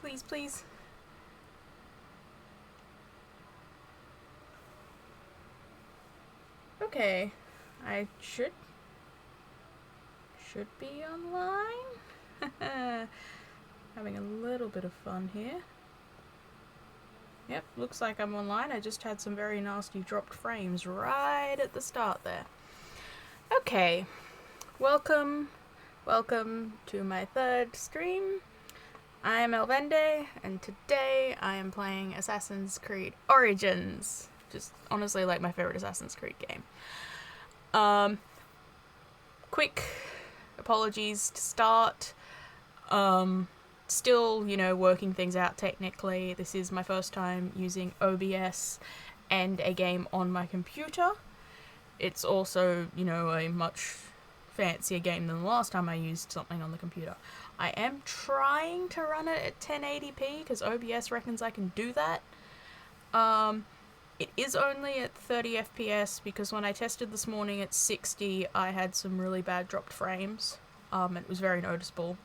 Please, please. Okay. I should be online. Having a little bit of fun here. Yep, looks like I'm online. I just had some very nasty dropped frames right at the start there. Okay. Welcome to my third stream. I am Elvende, and today I am playing Assassin's Creed Origins. Just honestly like my favorite Assassin's Creed game. Quick apologies to start. Still, working things out technically. This is my first time using OBS and a game on my computer. It's also, a much fancier game than the last time I used something on the computer. I am trying to run it at 1080p because OBS reckons I can do that. It is only at 30 FPS because when I tested this morning at 60, I had some really bad dropped frames. It was very noticeable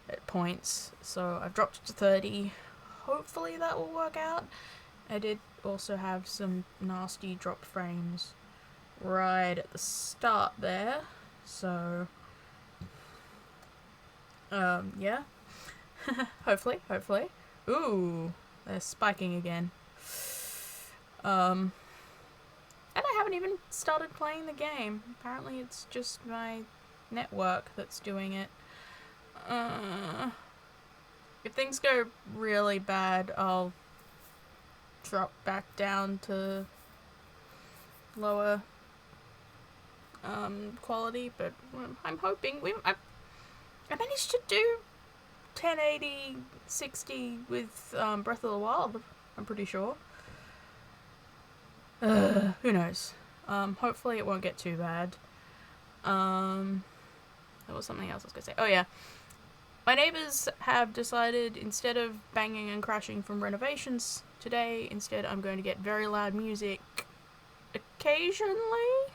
at points, so I've dropped it to 30. Hopefully that will work out. I did also have some nasty dropped frames right at the start there, so yeah. hopefully. Ooh, they're spiking again. And I haven't even started playing the game. Apparently it's just my network that's doing it. If things go really bad, I'll drop back down to lower quality, but I'm hoping I managed to do 1080 60 with Breath of the Wild, I'm pretty sure. Who knows? Hopefully it won't get too bad. There was something else I was gonna say. Oh yeah. My neighbors have decided instead of banging and crashing from renovations today, instead I'm going to get very loud music occasionally.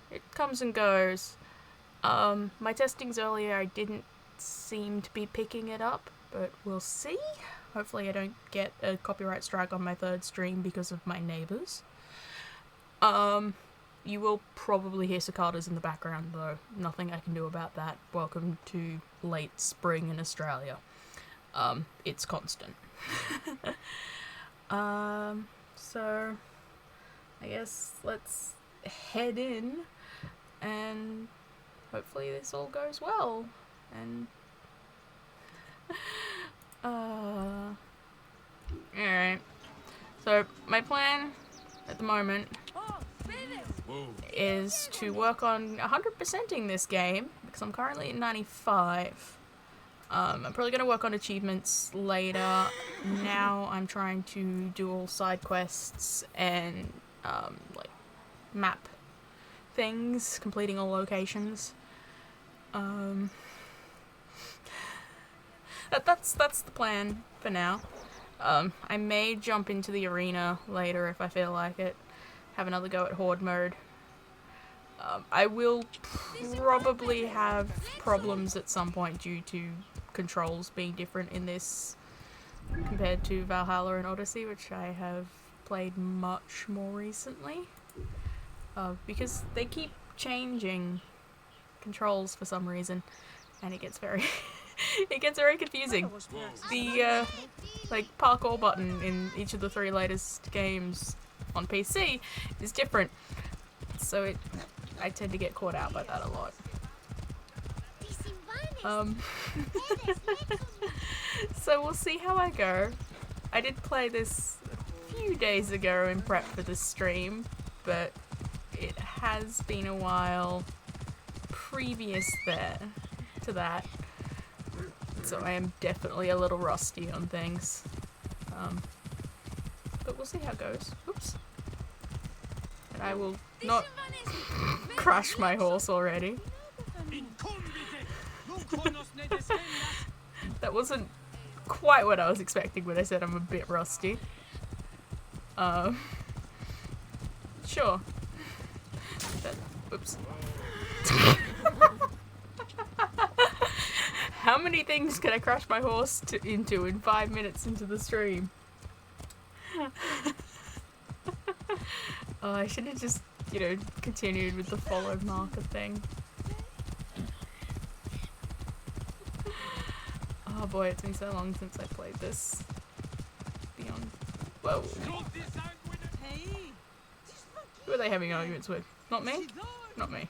It comes and goes. My testings earlier, I didn't seem to be picking it up, but we'll see. Hopefully I don't get a copyright strike on my third stream because of my neighbors. You will probably hear cicadas in the background though. Nothing I can do about that. Welcome to late spring in Australia. It's constant. So I guess let's head in and hopefully this all goes well. And alright. So my plan at the moment is to work on 100%ing this game because I'm currently at 95. I'm probably going to work on achievements later. Now I'm trying to do all side quests and like map things, completing all locations. That's the plan for now. I may jump into the arena later if I feel like it. Have another go at Horde Mode. I will probably have problems at some point due to controls being different in this compared to Valhalla and Odyssey, which I have played much more recently. Because they keep changing controls for some reason, and it gets very it gets very confusing. The like parkour button in each of the 3 latest games on PC is different, so I tend to get caught out by that a lot. So we'll see how I go. I did play this a few days ago in prep for this stream, but it has been a while previous to that, so I am definitely a little rusty on things. But we'll see how it goes. Oops. And I will not crash my horse already. That wasn't quite what I was expecting when I said I'm a bit rusty. Sure. Oops. How many things can I crash my horse into in 5 minutes into the stream? Oh, I should have just, you know, continued with the follow marker thing. Oh boy, it's been so long since I played this. Beyond. Whoa. Who are they having arguments with? Not me? Not me.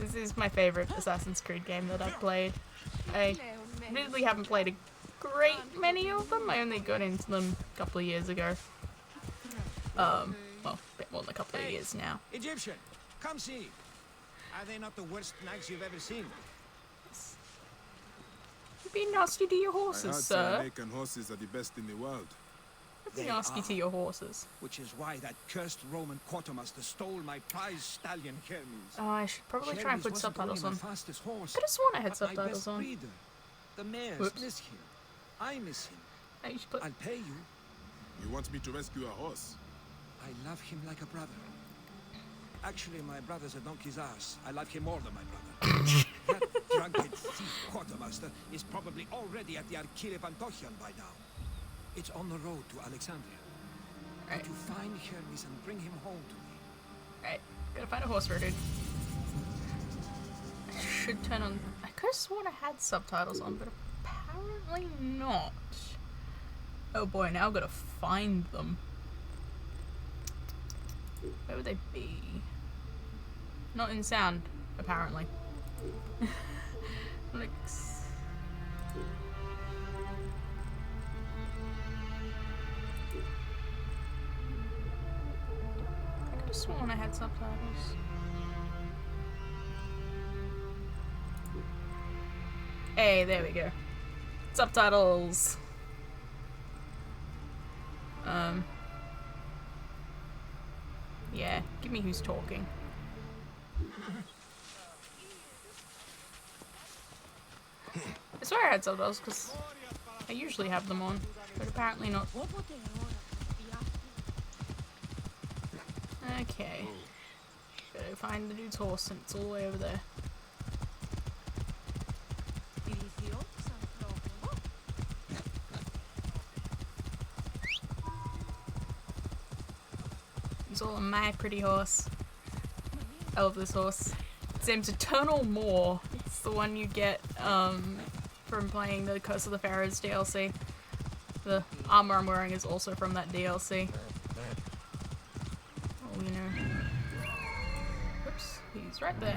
Yes, this is my favourite Assassin's Creed game that I've played. I really haven't played a great many of them. I only got into them a couple of years ago. Well, a bit more than a couple of years now. Egyptian, come see. Are they not the worst nags you've ever seen? You'd be nasty to your horses, sir. American horses are the best in the world. Be nasty to your horses. Which is why that cursed Roman quartermaster stole my prize stallion Hermes. Oh, I should probably try and put subtitles on. Fastest horse, I just want to have subtitles on. breeder, the mares Whoops. miss him. I miss him. Hey, you should put... I'll pay you. You want me to rescue a horse? I love him like a brother. Actually, my brother's a donkey's ass. I love him more than my brother. That drunken thief quartermaster is probably already at the Archile Pantochion by now. It's on the road to Alexandria. Right. To find Hermes and bring him home to me. Right, gotta find a horse for dude. I should turn on... I could have sworn I had subtitles on, but apparently not. Oh boy, now I've gotta find them. Where would they be? Not in sound, apparently. Like... I could have sworn I had subtitles. Hey, there we go. Subtitles! Yeah, give me who's talking. I swear I had subtitles because I usually have them on, but apparently not. Okay. Gotta find the dude's horse and it's all the way over there. It's all on my pretty horse. I love this horse. Its name's Eternal Moor. It's the one you get from playing the Curse of the Pharaohs DLC. The armor I'm wearing is also from that DLC. Oh, you know. Oops, he's right there.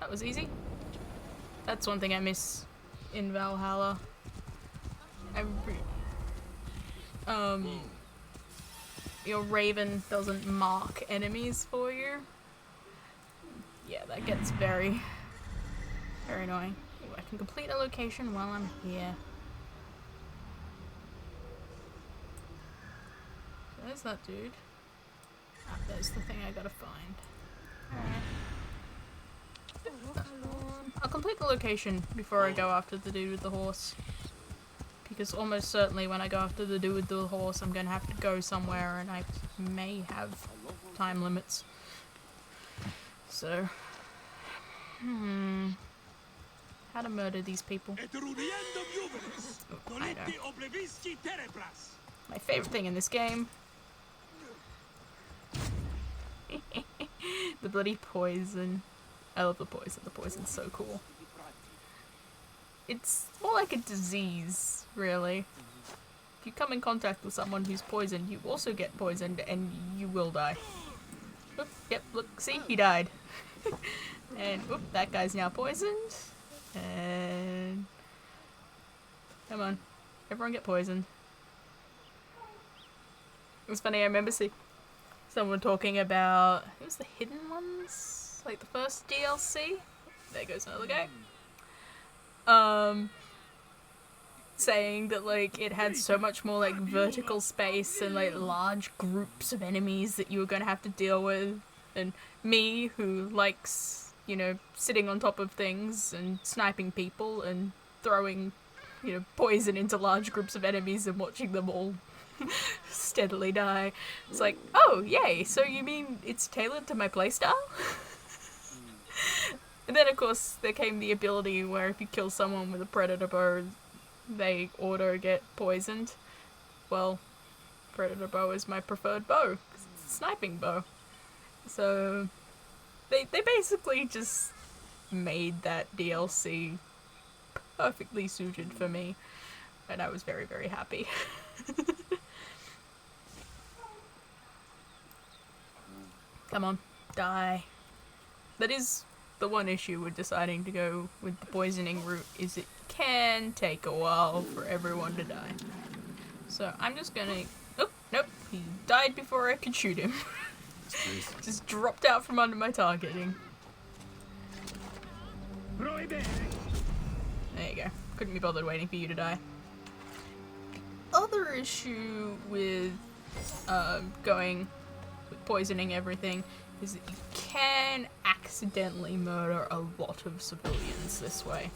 That was easy. That's one thing I miss in Valhalla. Your Raven doesn't mark enemies for you. Yeah, that gets very, very annoying. Ooh, I can complete a location while I'm here. There's that dude. Ah, there's the thing I gotta find. Alright. I'll complete the location before I go after the dude with the horse. Because almost certainly when I go after the dude with the horse, I'm gonna have to go somewhere and I may have time limits. So, how to murder these people? Oh, I know. My favorite thing in this game. The bloody poison. I love the poison. The poison's so cool. It's more like a disease, really. If you come in contact with someone who's poisoned, you also get poisoned and you will die. Oop, yep, look, see, he died. And, oop, that guy's now poisoned. And... come on. Everyone get poisoned. It was funny, I remember seeing someone talking about... it was the Hidden Ones? Like the first DLC? There goes another guy. Saying that, like, it had so much more, like, vertical space and, like, large groups of enemies that you were gonna have to deal with. And me, who likes, you know, sitting on top of things and sniping people and throwing, you know, poison into large groups of enemies and watching them all steadily die. It's like, oh, yay, so you mean it's tailored to my playstyle? then of course there came the ability where if you kill someone with a predator bow, they auto get poisoned. Well, predator bow is my preferred bow, 'cause it's a sniping bow. So they basically just made that DLC perfectly suited for me, and I was very, very happy. Come on, die. That is the one issue with deciding to go with the poisoning route, is it can take a while for everyone to die. So I'm just gonna... Oh, nope, he died before I could shoot him. Just dropped out from under my targeting. There you go. Couldn't be bothered waiting for you to die. Other issue with going with poisoning everything is that you can accidentally murder a lot of civilians this way.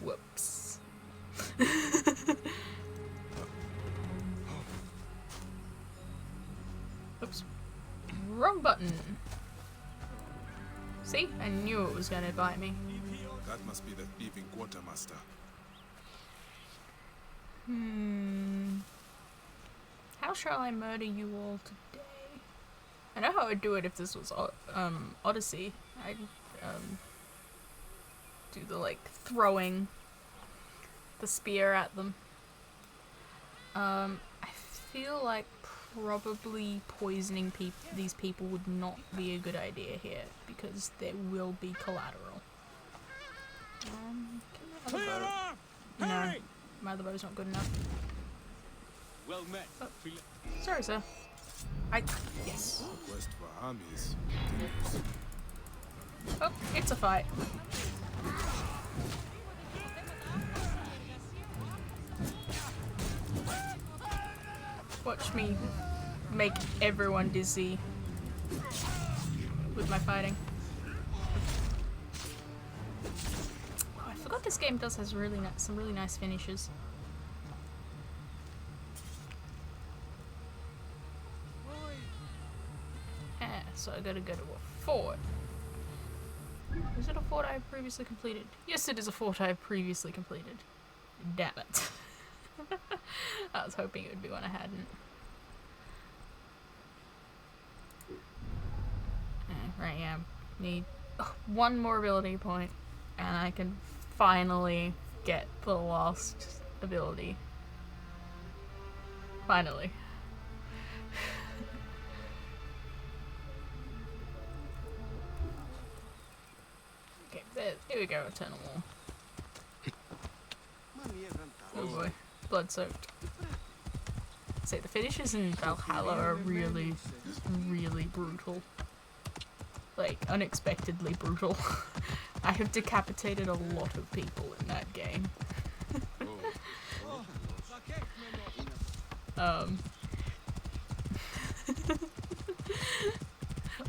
Whoops. Oops. Wrong button. See? I knew it was gonna bite me. That must be the thieving quartermaster. How shall I murder you all today? I know how I'd do it if this was Odyssey. I'd do the like throwing the spear at them. I feel like probably poisoning these people would not be a good idea here because there will be collateral. Can my other bow? No, my other bow's not good enough. Well met. Oh, sorry, sir. Yes. Quest for armies. Oh, it's a fight. Watch me make everyone dizzy with my fighting. Oh, I forgot this game does has really some really nice finishes. Yeah, so I gotta go to a fort. Is it a fort I've previously completed? Yes, it is a fort I've previously completed. Damn it. I was hoping it would be one I hadn't. Right, yeah. Need one more ability point, and I can finally get the last ability. Finally. Okay, there we go, Eternal War. Oh boy, blood soaked. Say the finishes in Valhalla are really, really brutal. Like, unexpectedly brutal. I have decapitated a lot of people in that game.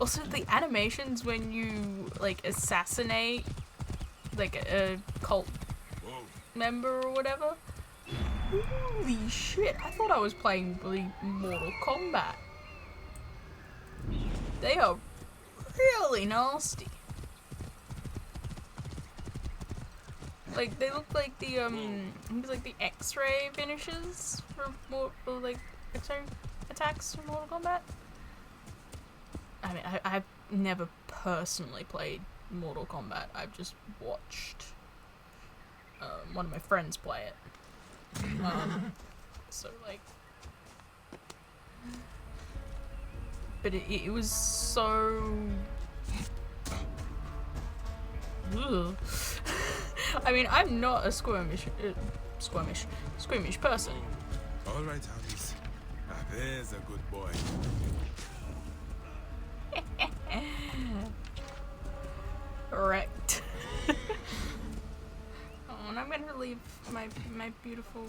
Also, the animations when you, like, assassinate, like, a cult member or whatever. Holy shit, I thought I was playing Mortal Kombat. They are really nasty. Like, they look like the, like the X-ray finishes for like, X-ray attacks from Mortal Kombat. I mean, I've never personally played Mortal Kombat. I've just watched one of my friends play it. So, like... But it was so... Ugh. I mean, I'm not a squirmish person. All right, homies. There's a good boy. Wrecked. Oh, and I'm gonna leave my beautiful...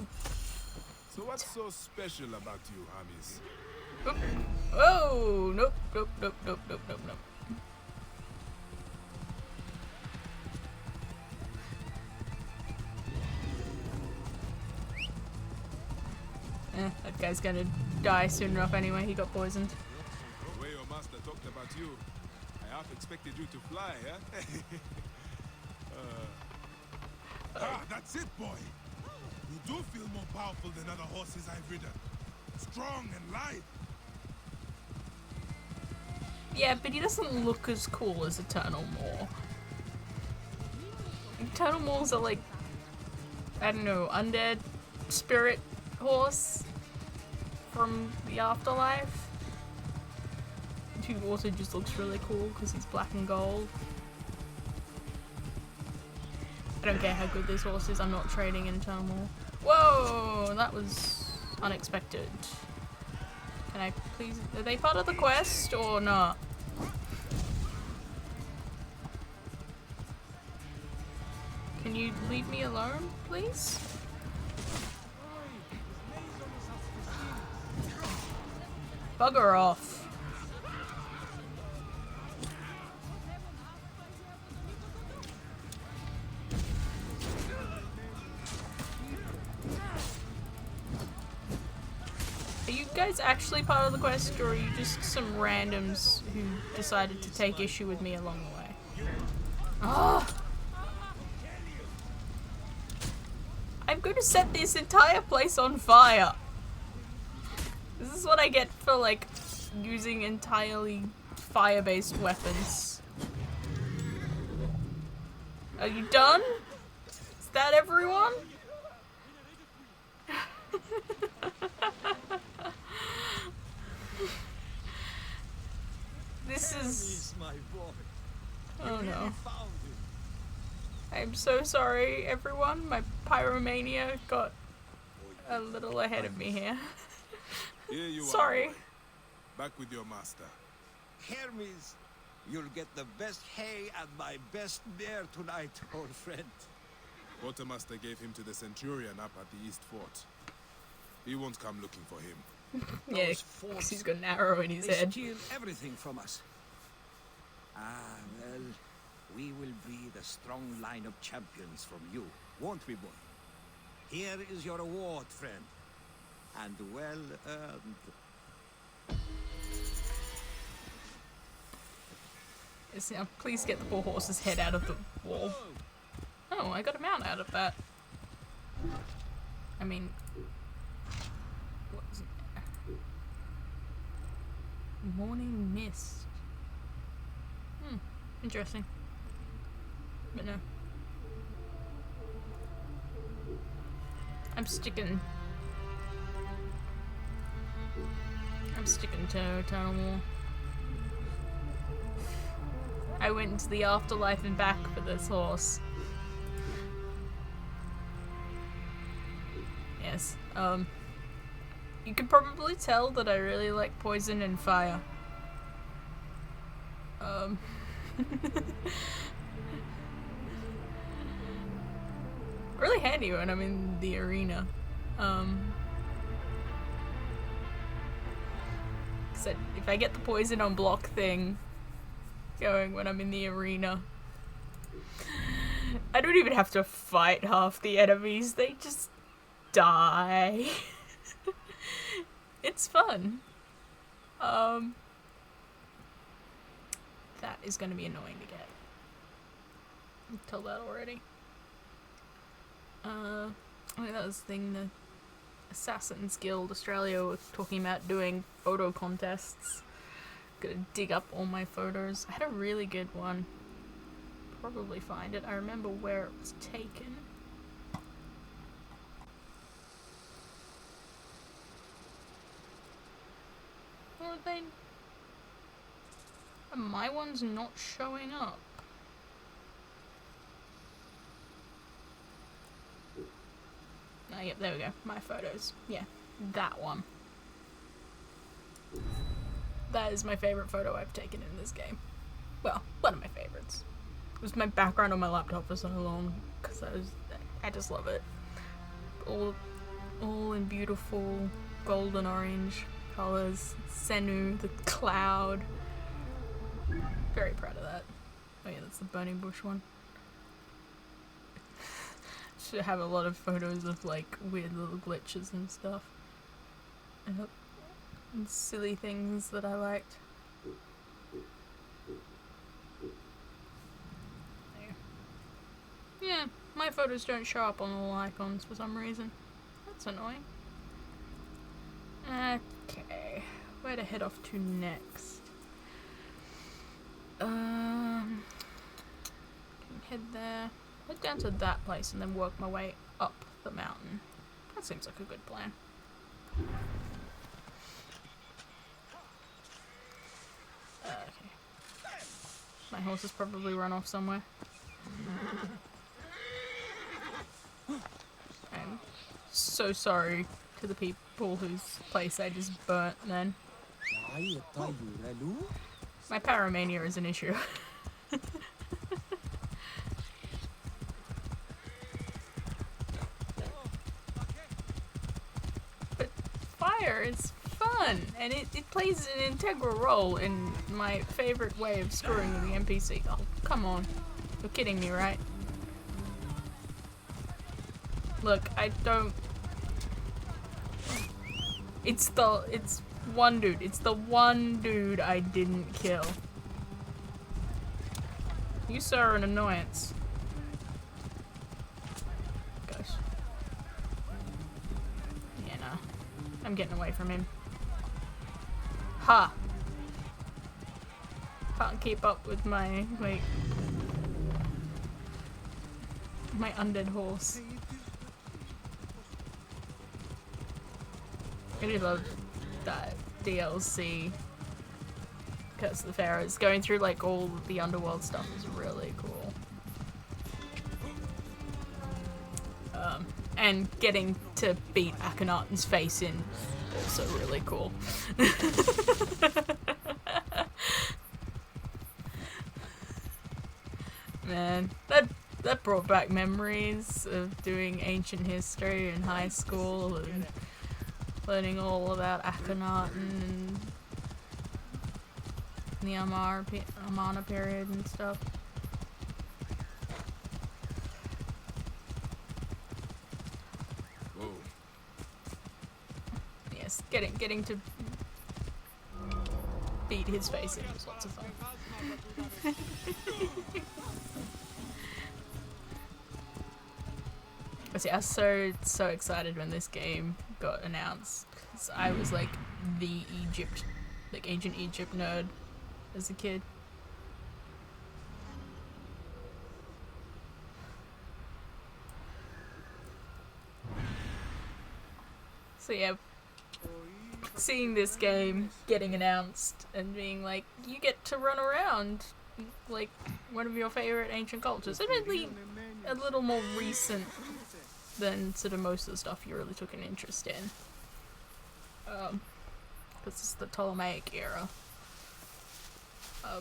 So what's so special about you, homies? Oop. Oh, nope. That guy's gonna die soon enough anyway, he got poisoned. The way your master talked about you, I half expected you to fly, huh? That's it, boy. You do feel more powerful than other horses I've ridden. Strong and lithe. Yeah, but he doesn't look as cool as Eternal Maw. Eternal Maws are like, I don't know, undead spirit horse from the afterlife. Who also just looks really cool because he's black and gold. I don't care how good this horse is, I'm not trading in Eternal Maw. Whoa, that was unexpected. Can I please, are they part of the quest or not? Can you leave me alone, please? Bugger off. Are you guys actually part of the quest, or are you just some randoms who decided to take issue with me along the way? Ah! I'm going to set this entire place on fire! This is what I get for, like, using entirely fire-based weapons. Are you done? Is that everyone? This is... Oh no. I'm so sorry, everyone. My pyromania got a little ahead of me here. Here you Sorry. are, boy. Back with your master. Hermes, you'll get the best hay and my best mare tonight, old friend. Quartermaster gave him to the Centurion up at the East Fort. He won't come looking for him. Yeah, Those 'cause forts, he's got an arrow in his they head. steal everything from us. Ah, well, we will be the strong line of champions from you, won't we, boy? Here is your reward, friend. And well earned. Yes, now, please get the poor horse's head out of the wall. Oh, I got a mount out of that. I mean... What was it? Morning mist. Interesting. But no. I'm sticking to Eternal Maw. I went into the afterlife and back for this horse. Yes, you can probably tell that I really like poison and fire. Really handy when I'm in the arena. Cause if I get the poison on block thing going when I'm in the arena, I don't even have to fight half the enemies, they just die. It's fun. That is gonna be annoying to get. I can tell that already. I think that was the thing the Assassin's Guild Australia was talking about doing photo contests. Gotta dig up all my photos. I had a really good one. Probably find it. I remember where it was taken. Or are they... My one's not showing up. Oh, yep, there we go. My photos. Yeah, that one. That is my favorite photo I've taken in this game. Well, one of my favorites. It was my background on my laptop for so long, because I just love it. All in beautiful golden orange colors. Senu, the cloud. Very proud of that. Oh yeah, that's the burning bush one. Should have a lot of photos of like weird little glitches and stuff. And silly things that I liked. photos don't show up on all icons for some reason. That's annoying. Okay, where to head off to next? Can head there, head down to that place, and then work my way up the mountain. That seems like a good plan. Okay. My horse has probably run off somewhere. I'm so sorry to the people whose place I just burnt then. My paramania is an issue. But fire is fun, and it plays an integral role in my favorite way of screwing with the NPC. Oh, come on. You're kidding me, right? Look, I don't... It's one dude. It's the one dude I didn't kill. You, sir, are an annoyance. Gosh. Yeah, no. I'm getting away from him. Ha! Can't keep up with my undead horse. I really love that DLC. Curse of the Pharaohs. Going through like all the underworld stuff is really cool. And getting to beat Akhenaten's face in, also really cool. Man, that brought back memories of doing ancient history in high school and learning all about Akhenaten and the Amarna period and stuff. Whoa. Yes, getting to beat his face in was lots of fun. But see, I was so excited when this game got announced, because I was like the ancient Egypt nerd as a kid. So yeah, seeing this game getting announced and being like, you get to run around like one of your favorite ancient cultures. Admittedly, a little more recent than sort of most of the stuff you really took an interest in. Because it's the Ptolemaic era. I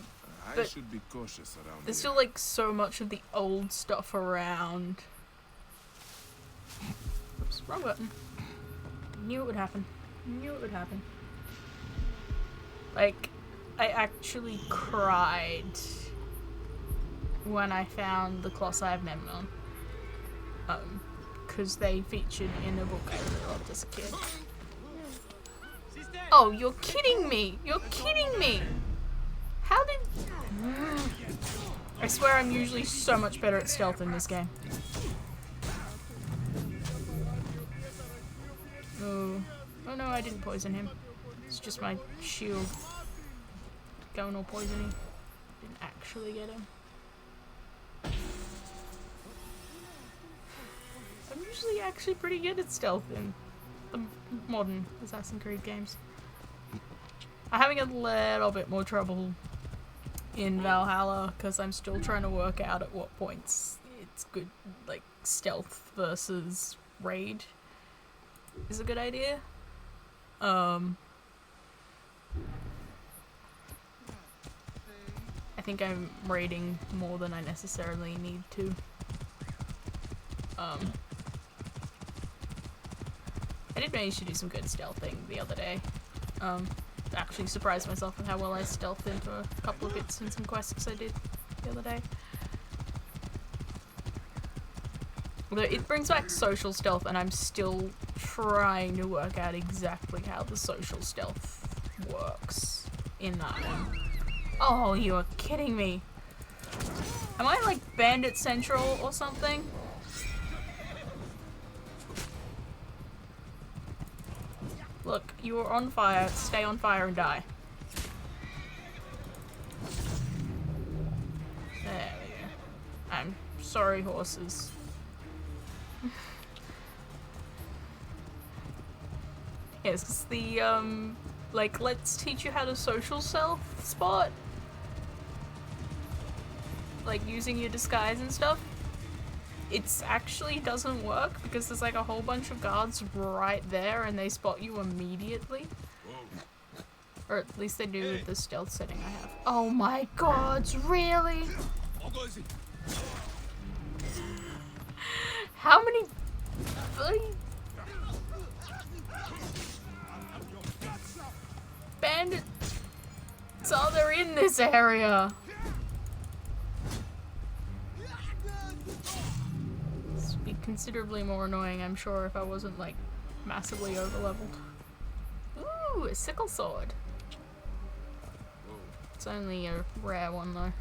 But should be cautious around there's here. still like so much of the old stuff around. Oops, wrong button. Knew it would happen. Knew it would happen. Like, I actually cried when I found the Colossi of Memnon. Because they featured in a book I really loved as a kid. Oh, you're kidding me! You're kidding me! How did... I swear I'm usually so much better at stealth in this game. Oh. Oh no, I didn't poison him. It's just my shield going all poisony. Didn't actually get him. I'm usually actually pretty good at stealth in the modern Assassin's Creed games. I'm having a little bit more trouble in Valhalla because I'm still trying to work out at what points it's good, like stealth versus raid is a good idea. I think I'm raiding more than I necessarily need to. I did manage to do some good stealthing the other day. Actually surprised myself with how well I stealthed into a couple of bits and some quests I did the other day. Although it brings back social stealth, and I'm still trying to work out exactly how the social stealth works in that one. Oh, you are kidding me. Am I like Bandit Central or something? Look, you are on fire. Stay on fire and die. There we go. I'm sorry, horses. Yes, 'cause the, like, let's teach you how to social self spot. Like, using your disguise and stuff. It's actually doesn't work because there's like a whole bunch of guards right there and they spot you immediately. Or at least they do with the stealth setting I have. Oh my god, really? How many bandits are there in this area? This would be considerably more annoying, I'm sure, if I wasn't like massively overleveled. Ooh, a sickle sword. It's only a rare one though.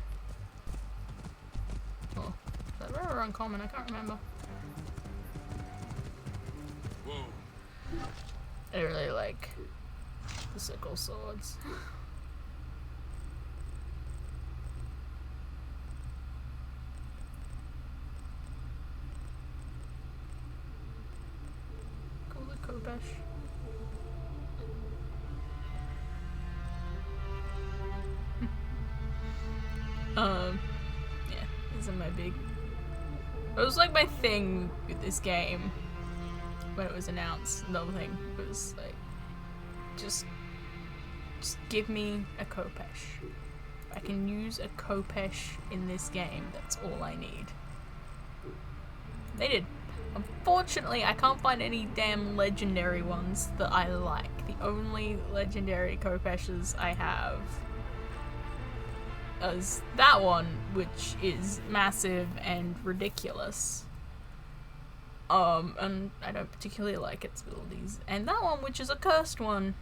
Oh, is that rare or uncommon? I can't remember. I really like the sickle swords. Call it Kopesh. Yeah, these are my big. It was like my thing with this game when it was announced. Another thing was like, just give me a Kopesh. If I can use a Kopesh in this game, that's all I need. They did. Unfortunately, I can't find any damn legendary ones that I like. The only legendary Kopeshes I have is that one, which is massive and ridiculous. And I don't particularly like its abilities. And that one, which is a cursed one.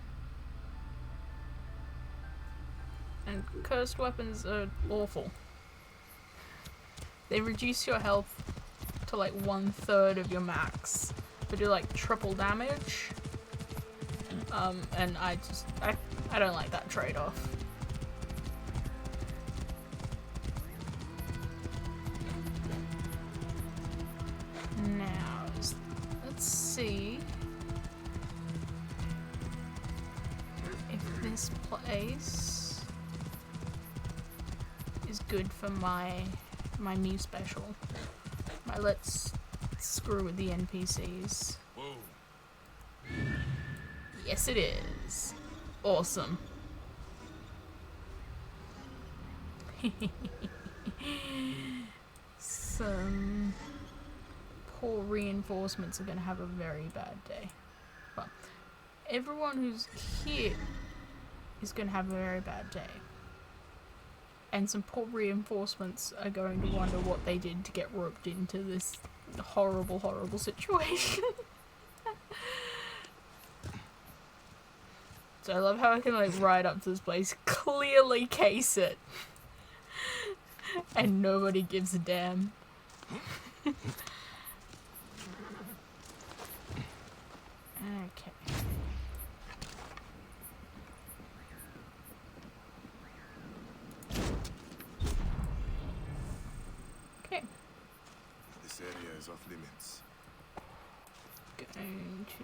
And cursed weapons are awful. They reduce your health to like 1/3 of your max, but do like triple damage. And I don't like that trade-off. Now, let's see if this place is good for my new special. My let's screw with the NPCs. Yes, it is. Awesome. Some poor reinforcements are gonna have a very bad day. Well, everyone who's here is gonna have a very bad day. And some poor reinforcements are going to wonder what they did to get roped into this horrible, horrible situation. So I love how I can like ride up to this place, clearly case it, and nobody gives a damn. Okay. Okay. This area is off limits. Going to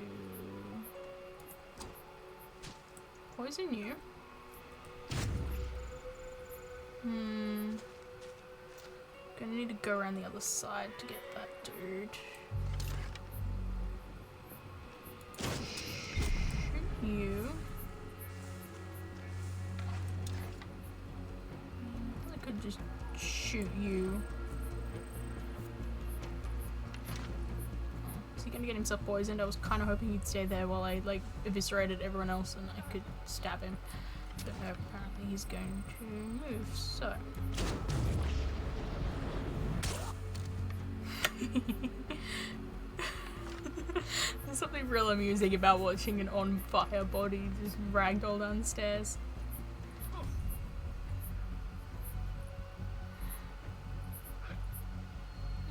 poison you. Gonna need to go around the other side to get that dude. You. I could just shoot you. Is he gonna get himself poisoned? I was kind of hoping he'd stay there while I like eviscerated everyone else and I could stab him. But no, apparently he's going to move, so. There's something real amusing about watching an on-fire body just ragdoll downstairs.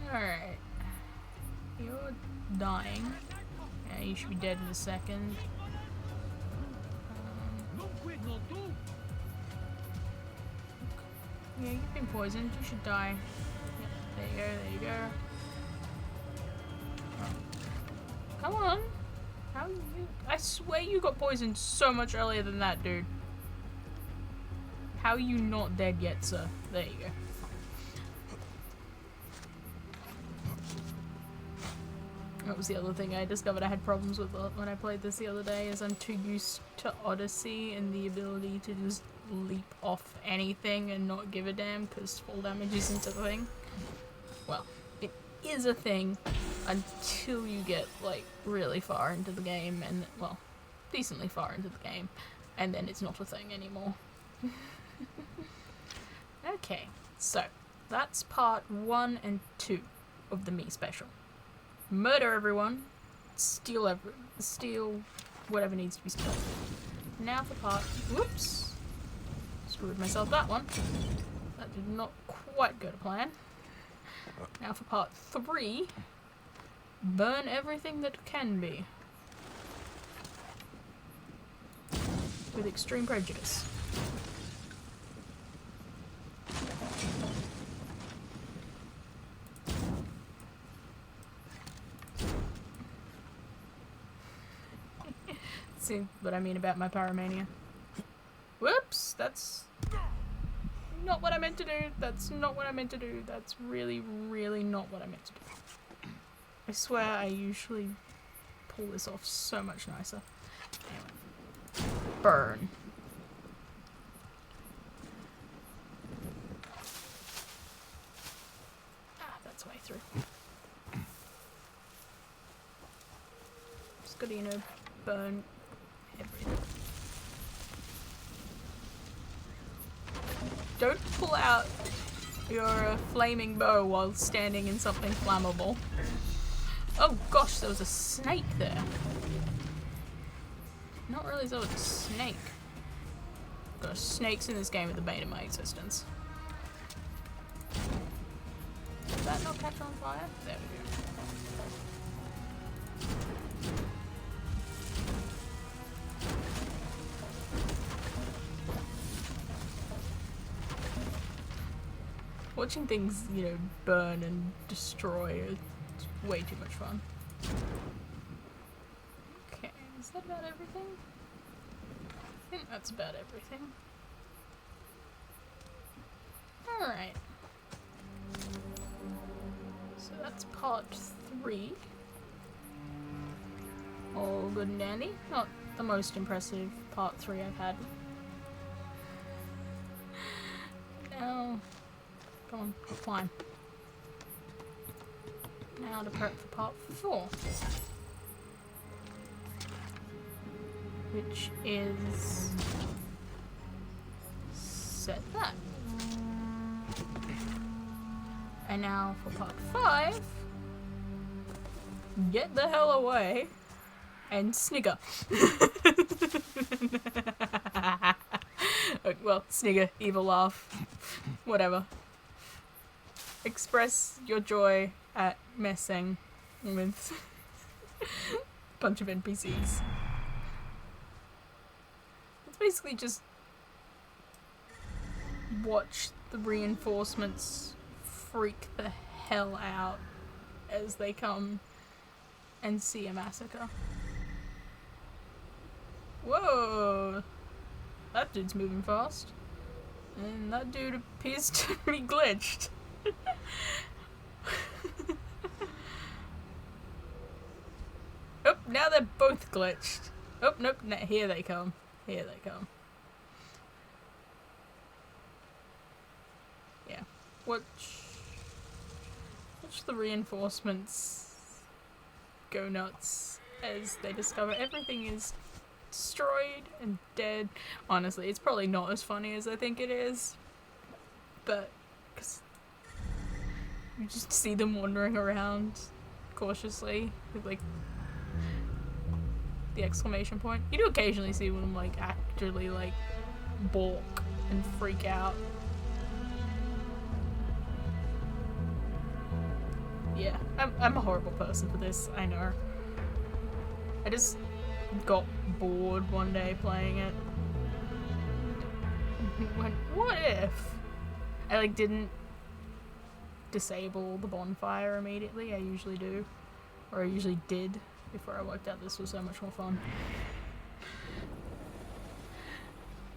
Alright. You're dying. Yeah, you should be dead in a second. Yeah, you've been poisoned. You should die. Yep, there you go, there you go. Come on. How you... I swear you got poisoned so much earlier than that, dude. How are you not dead yet, sir? There you go. That was the other thing I discovered I had problems with when I played this the other day, is I'm too used to Odyssey and the ability to just leap off anything and not give a damn because fall damage isn't a thing. Well, it is a thing until you get, like, really far into the game and, well, decently far into the game, and then it's not a thing anymore. Okay, so that's part 1 and 2 of the me special. Murder everyone, steal whatever needs to be stolen. Now for part... Whoops! Screwed myself that one. That did not quite go to plan. Now for part 3. Burn everything that can be. With extreme prejudice. See what I mean about my pyromania. Whoops, that's not what I meant to do. That's not what I meant to do. That's really, really not what I meant to do. I swear I usually pull this off so much nicer. Anyway. Burn. Ah, that's way through. Just gotta, you know, burn everything. Don't pull out your flaming bow while standing in something flammable. Oh gosh, there was a snake there. Not really, there was a snake. Gosh, snakes in this game are the bane of my existence. Did that not catch on fire? There we go. Watching things, you know, burn and destroy is way too much fun. Okay, is that about everything? I think that's about everything. Alright. So that's part 3. All good and dandy. Not the most impressive part 3 I've had. Now... Come on, climb. Now to prep for part 4. Which is... set that. And now for part 5... get the hell away and snigger. Well, snigger, evil laugh, whatever. Express your joy at messing with a bunch of NPCs. It's basically just watch the reinforcements freak the hell out as they come and see a massacre. Whoa! That dude's moving fast. And that dude appears to be glitched. Oh, now they're both glitched. Oh, nope, no, here they come. Here they come. Yeah. Watch the reinforcements go nuts as they discover everything is destroyed and dead. Honestly, it's probably not as funny as I think it is. But, because you just see them wandering around cautiously with, like, the exclamation point. You do occasionally see them, like, actually, like, balk and freak out. Yeah, I'm a horrible person for this, I know. I just got bored one day playing it. Went, what if? I like didn't disable the bonfire immediately. I usually do, or I usually did before I worked out this was so much more fun.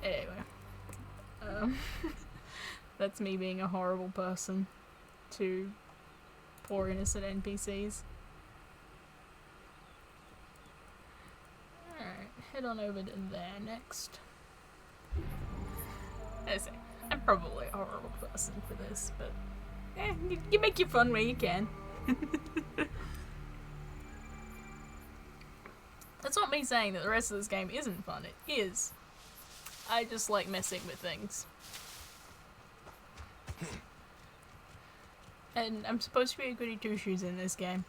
Anyway, that's me being a horrible person to poor innocent NPCs. Alright, head on over to there next. I say, I'm probably a horrible person for this, but you make your fun where you can. That's not me saying that the rest of this game isn't fun, it is. I just like messing with things. And I'm supposed to be a goody two-shoes in this game.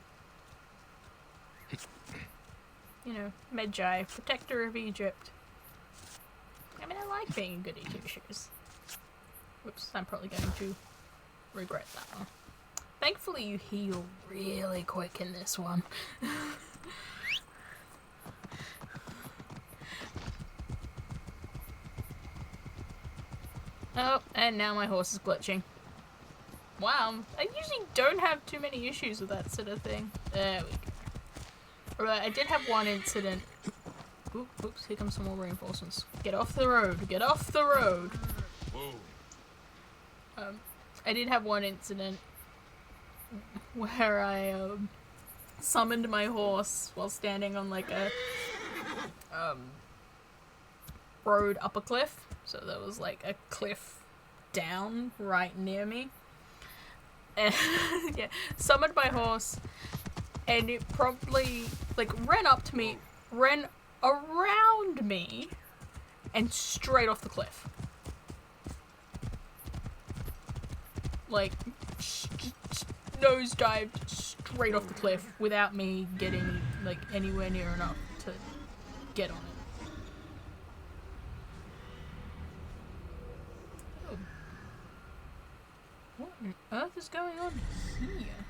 You know, Medjay, protector of Egypt. I mean, I like being a goody two-shoes. Whoops, I'm probably going to regret that one. Thankfully you heal really quick in this one. Oh, and now my horse is glitching. Wow, I usually don't have too many issues with that sort of thing. There we go. Alright, I did have one incident. Oops, here comes some more reinforcements. Get off the road, get off the road! I did have one incident where I summoned my horse while standing on like a road up a cliff. So there was like a cliff down right near me. And yeah, summoned my horse, and it probably like ran up to me, ran around me, and straight off the cliff. Like nosedived straight off the cliff without me getting like anywhere near enough to get on it. What on earth is going on here?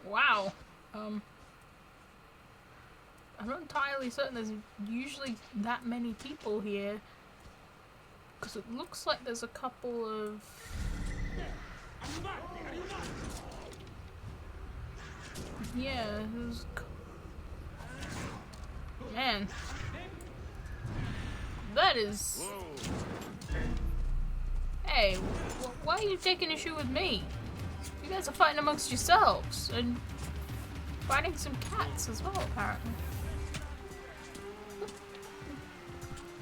Wow. I'm not entirely certain there's usually that many people here. Because it looks like there's a couple of... Yeah, there's... Man. That is... Hey, why are you taking issue with me? You guys are fighting amongst yourselves, and fighting some cats as well, apparently.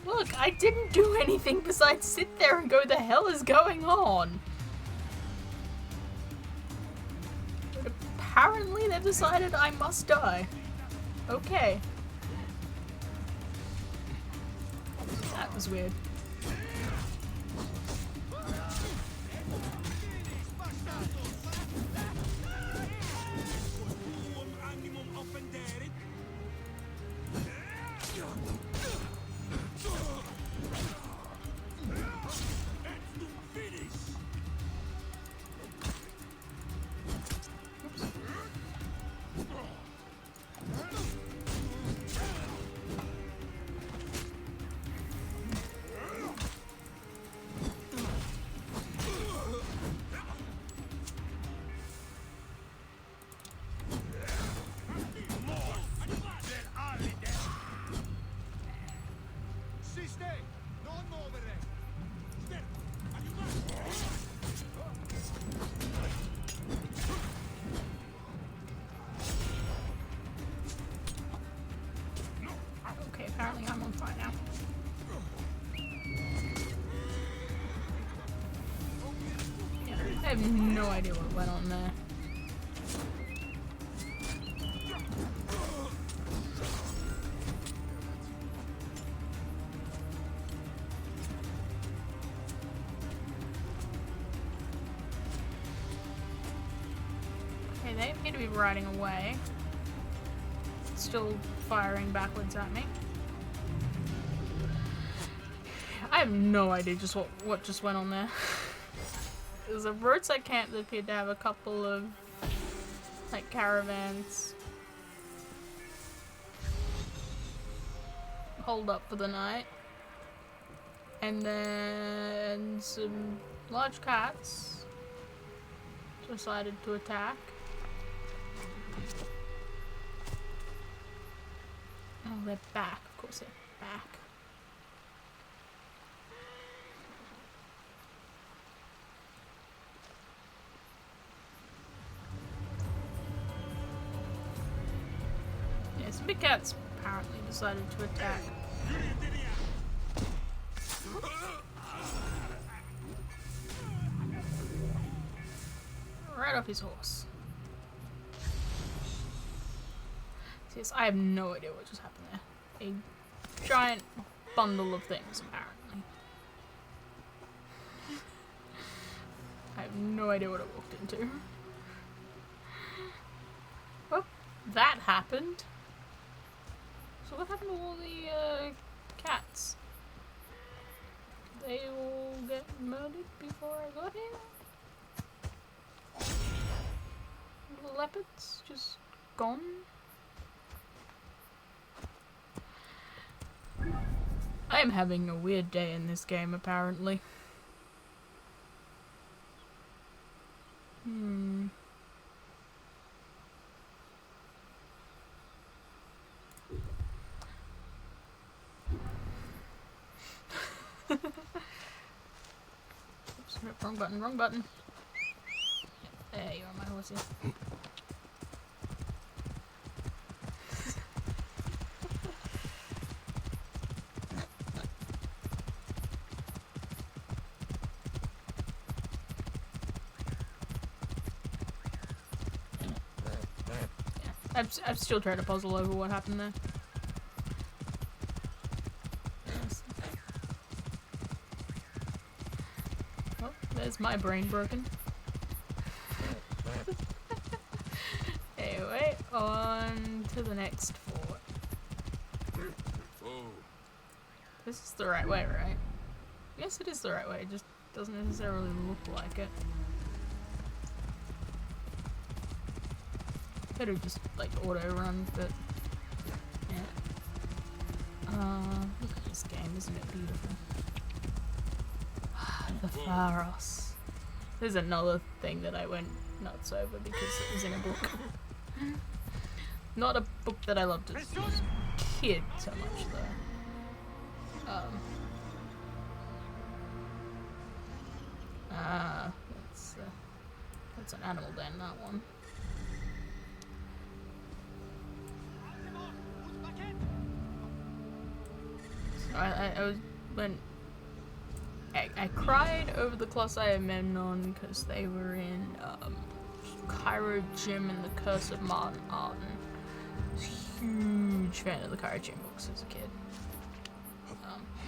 Look, I didn't do anything besides sit there and go, the hell is going on? But apparently they've decided I must die. Okay. That was weird. Apparently I'm on fire now. Yeah, I have no idea what went on there. Okay, they appear to be riding away. Still firing backwards at me. I have no idea just what just went on there. There's a roadside camp that appeared to have a couple of like caravans. holed up for the night. And then some large cats decided to attack. Oh, they're back. Of course they're back. Yeah, some big cats apparently decided to attack. Right off his horse. Yes, I have no idea what just happened there. A giant bundle of things, apparently. I have no idea what I walked into. Well, that happened. So what happened to all the cats? Did they all get murdered before I got here? The leopards just gone? I am having a weird day in this game, apparently. Oops, no, wrong button, wrong button. There you are, my horsey. I'm still trying to puzzle over what happened there. Oh, there's my brain broken. Anyway, on to the next fort. This is the right way, right? Yes, it is the right way, it just doesn't necessarily look like it. Could have just like auto run, but yeah. Look at this game, isn't it beautiful? The Pharos. There's another thing that I went nuts over because it was in a book. Not a book that I loved as a kid so much though. That's an animal den, that one. I cried over the Colossi of Memnon because they were in Cairo Jim and the Curse of Martin Arden. I was a huge fan of the Cairo Jim books as a kid.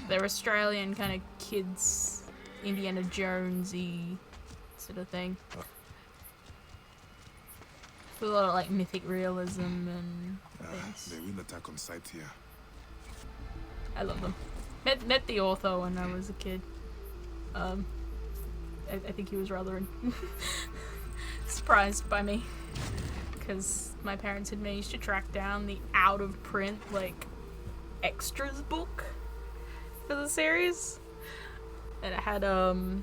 They're Australian kind of kids, Indiana Jonesy sort of thing. With a lot of like mythic realism and things. They will attack on sight here. I love them. Met the author when I was a kid. I think he was rather surprised by me because my parents had managed to track down the out of print like extras book for the series, and it had the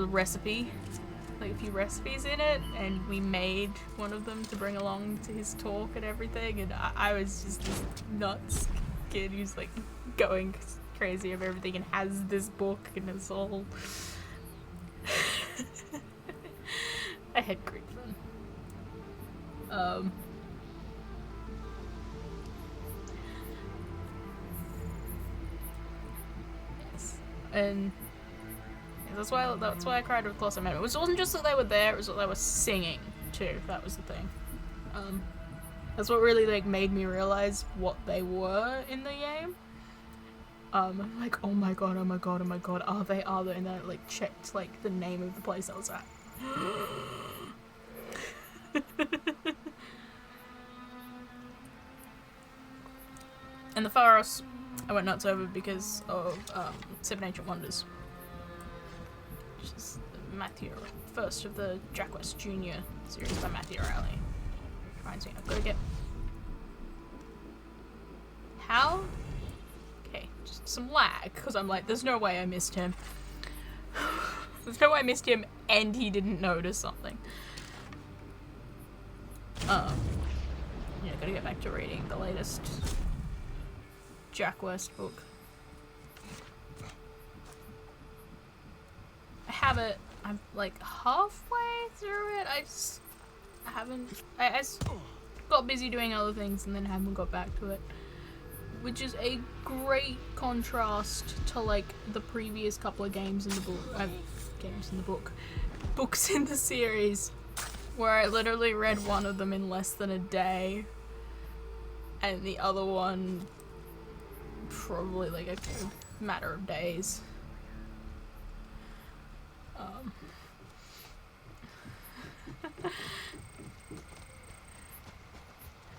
recipe, like a few recipes in it, and we made one of them to bring along to his talk and everything, and I was just this nuts kid who's like going crazy over everything and has this book and it's all I had great fun. Yes. And that's why I cried with Colossi Memnon. It wasn't just that they were there, it was that they were singing too. That was the thing. That's what really like made me realize what they were in the game. I'm like, oh my god, are they? And then I like checked like the name of the place I was at. And the Pharos I went nuts over because of 7 Ancient Wonders. Which is first of the Jack West Jr. series by Matthew Riley. Reminds me, I've got to get... How? Okay, just some lag, because I'm like, there's no way I missed him. There's no way I missed him and he didn't notice something. Yeah, gotta get back to reading the latest Jack West book. I have it, I'm like halfway through it. I got busy doing other things and then haven't got back to it. Which is a great contrast to like the previous couple of games in the book, books in the series, where I literally read one of them in less than a day, and the other one probably like a matter of days.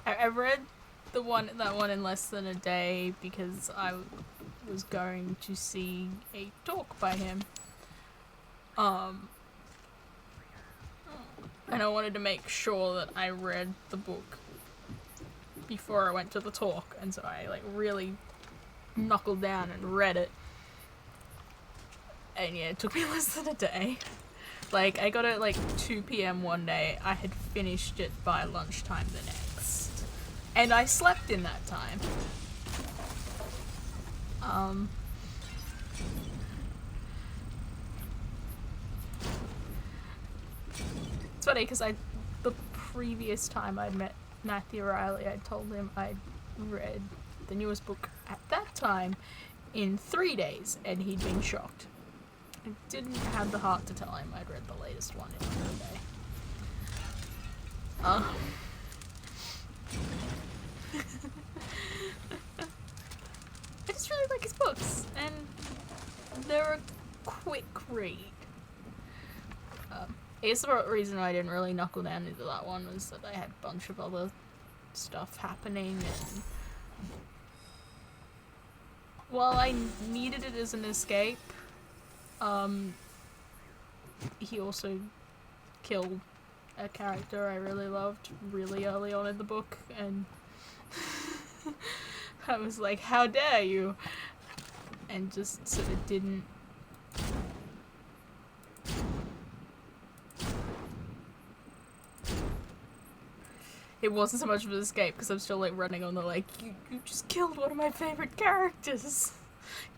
I read that one in less than a day because I was going to see a talk by him. And I wanted to make sure that I read the book before I went to the talk, and so I like really knuckled down and read it. And yeah, it took me less than a day. Like, I got it at like 2 PM one day. I had finished it by lunchtime the next. And I slept in that time. It's funny because the previous time I'd met Matthew Riley, I told him I'd read the newest book at that time in 3 days, and he'd been shocked. I didn't have the heart to tell him I'd read the latest one in under a day. I just really like his books, and they're a quick read. I guess the reason I didn't really knuckle down into that one was that I had a bunch of other stuff happening, and while I needed it as an escape, he also killed a character I really loved really early on in the book, and I was like, how dare you? And just sort of didn't... It wasn't so much of an escape because I'm still like running on the like, you just killed one of my favorite characters.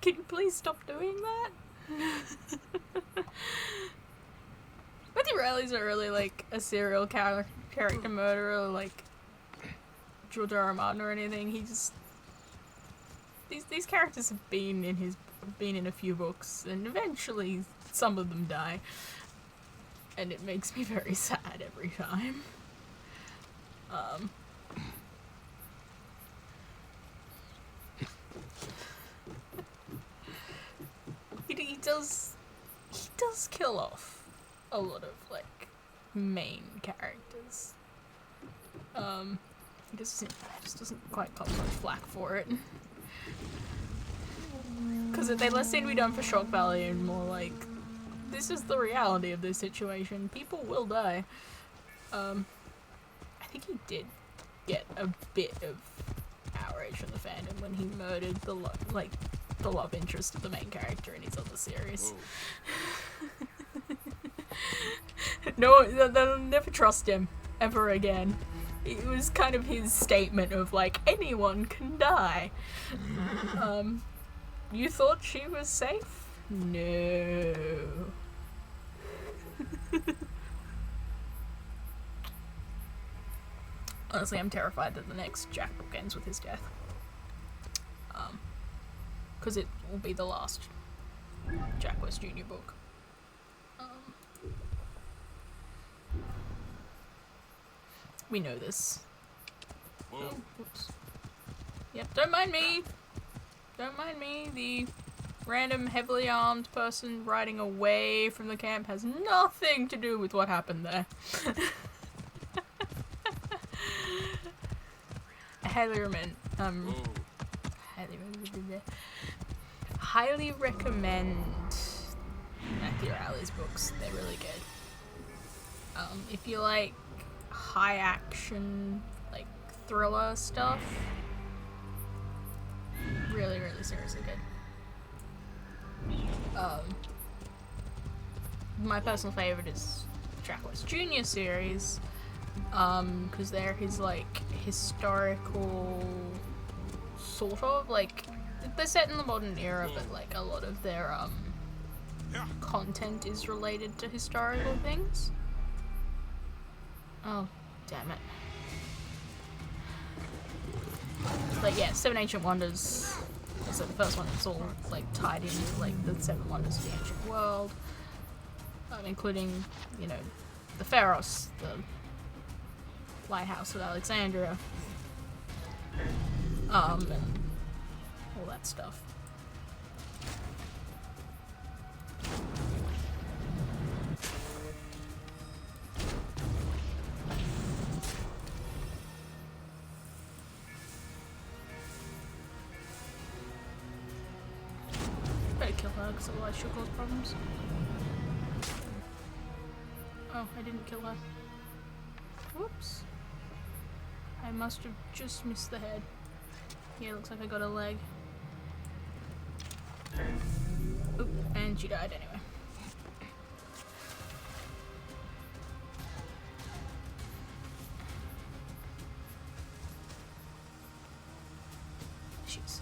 Can you please stop doing that? Matthew Riley's not really like a serial character murderer like George R. Martin or anything. He just... These characters have been in a few books, and eventually some of them die. And it makes me very sad every time. He does kill off a lot of like main characters. He just doesn't quite cop much flack for it. Because they less seem to be done for shock value and more like, this is the reality of this situation. People will die. I think he did get a bit of outrage from the fandom when he murdered the love interest of the main character in his other series. No, they'll never trust him ever again. It was kind of his statement of like, anyone can die. You thought she was safe? No. Honestly, I'm terrified that the next Jack book ends with his death. Because it will be the last Jack West Jr. book. We know this. Oh, oops. Yep, don't mind me! Don't mind me. The random heavily armed person riding away from the camp has nothing to do with what happened there. I highly recommend back to your Ali's books. They're really good. If you like high action, like thriller stuff, really, really seriously good. My personal favorite is Jack West Jr. series, because they're his like historical, sort of like they're set in the modern era, but like a lot of their content is related to historical things. Oh, damn it. But yeah, Seven Ancient Wonders. So the first one is all like tied into like the Seven Wonders of the Ancient World, including, you know, the Pharos, the Lighthouse of Alexandria, and all that stuff. Better kill her, because otherwise she'll cause problems. Oh, I didn't kill her. Whoops. I must have just missed the head. Yeah, looks like I got a leg. Oop, and she died anyway. Jeez.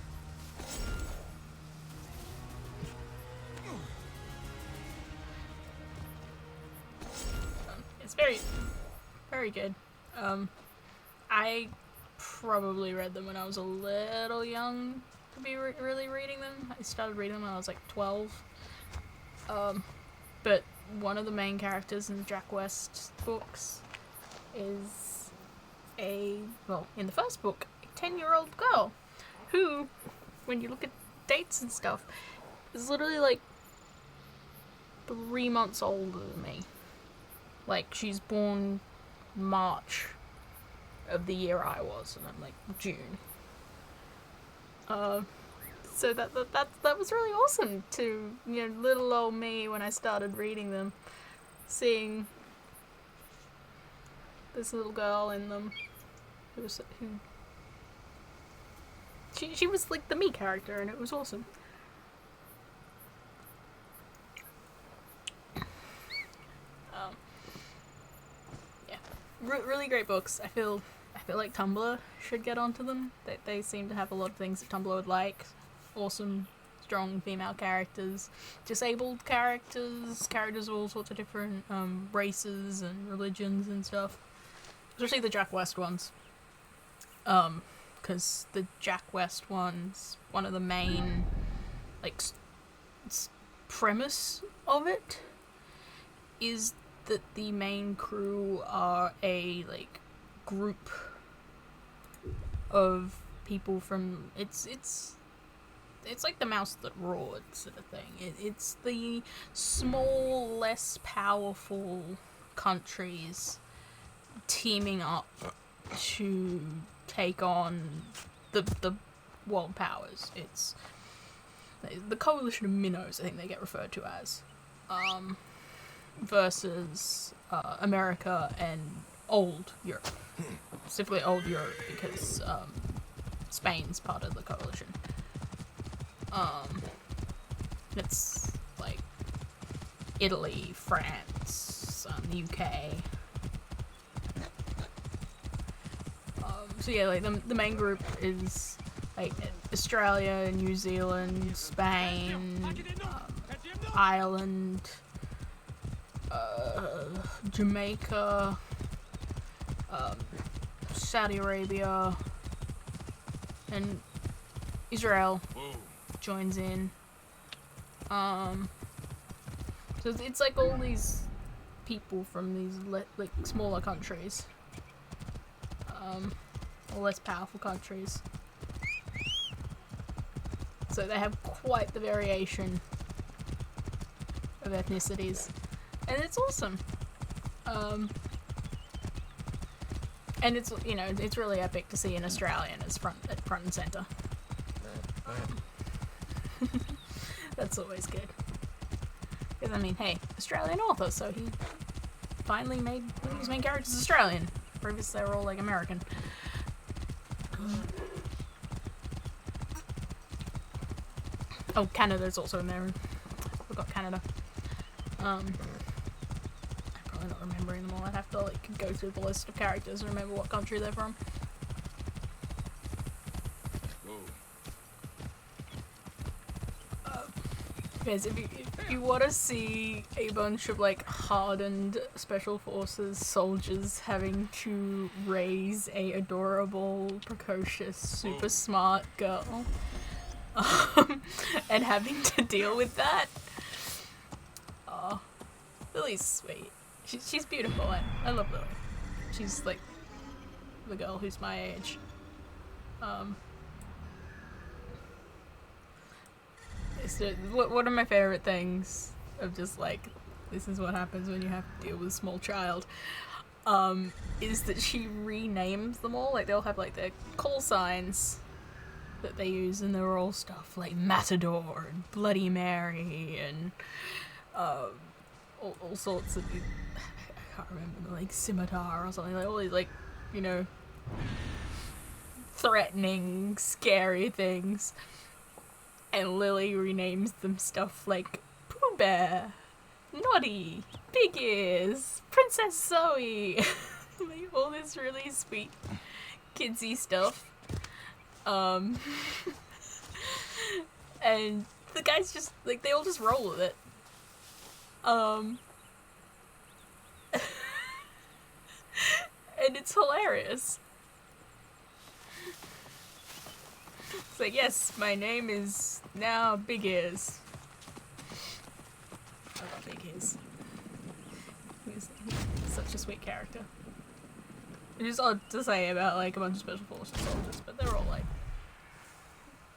It's very, very good. I probably read them when I was a little young to be really reading them. I started reading them when I was like 12. But one of the main characters in the Jack West books is in the first book, a 10-year-old girl who, when you look at dates and stuff, is literally like 3 months older than me. Like, she's born March of the year I was, and I'm like June. So that was really awesome to, you know, little old me when I started reading them, seeing this little girl in them, she was like the me character, and it was awesome. Really great books. I feel like Tumblr should get onto them. They seem to have a lot of things that Tumblr would like. Awesome, strong female characters, disabled characters of all sorts of different races and religions and stuff. Especially the Jack West ones. Because the Jack West ones, one of the main like premise of it is that the main crew are a like group of people from it's like the mouse that roared sort of thing. It's the small, less powerful countries teaming up to take on the world powers. It's the coalition of minnows, I think they get referred to as. Versus America and old Europe. Specifically old Europe, because Spain's part of the coalition. It's like Italy, France, UK. So yeah, like the main group is like Australia, New Zealand, Spain, Ireland, Jamaica, Saudi Arabia, and Israel joins in. So it's like all these people from these like smaller countries, or less powerful countries. So they have quite the variation of ethnicities. And it's awesome. And it's, you know, it's really epic to see an Australian as front and center. That's always good. Because, I mean, hey, Australian author, so he finally made his main characters Australian. Previously, they were all, like, American. Oh, Canada's also in there. Forgot Canada. I'm probably not remembering them all. I'd have to, like, go through the list of characters and remember what country they're from. Because if you want to see a bunch of, like, hardened special forces soldiers having to raise a adorable, precocious, super smart girl, and having to deal with that, oh, Lily's sweet. She's beautiful. I love Lily. She's, like, the girl who's my age. One of my favorite things of just, like, this is what happens when you have to deal with a small child, is that she renames them all. Like, they'll have, like, their call signs that they use, and they're all stuff like Matador and Bloody Mary and all sorts of, I can't remember, like Scimitar or something, like all these, like, you know, threatening, scary things. And Lily renames them stuff like Pooh Bear, Noddy, Big Ears, Princess Zoe, like all this really sweet kidsy stuff. And the guys just, like, they all just roll with it. And it's hilarious. It's like, yes, my name is now Big Ears. I love Big Ears. He's such a sweet character. It is odd to say about, like, a bunch of special forces soldiers, but they're all, like,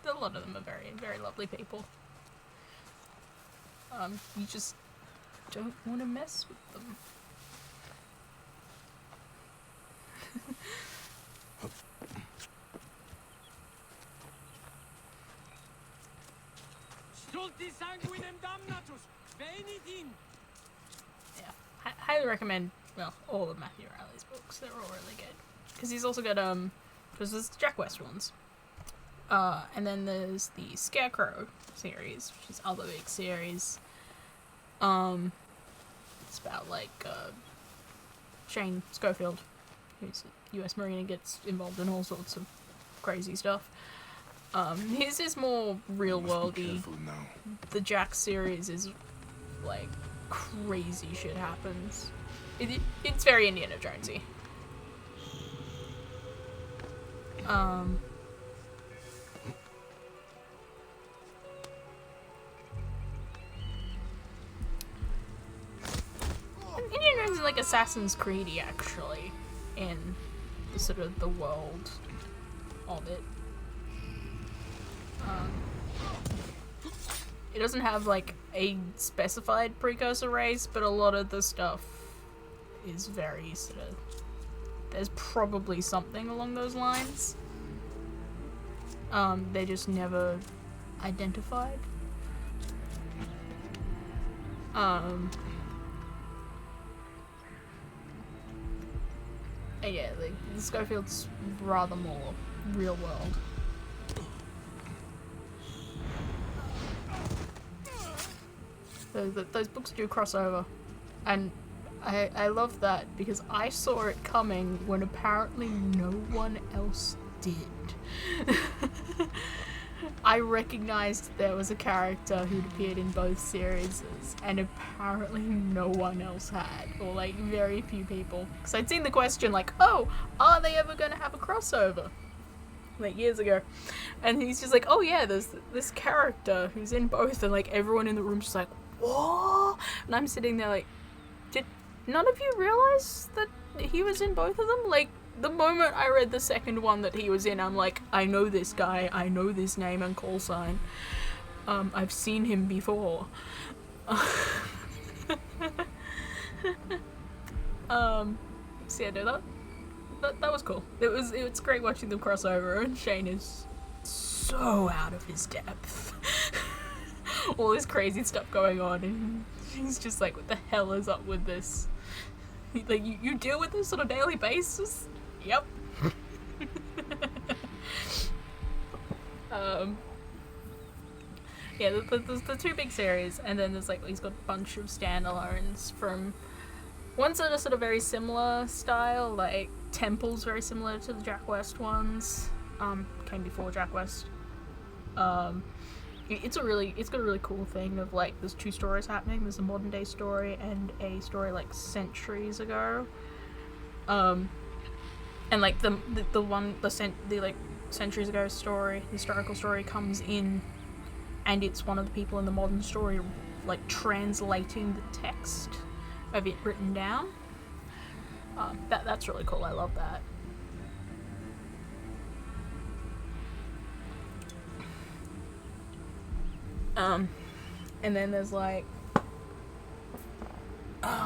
a lot of them are very, very lovely people. You just don't want to mess with them. Yeah, highly recommend, well, all of Matthew Riley's books. They're all really good. Because he's also got, because there's the Jack West ones. And then there's the Scarecrow series, which is other big series. It's about, like, Shane Schofield, who's a US Marine and gets involved in all sorts of crazy stuff. His is more real-worldy. The Jack series is, like, crazy shit happens. It's very Indiana Jonesy. Indiana Jones is like Assassin's Creed-y, actually, in the sort of the world of it. It doesn't have, like, a specified precursor race, but a lot of the stuff is very sort of... There's probably something along those lines. They just never identified. And yeah, like, Schofield's rather more real world. Those books do cross over, and I love that because I saw it coming when apparently no one else did. I recognized there was a character who'd appeared in both series, and apparently no one else had, or like very few people. Because I'd seen the question like, oh, are they ever going to have a crossover? Like years ago. And he's just like, oh yeah, there's this character who's in both, and like everyone in the room's just like, what? And I'm sitting there like, did none of you realize that he was in both of them? Like, the moment I read the second one that he was in, I'm like, I know this guy, I know this name and call sign. I've seen him before. So yeah, no, that was cool. It's great watching them cross over, and Shane is so out of his depth. All this crazy stuff going on, and He's just like, what the hell is up with this? Like, you deal with this on a daily basis? Yep. Yeah, there's the two big series, and then there's like, he's got a bunch of standalones from ones that are sort of very similar style, like Temple's very similar to the Jack West ones. Came before Jack West. It's got a really cool thing of like, there's two stories happening. There's a modern day story and a story like centuries ago. And like the like centuries ago story, historical story comes in, and it's one of the people in the modern story like translating the text of it written down. That's really cool. I love that. And then there's like,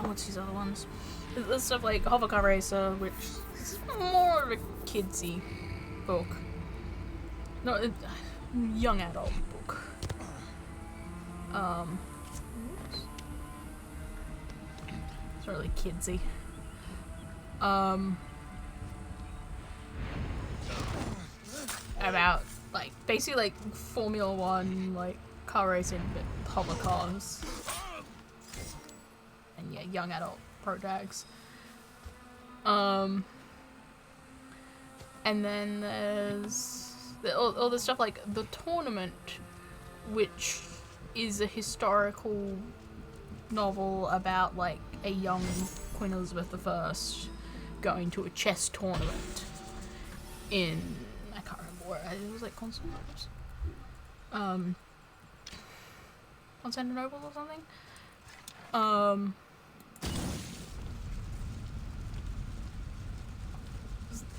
what's these other ones? There's stuff like Hovercar Racer, which is more of a kidsy book. No, young adult book. It's really kidsy. About like basically like Formula One, like car racing, but hover cars. And yeah, young adult protags. And then there's all this stuff like The Tournament, which is a historical novel about like a young Queen Elizabeth I going to a chess tournament in, I can't remember where it was, like Constantinople or something.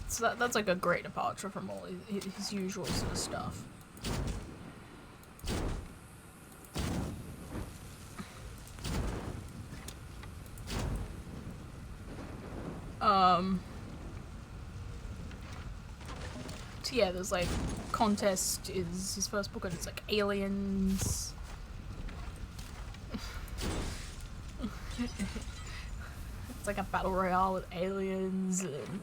So that's like a great departure from all his usual sort of stuff. So yeah, there's like Contest is his first book, and it's like aliens. It's like a battle royale with aliens, and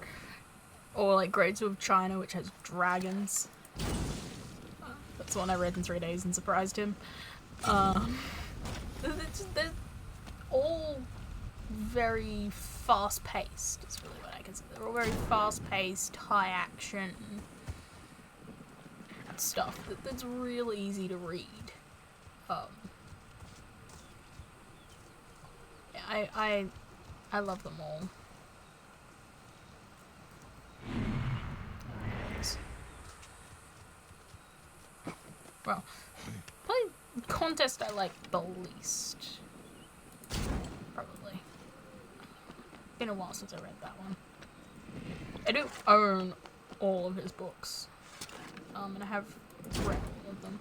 or like Great Zoo of China, which has dragons. That's the one I read in 3 days and surprised him. They're all very fast-paced, is really what I consider. They're all very fast-paced, high-action stuff that's real easy to read. Yeah, I love them all. Well, probably Contest I like the least. Probably. Been a while since I read that one. I do own all of his books. And I have read all of them.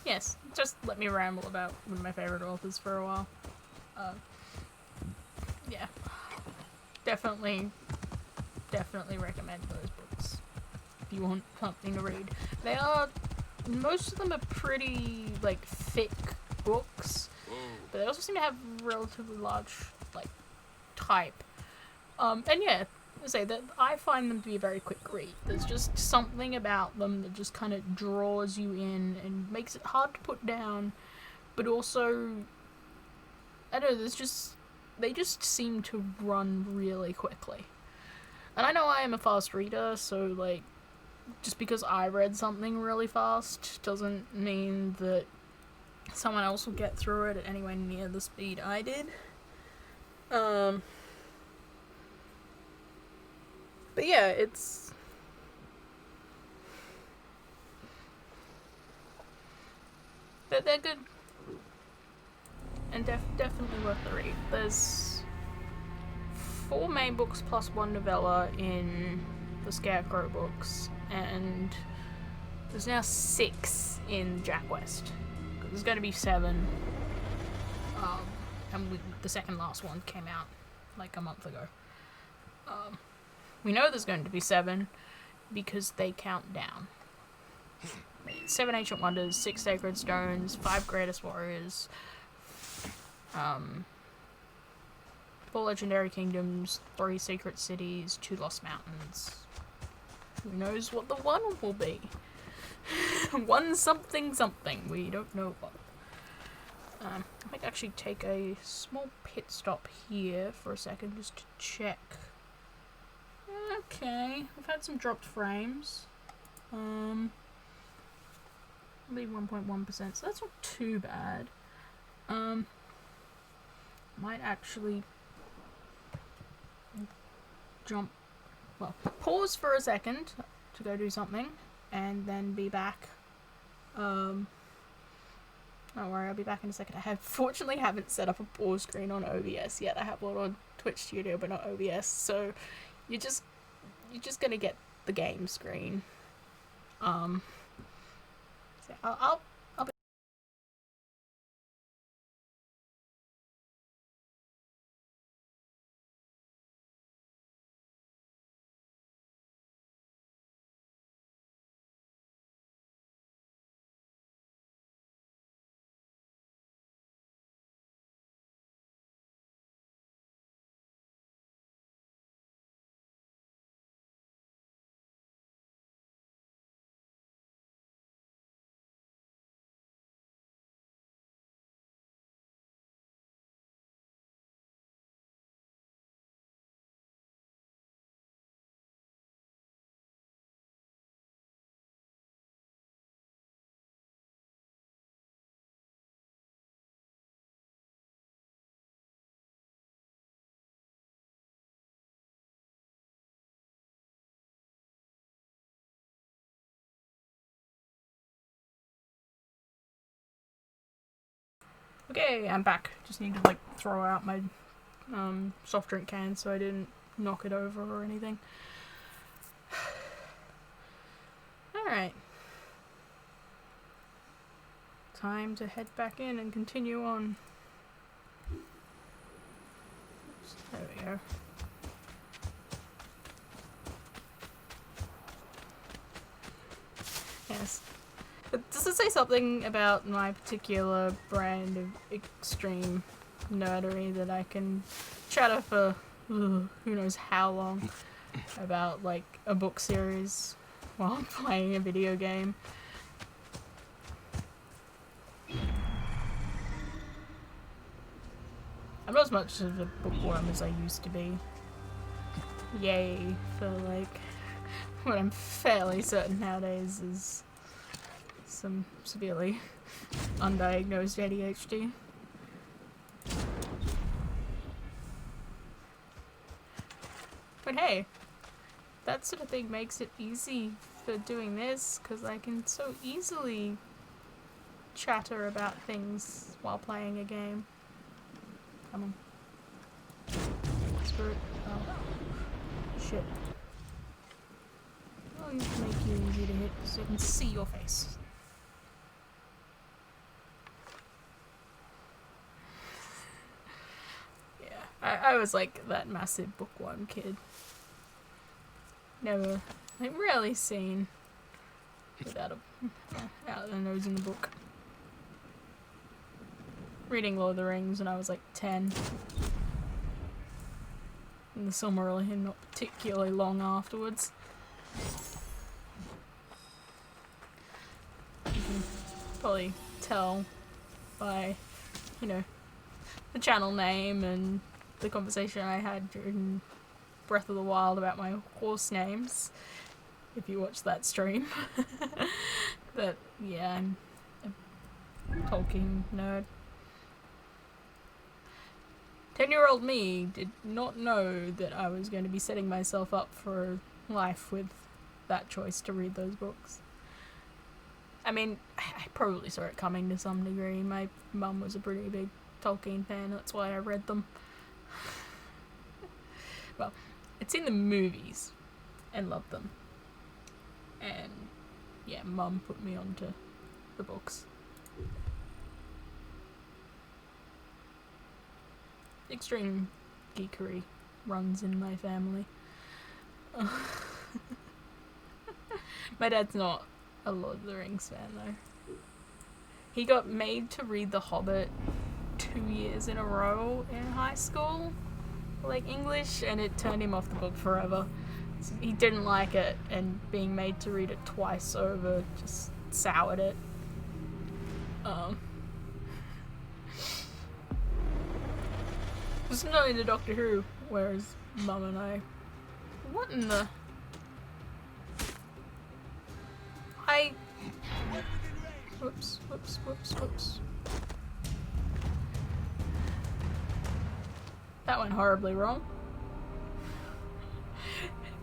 Yes, just let me ramble about one of my favorite authors for a while. Yeah. Definitely recommend those books if you want something to read. Most of them are pretty, like, thick books, but they also seem to have relatively large, like, type. And yeah, that I find them to be a very quick read. There's just something about them that just kind of draws you in and makes it hard to put down, but also, I don't know, they just seem to run really quickly. And I know I am a fast reader, so, like, just because I read something really fast doesn't mean that someone else will get through it at anywhere near the speed I did. But yeah, they're good. And definitely worth the read. There's 4 main books plus 1 novella in the Scarecrow books, and there's now 6 in Jack West. There's going to be 7. and the second last one came out like a month ago. We know there's going to be 7 because they count down. 7 Ancient Wonders, 6 Sacred Stones, 5 Greatest Warriors, 4 Legendary Kingdoms, 3 Secret Cities, 2 Lost Mountains. Who knows what the one will be? One something something. We don't know what. I might actually take a small pit stop here for a second just to check. Okay, we've had some dropped frames. Only 1.1%, so that's not too bad. Might actually pause for a second to go do something, and then be back. Don't worry, I'll be back in a second. Fortunately haven't set up a pause screen on OBS yet. I have one on Twitch Studio, but not OBS, so you're just gonna get the game screen. So I'll be. Okay, I'm back. Just need to like throw out my soft drink can so I didn't knock it over or anything. Alright. Time to head back in and continue on. Oops, there we go. Yes. But does it say something about my particular brand of extreme nerdery that I can chatter for who knows how long about like a book series while I'm playing a video game? I'm not as much of a bookworm as I used to be. Yay for like what I'm fairly certain nowadays is some severely undiagnosed ADHD. But hey, that sort of thing makes it easy for doing this, because I can so easily chatter about things while playing a game. Come on. Screw it. Oh. Shit. I'll make you easy to hit so I can see your face. I was like that massive bookworm kid. Never, like, rarely seen without out of the nose in the book. Reading Lord of the Rings when I was like 10. And the Silmarillion not particularly long afterwards. You can probably tell by, you know, the channel name and the conversation I had during Breath of the Wild about my horse names, if you watch that stream. But yeah, I'm a Tolkien nerd. 10-year-old me did not know that I was going to be setting myself up for life with that choice to read those books. I mean, I probably saw it coming to some degree. My mum was a pretty big Tolkien fan, that's why I read them. Well, it's in the movies and loved them. And yeah, Mum put me onto the books. extreme geekery runs in my family. My dad's not a Lord of the Rings fan though. He got made to read The Hobbit 2 years in a row in high school, like English, and it turned him off the book forever. So he didn't like it, and being made to read it twice over just soured it. Just not into Doctor Who, whereas Mum and I... What in the... Whoops. That went horribly wrong.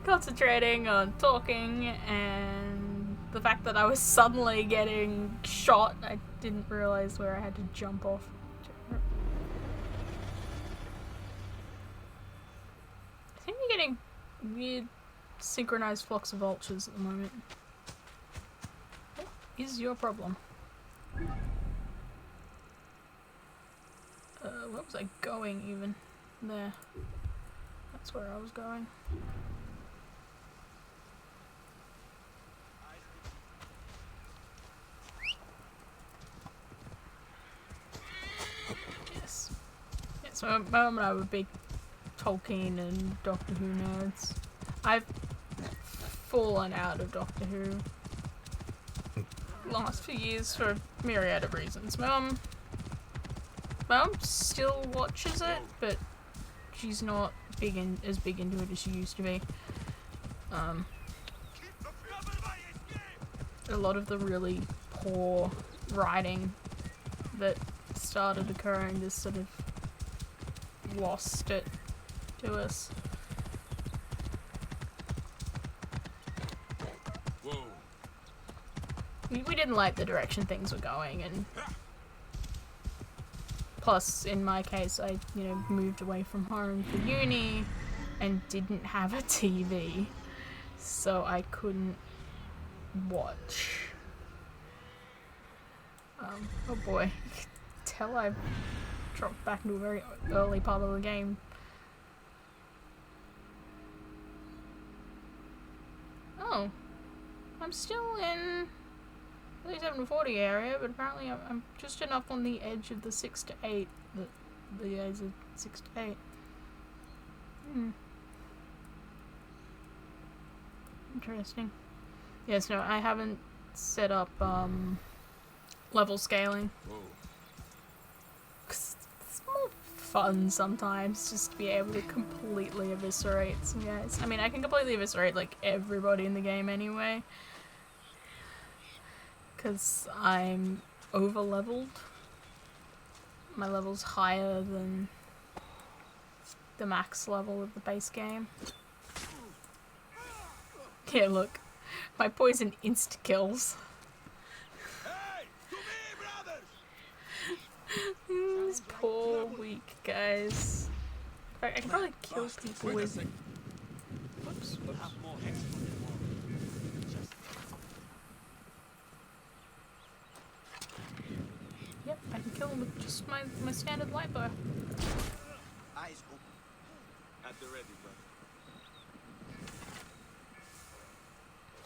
Concentrating on talking, and the fact that I was suddenly getting shot, I didn't realize where I had to jump off. I think we're getting weird synchronized flocks of vultures at the moment. What is your problem? Where was I going even? There. That's where I was going. Yes. Yeah, so my mum and I were big Tolkien and Doctor Who nerds. I've fallen out of Doctor Who last few years for a myriad of reasons. My mum still watches it, but she's not as big into it as she used to be. A lot of the really poor writing that started occurring just sort of lost it to us. Whoa. We didn't like the direction things were going, and plus, in my case, I, moved away from home for uni and didn't have a TV, so I couldn't watch. Oh boy, you can tell I dropped back into a very early part of the game. Oh, I'm still in the 37-40 area, but apparently I'm just enough on the edge of the 6 to 8 that the guys are 6 to 8. Interesting. Yes, no, I haven't set up level scaling. Whoa. 'Cause it's more fun sometimes just to be able to completely eviscerate some guys. I mean, I can completely eviscerate like everybody in the game anyway, because I'm over leveled. My level's higher than the max level of the base game. Yeah, look, my poison insta kills. Hey, to me, brothers! These poor weak guys. In fact, I can probably kill people with... Whoops. Yep, I can kill them with just my standard light bow. Eyes open. At the ready, brother.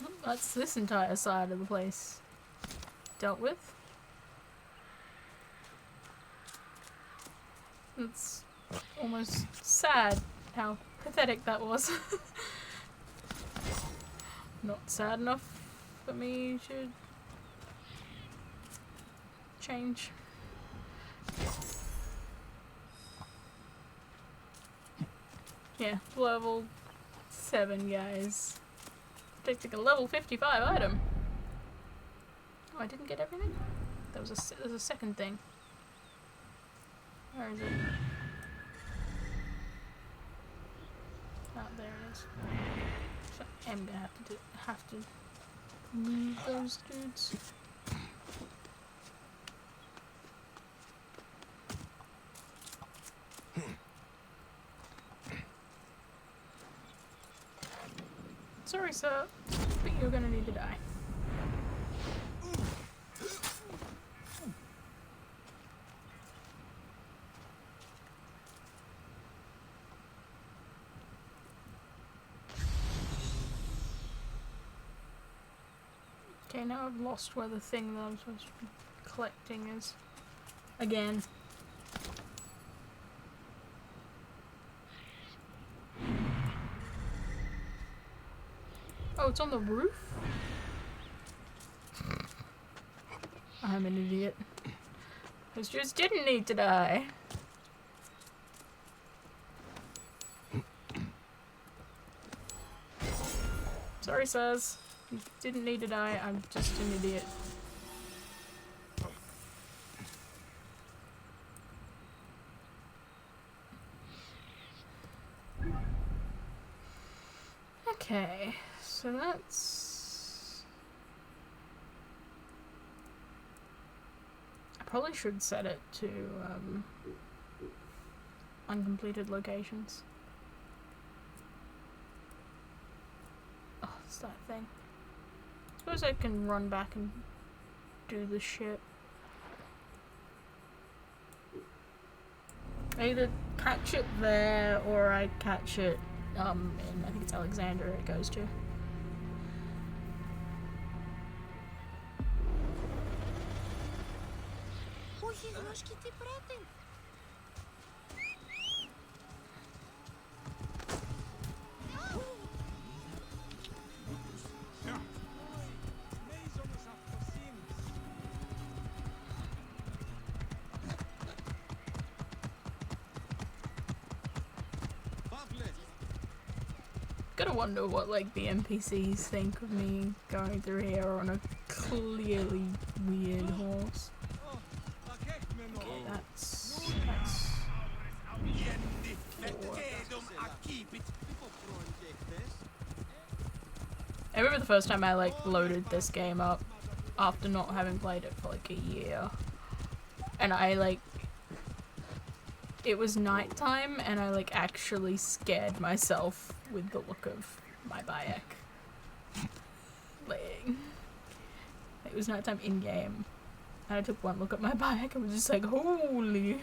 Well, that's this entire side of the place dealt with. It's almost sad how pathetic that was. Not sad enough for me to change. Yeah, level 7 guys. Takes like a level 55 item. Oh, I didn't get everything? There's a second thing. Where is it? Oh, there it is. So I'm gonna have to move those dudes. Sorry, sir, but you're gonna need to die. Okay, now I've lost where the thing that I'm supposed to be collecting is. Again. Oh, it's on the roof? I'm an idiot. This just didn't need to die. Sorry, sirs. You didn't need to die. I'm just an idiot. Okay, so that's... I probably should set it to uncompleted locations. Oh, it's that thing. Suppose I can run back and do the shit. I either catch it there or I catch it in, I think it's Alexandria it goes to. Gotta wonder what like the NPCs think of me going through here on a clearly weird horse. Okay, that's I remember the first time I like loaded this game up after not having played it for like a year, and I like it was nighttime and I like actually scared myself with the look of my bayek. Like, it was nighttime in game and I took one look at my bayek and was just like, holy.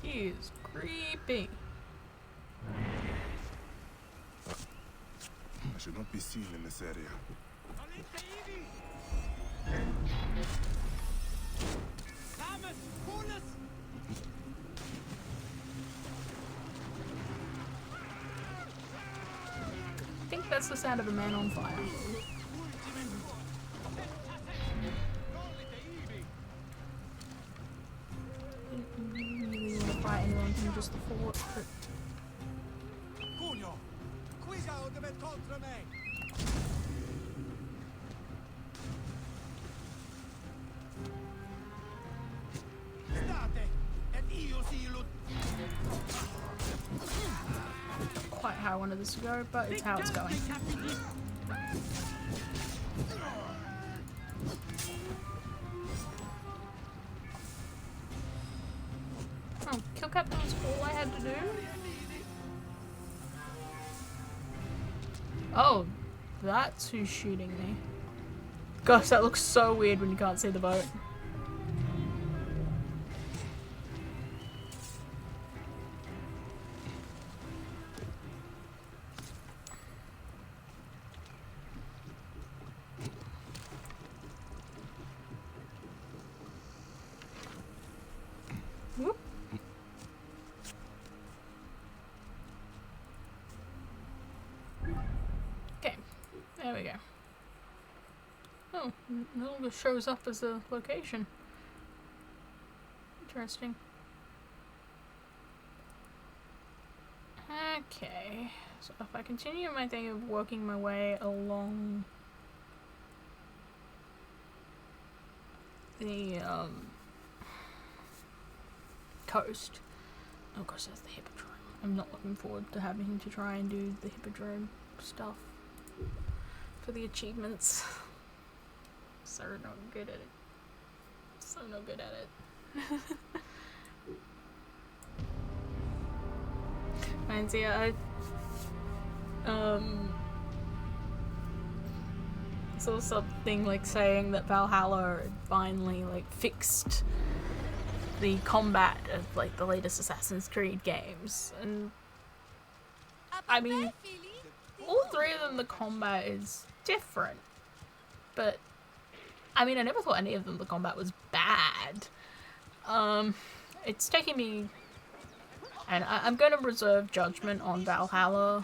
He is creepy. I should not be seen in this area. I think that's the sound of a man on fire. Didn't really want to fight anyone from just the fort, but... Quite how I wanted this to go, but it's how it's going. Oh, kill captain was all I had to do? Oh, that's who's shooting me. Gosh, that looks so weird when you can't see the boat. Whoop. Okay, there we go. Oh, no longer shows up as a location. Interesting. Okay, so if I continue my thing of working my way along the coast. Oh gosh, that's the Hippodrome. I'm not looking forward to having to try and do the Hippodrome stuff for the achievements. So not good at it. So not good at it. And yeah, I saw something like saying that Valhalla had finally like fixed the combat of like the latest Assassin's Creed games, and I mean all three of them, the combat is different. But, I mean, I never thought any of them, the combat was bad. It's taking me... And I'm going to reserve judgment on Valhalla,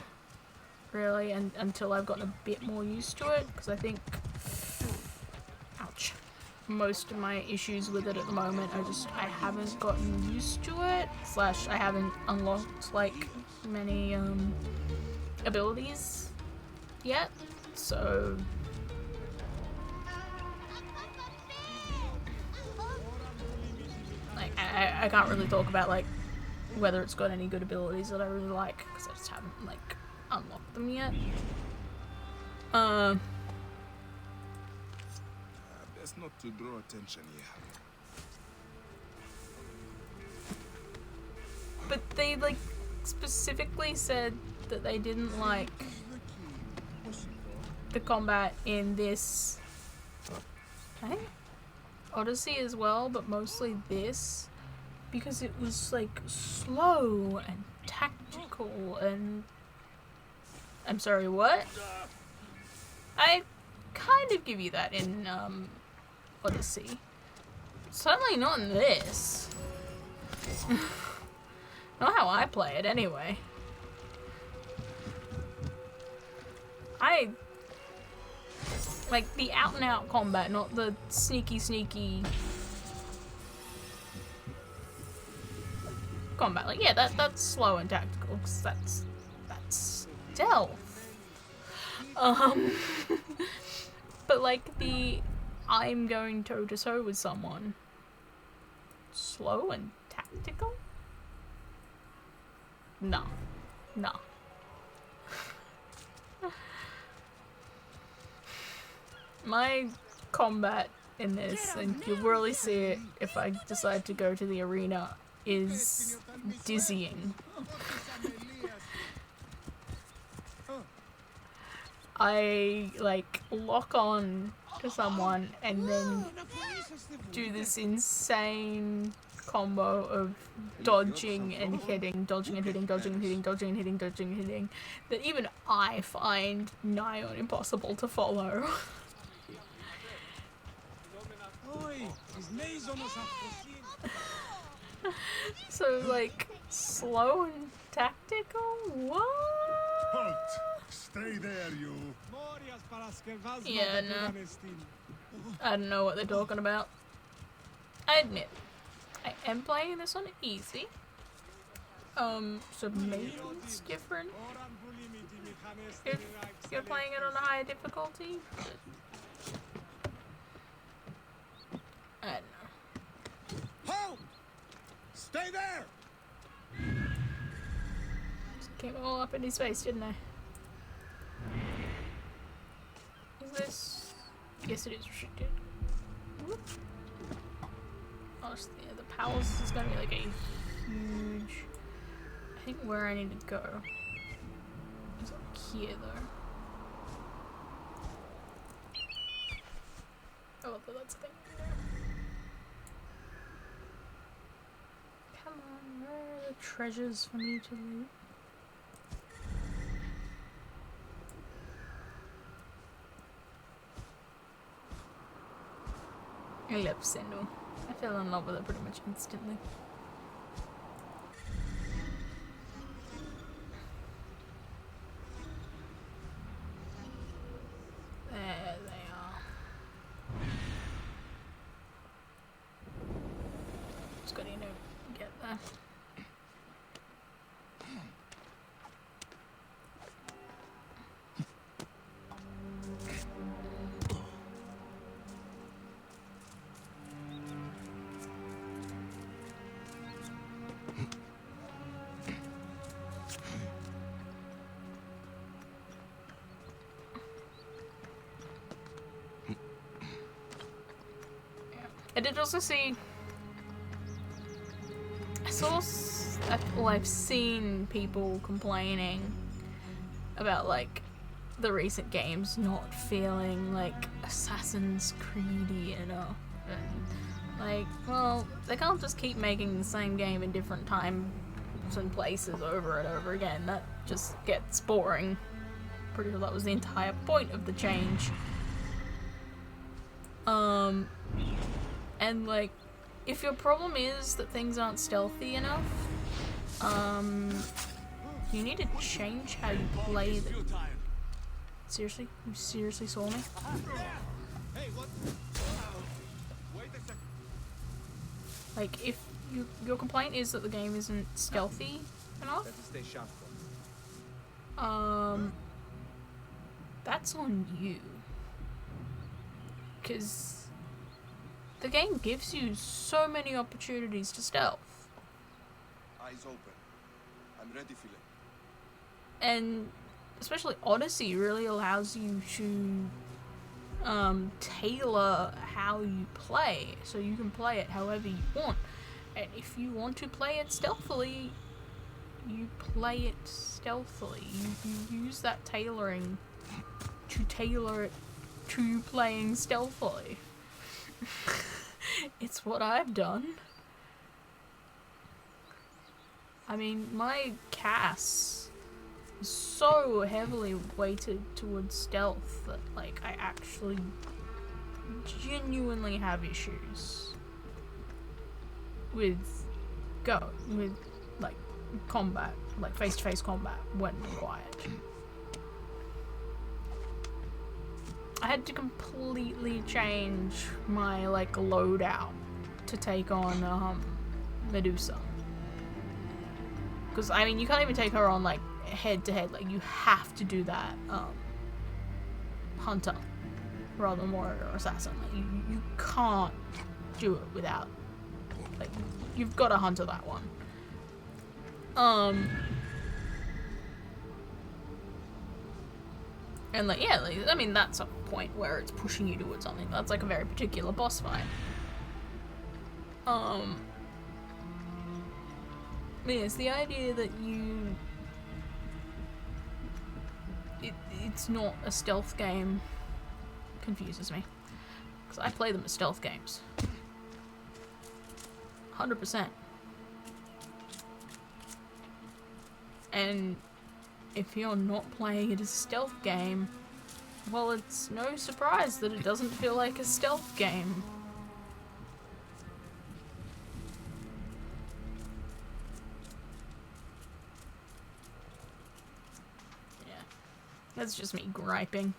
really, until I've gotten a bit more used to it, because I think... Ouch. Most of my issues with it at the moment are just I haven't gotten used to it, / I haven't unlocked, like, many, abilities yet, so... Like, I can't really talk about, like, whether it's got any good abilities that I really like, because I just haven't, like, unlocked them yet. Best not to draw attention here. But they, like, specifically said that they didn't like the combat in this, I think, Odyssey as well, but mostly this, because it was, like, slow and tactical and... I'm sorry, what? I kind of give you that in, Odyssey. Certainly not in this. Not how I play it, anyway. I like the out-and-out combat, not the sneaky combat. Like, yeah, that's slow and tactical, because that's stealth. But like the I'm going toe-to-toe with someone, slow and tactical? No. My combat in this, and you'll really see it if I decide to go to the arena, is dizzying. I, like, lock on to someone and then do this insane combo of dodging and hitting, dodging and hitting, dodging and hitting, dodging and hitting, dodging and hitting, that even I find nigh on impossible to follow. So, like, slow and tactical? What? Halt! Stay there, you. Yeah, no. I don't know what they're talking about. I admit, I am playing this on easy. So maybe it's different if you're playing it on a higher difficulty. But I don't know. Halt! Stay there! Just came all up in his face, didn't I? Is this? Yes, it is restricted. Whoop. Honestly, the palace is gonna be like a huge... I think where I need to go is up here, though. Oh, but that's a thing. Come on, where are the treasures for me to loot? I love Sindel. I fell in love with her pretty much instantly. There they are. Just gotta, get there. I did also see... I've seen people complaining about, like, the recent games not feeling, like, Assassin's Creed-y enough. And, like, well, they can't just keep making the same game in different times and places over and over again. That just gets boring pretty sure that was the entire point of the change. And like, if your problem is that things aren't stealthy enough, you need to change how you play them. Seriously? You seriously saw me? Hey, what? Wait a second. Like, if your complaint is that the game isn't stealthy enough, Better stay sharp. that's on you. Because the game gives you so many opportunities to stealth. Eyes open. I'm ready, Philip. And especially Odyssey really allows you to tailor how you play, so you can play it however you want. And if you want to play it stealthily, you play it stealthily. You use that tailoring to tailor it to playing stealthily. It's what I've done. I mean, my cast is so heavily weighted towards stealth that, like, I actually genuinely have issues with like, combat, like face-to-face combat when required. I had to completely change my, like, loadout to take on Medusa. Because, I mean, you can't even take her on, like, head-to-head. Like, you have to do that hunter rather than warrior or assassin. Like, you can't do it without, like, you've got to hunter that one. And, like, yeah, like, I mean, that's a point where it's pushing you towards something. That's, like, a very particular boss fight. It's the idea that it's not a stealth game confuses me. Because I play them as stealth games. 100%. And if you're not playing it as a stealth game, well, it's no surprise that it doesn't feel like a stealth game. Yeah. That's just me griping.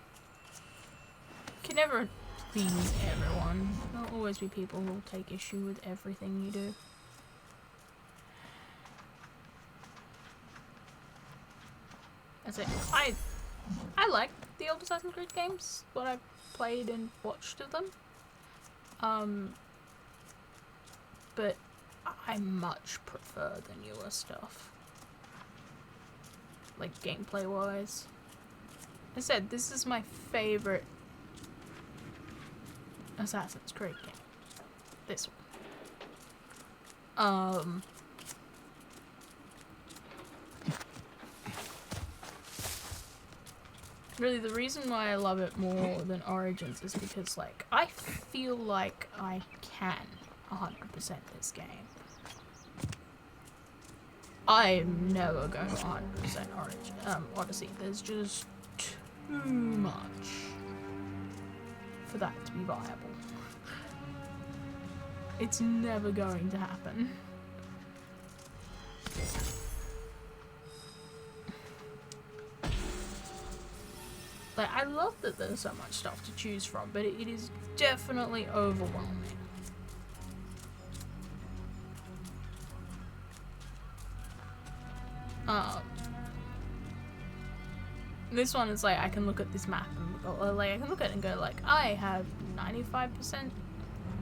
You can never please everyone. There'll always be people who'll take issue with everything you do. That's it. I like the old Assassin's Creed games, what I've played and watched of them. But I much prefer the newer stuff. Like, gameplay wise. I said, this is my favorite Assassin's Creed game. This one. Really, the reason why I love it more than Origins is because, like, I feel like I can 100% this game. I'm never going 100% Odyssey. There's just too much for that to be viable. It's never going to happen. Like, I love that there's so much stuff to choose from, but it is definitely overwhelming. This one is like, I can look at this map and go, like, I can look at it and go, like, I have 95%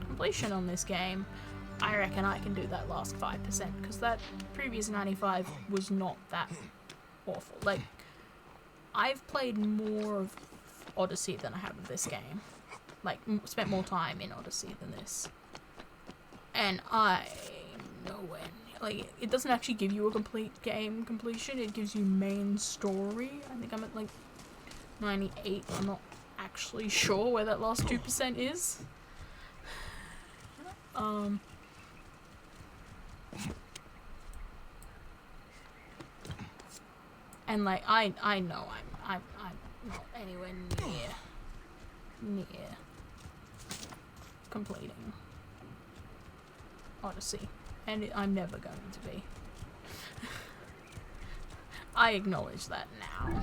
completion on this game. I reckon I can do that last 5%, because that previous 95 was not that awful. Like, I've played more of Odyssey than I have of this game. Like, spent more time in Odyssey than this. And I know when. Like, it doesn't actually give you a complete game completion, it gives you main story. I think I'm at, like, 98. I'm not actually sure where that last 2% is. And, like, I know I'm anywhere near completing Odyssey, and I'm never going to be. I acknowledge that now.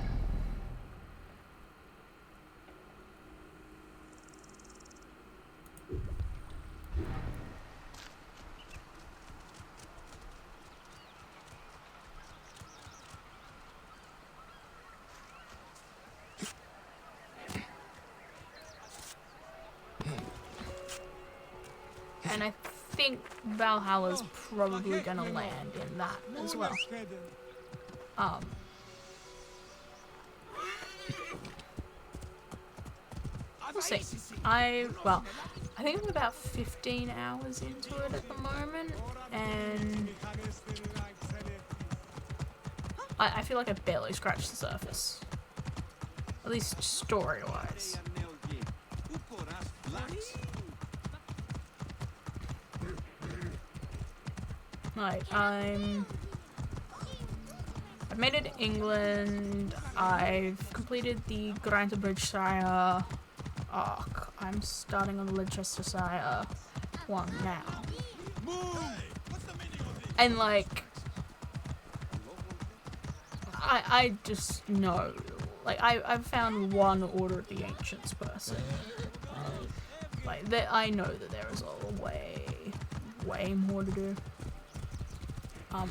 And I think Valhalla's probably gonna land in that as well. We'll see. I think I'm about 15 hours into it at the moment, and I feel like I barely scratched the surface. At least story-wise. Like, I've made it to England, I've completed the Grantabridgeshire arc, I'm starting on the Leicestershire one now. And like, I just know, like, I've found one Order of the Ancients person. Like, I know that there is a way more to do.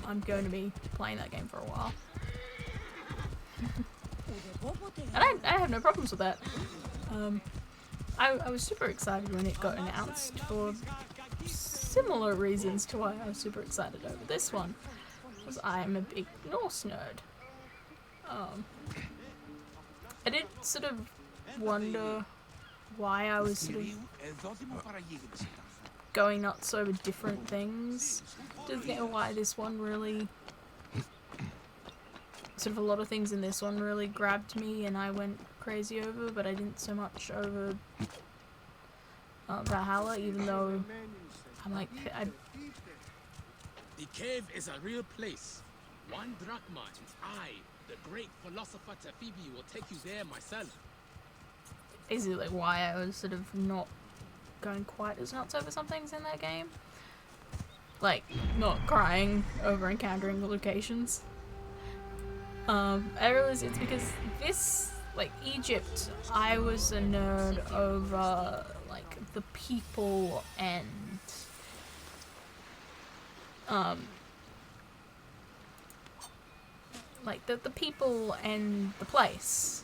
I'm going to be playing that game for a while. And I have no problems with that. I was super excited when it got announced for similar reasons to why I was super excited over this one. Because I'm a big Norse nerd. I did sort of wonder why I was sort of going nuts over different things. Just get why this one really, sort of a lot of things in this one really grabbed me and I went crazy over, but I didn't so much over Valhalla, even though I'm like, The cave is a real place. 1 drachma, and I, the great philosopher Tafibi, will take you there myself. basically like why I was sort of not going quite as nuts over some things in that game. Like, not crying over encountering the locations. I realized it's because this, like, Egypt, I was a nerd over, like, the people and, like, the people and the place.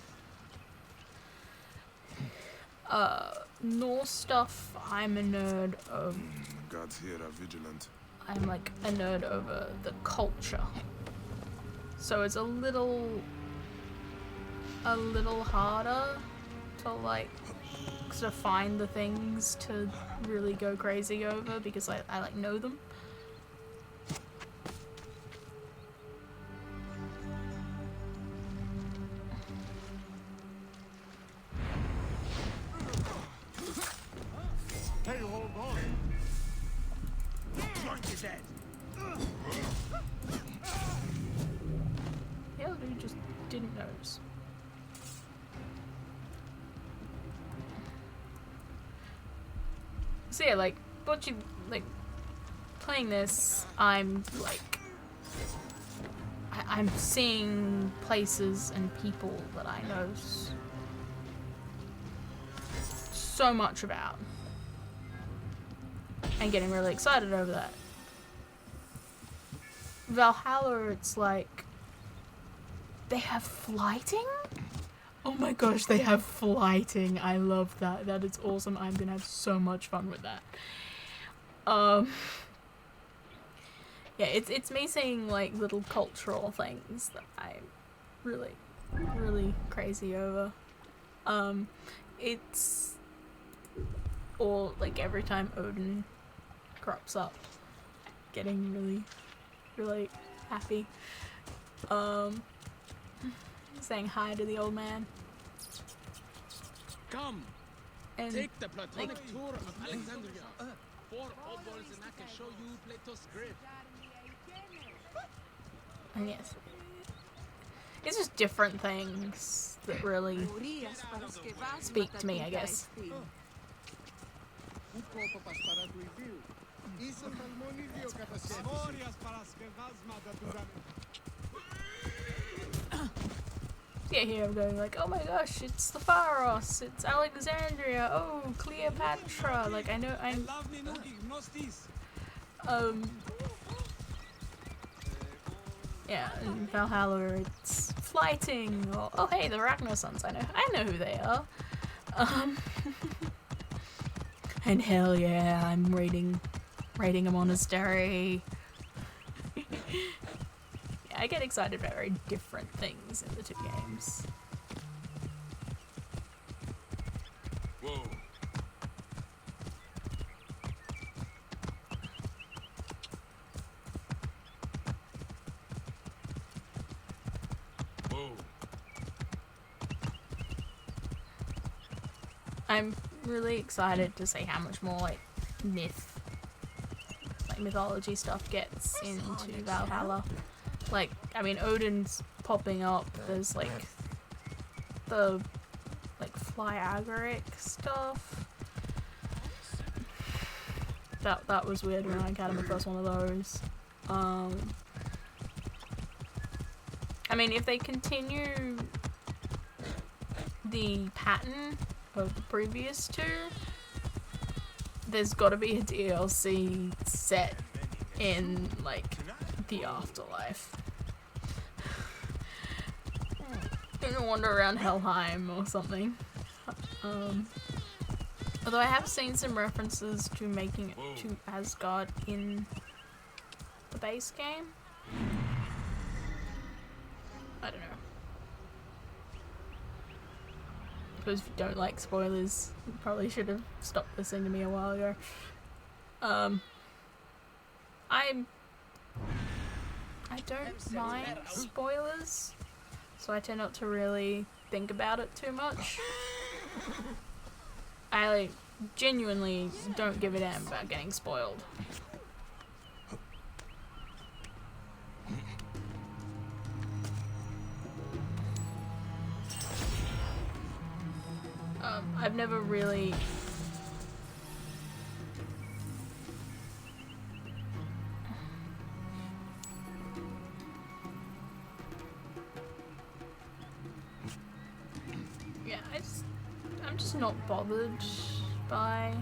Norse stuff, I'm a nerd of... Gods here are vigilant. I'm like a nerd over the culture. So it's a little harder to like sort of find the things to really go crazy over because I like know them. Hey, hold on. Joint his head. The other dude just didn't notice. So yeah, like, playing this, I'm like, I'm seeing places and people that I know so much about. And getting really excited over that. Valhalla, it's like, they have flighting? Oh my gosh, they have flighting. I love that. That is awesome. I'm gonna have so much fun with that. Yeah, it's me seeing like little cultural things that I'm really crazy over. It's all like every time Odin crops up, getting really happy. Saying hi to the old man. Come, And take the platonic like, tour of Alexandria. 4 obols and I can show you Plato's grid. and yes, it's just different things that really speak to me, I guess. Yeah, here I'm going like, oh my gosh, it's the Pharos, it's Alexandria, oh, Cleopatra, like I know, yeah, in Valhalla it's Flighting, or, oh hey, the Ragnar Sons, I know who they are, and hell yeah, I'm raiding a monastery. I get excited about very different things in the two games. Whoa. Whoa. I'm really excited to see how much more like mythology stuff gets into Valhalla. Like, I mean, Odin's popping up. There's like the like fly-agaric stuff. That was weird when I encountered the first one of those. I mean, if they continue the pattern of the previous two, there's got to be a DLC set in like the afterlife. Gonna wander around Helheim or something. Although I have seen some references to making it to Asgard in the base game. I don't know. I suppose if you don't like spoilers, you probably should have stopped listening to me a while ago. I don't mind spoilers, so I tend not to really think about it too much. I like genuinely don't give a damn about getting spoiled. I've never really I'm just not bothered by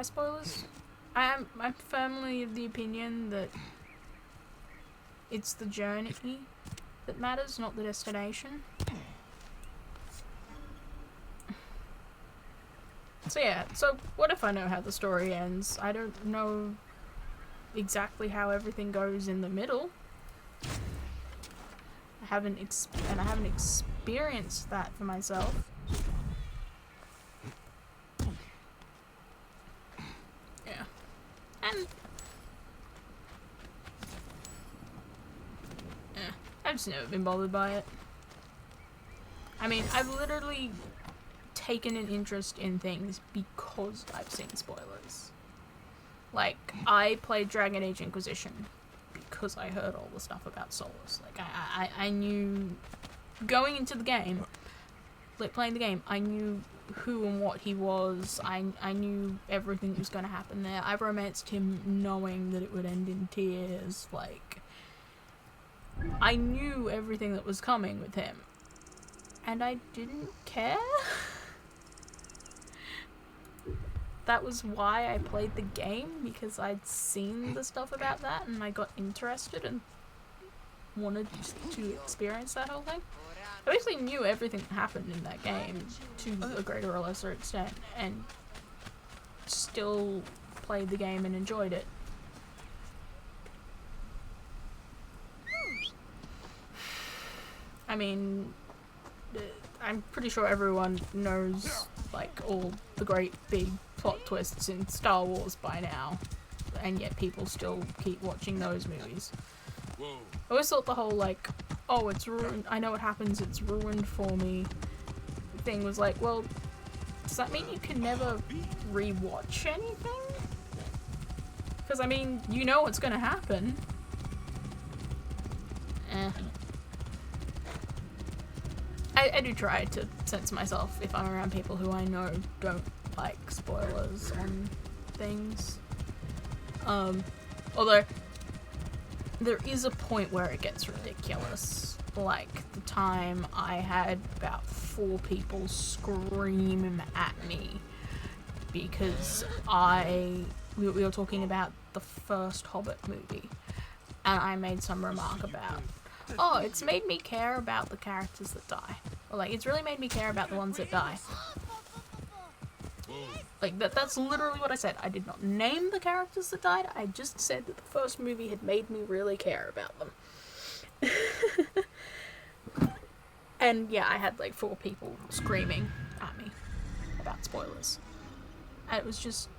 spoilers. I'm firmly of the opinion that it's the journey that matters, not the destination. So yeah, so what if I know how the story ends? I don't know exactly how everything goes in the middle. I haven't experienced that for myself. Yeah. And I've just never been bothered by it. I mean, I've literally taken an interest in things because I've seen spoilers. Like, I played Dragon Age Inquisition because I heard all the stuff about Solus. Like, I knew, going into the game, like playing the game, I knew who and what he was. I knew everything that was going to happen there. I romanced him knowing that it would end in tears. Like, I knew everything that was coming with him. And I didn't care. That was why I played the game, because I'd seen the stuff about that and I got interested and wanted to experience that whole thing. I basically knew everything that happened in that game to a greater or lesser extent and still played the game and enjoyed it. I mean, I'm pretty sure everyone knows like all the great big plot twists in Star Wars by now, and yet people still keep watching those movies. Whoa. I always thought the whole like, oh, it's ruined, I know what happens, it's ruined for me thing was like, well, does that mean you can never rewatch anything? Because, I mean, you know what's gonna happen. I do try to censor myself if I'm around people who I know don't like spoilers on things. Although, there is a point where it gets ridiculous. Like the time I had about 4 people scream at me because we were talking about the first Hobbit movie, and I made some remark about, oh, it's made me care about the characters that die. Or like, it's really made me care about the ones that die. Like, that's literally what I said. I did not name the characters that died, I just said that the first movie had made me really care about them. And yeah, I had like 4 people screaming at me about spoilers. And it was just...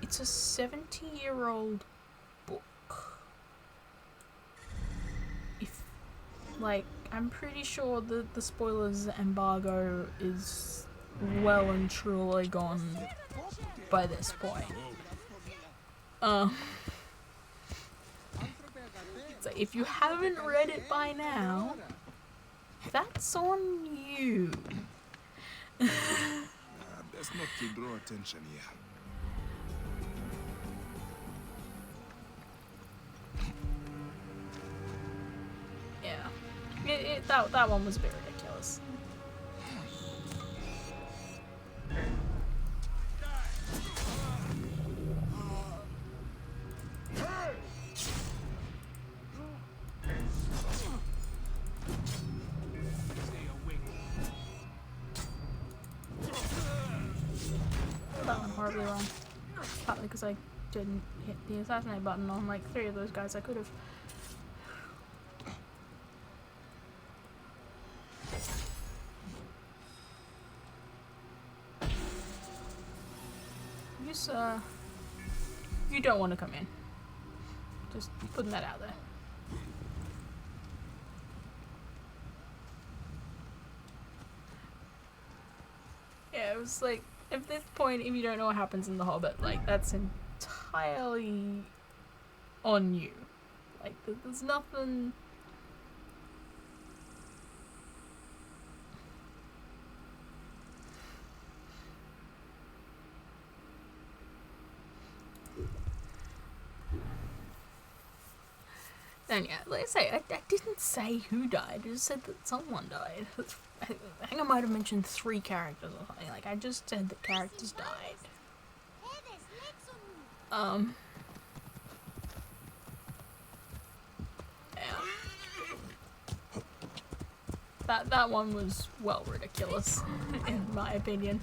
It's a 70-year-old book. Like, I'm pretty sure that the spoilers embargo is well and truly gone by this point. So if you haven't read it by now, that's on you. Best not to draw attention here. Yeah. That one was a bit ridiculous. That went horribly wrong. Partly because I didn't hit the assassinate button on like 3 of those guys I could have. You don't want to come in. Just putting that out there. Yeah, it was like, at this point, if you don't know what happens in The Hobbit, like, that's entirely on you. Like, there's nothing... And yeah, like I say, I didn't say who died, I just said that someone died. I think I might have mentioned 3 characters or something, like, I just said that characters died. Yeah. That one was, well, ridiculous, in my opinion.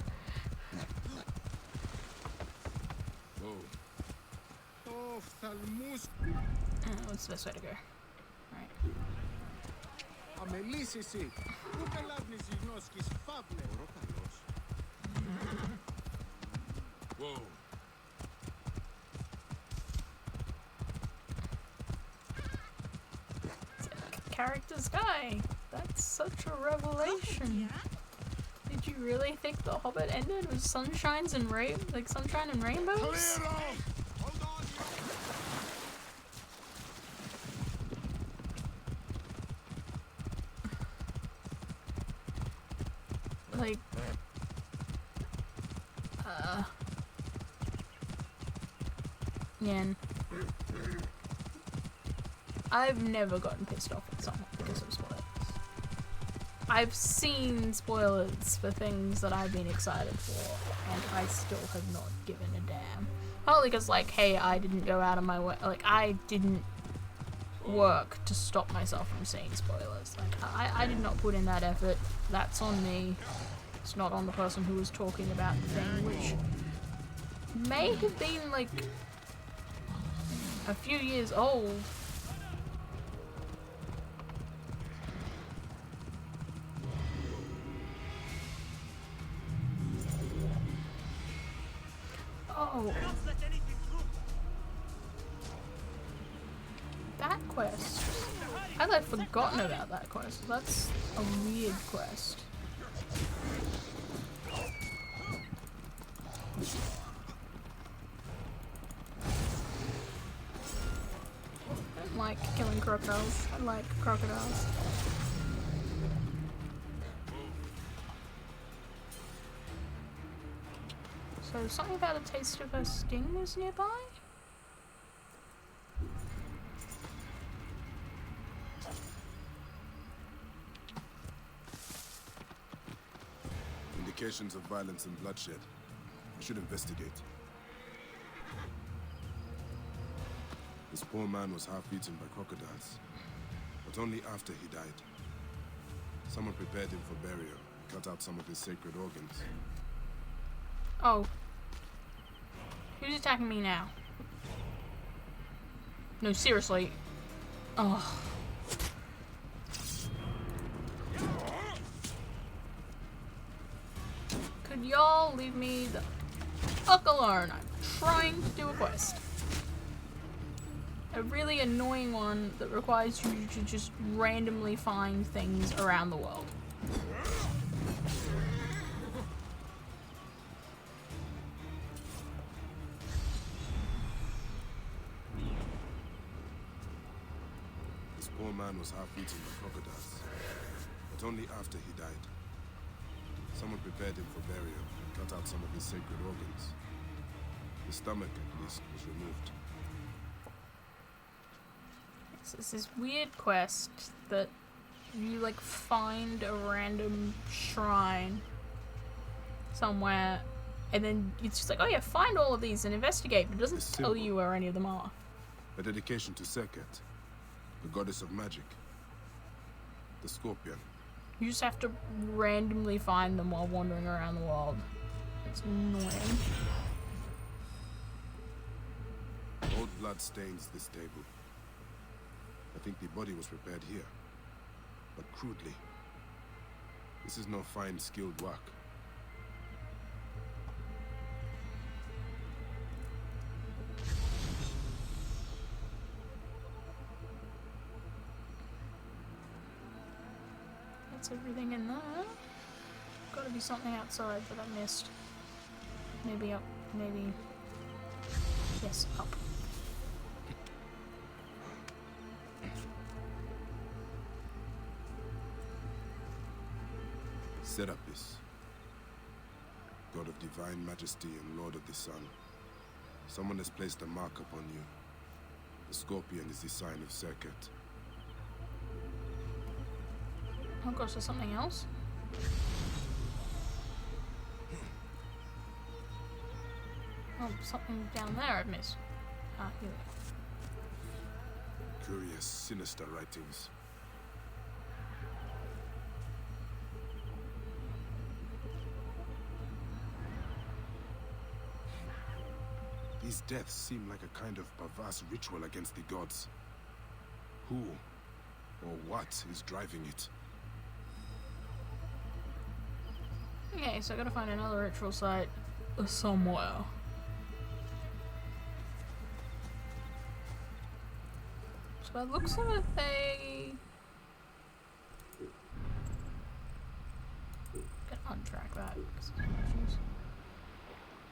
What's the best way to go? Right. Whoa. Characters die. That's such a revelation. Did you really think The Hobbit ended with sunshine and rainbows? Like, yeah. I've never gotten pissed off at someone because of spoilers. I've seen spoilers for things that I've been excited for, and I still have not given a damn. Partly because, like, hey, I didn't go out of my way, like, I didn't work to stop myself from seeing spoilers. Like, I did not put in that effort. That's on me. It's not on the person who was talking about the thing, which may have been, like, a few years old. Oh. That quest. I'd like forgotten about that quest. That's a weird quest. like killing crocodiles. I like crocodiles. So something about a taste of her skin is nearby? Indications of violence and bloodshed. I should investigate. This poor man was half eaten by crocodiles, but only after he died. Someone prepared him for burial and cut out some of his sacred organs. Oh. Who's attacking me now? No, seriously. Oh. Could y'all leave me the fuck alone? I'm trying to do a quest. A really annoying one that requires you to just randomly find things around the world. This poor man was half eaten by crocodiles, but only after he died. Someone prepared him for burial and cut out some of his sacred organs. His stomach, at least, was removed. So it's this weird quest that you like find a random shrine somewhere, and then it's just like, oh yeah, find all of these and investigate, but it doesn't tell you where any of them are. A dedication to Seket, the goddess of magic. The scorpion. You just have to randomly find them while wandering around the world. It's annoying. Old blood stains this table. I think the body was prepared here, but crudely. This is no fine, skilled work. That's everything in there. Gotta be something outside that I missed. Maybe up, maybe... Yes, up. Serapis, God of divine majesty and Lord of the sun. Someone has placed a mark upon you. The scorpion is the sign of Seket. Oh gosh, there's something else? Oh, something down there I've missed. Ah, here we go. Curious, sinister writings. These deaths seem like a kind of perverse ritual against the gods. Who or what is driving it? Okay, so I gotta find another ritual site somewhere. So by the looks of it, they can untrack that.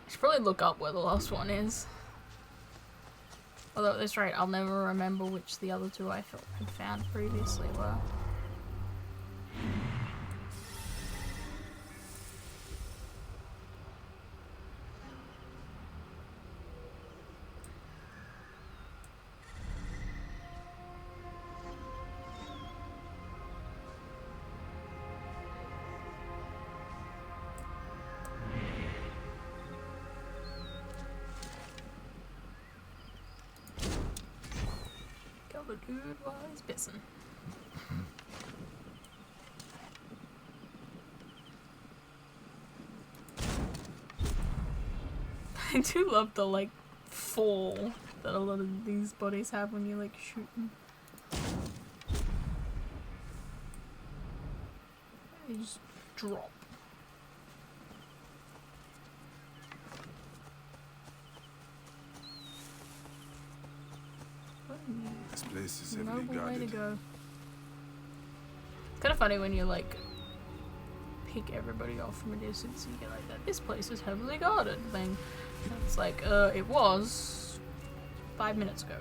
I should probably look up where the last one is. Although at this rate, I'll never remember which the other two I had found previously were. The dude was pissing. I do love the like fall that a lot of these bodies have when you like shoot them. They just drop. This place is heavily Noble way to guarded. go. It's kind of funny when you like pick everybody off from a distance and you get like that. This place is heavily guarded thing. And it's like, it was 5 minutes ago.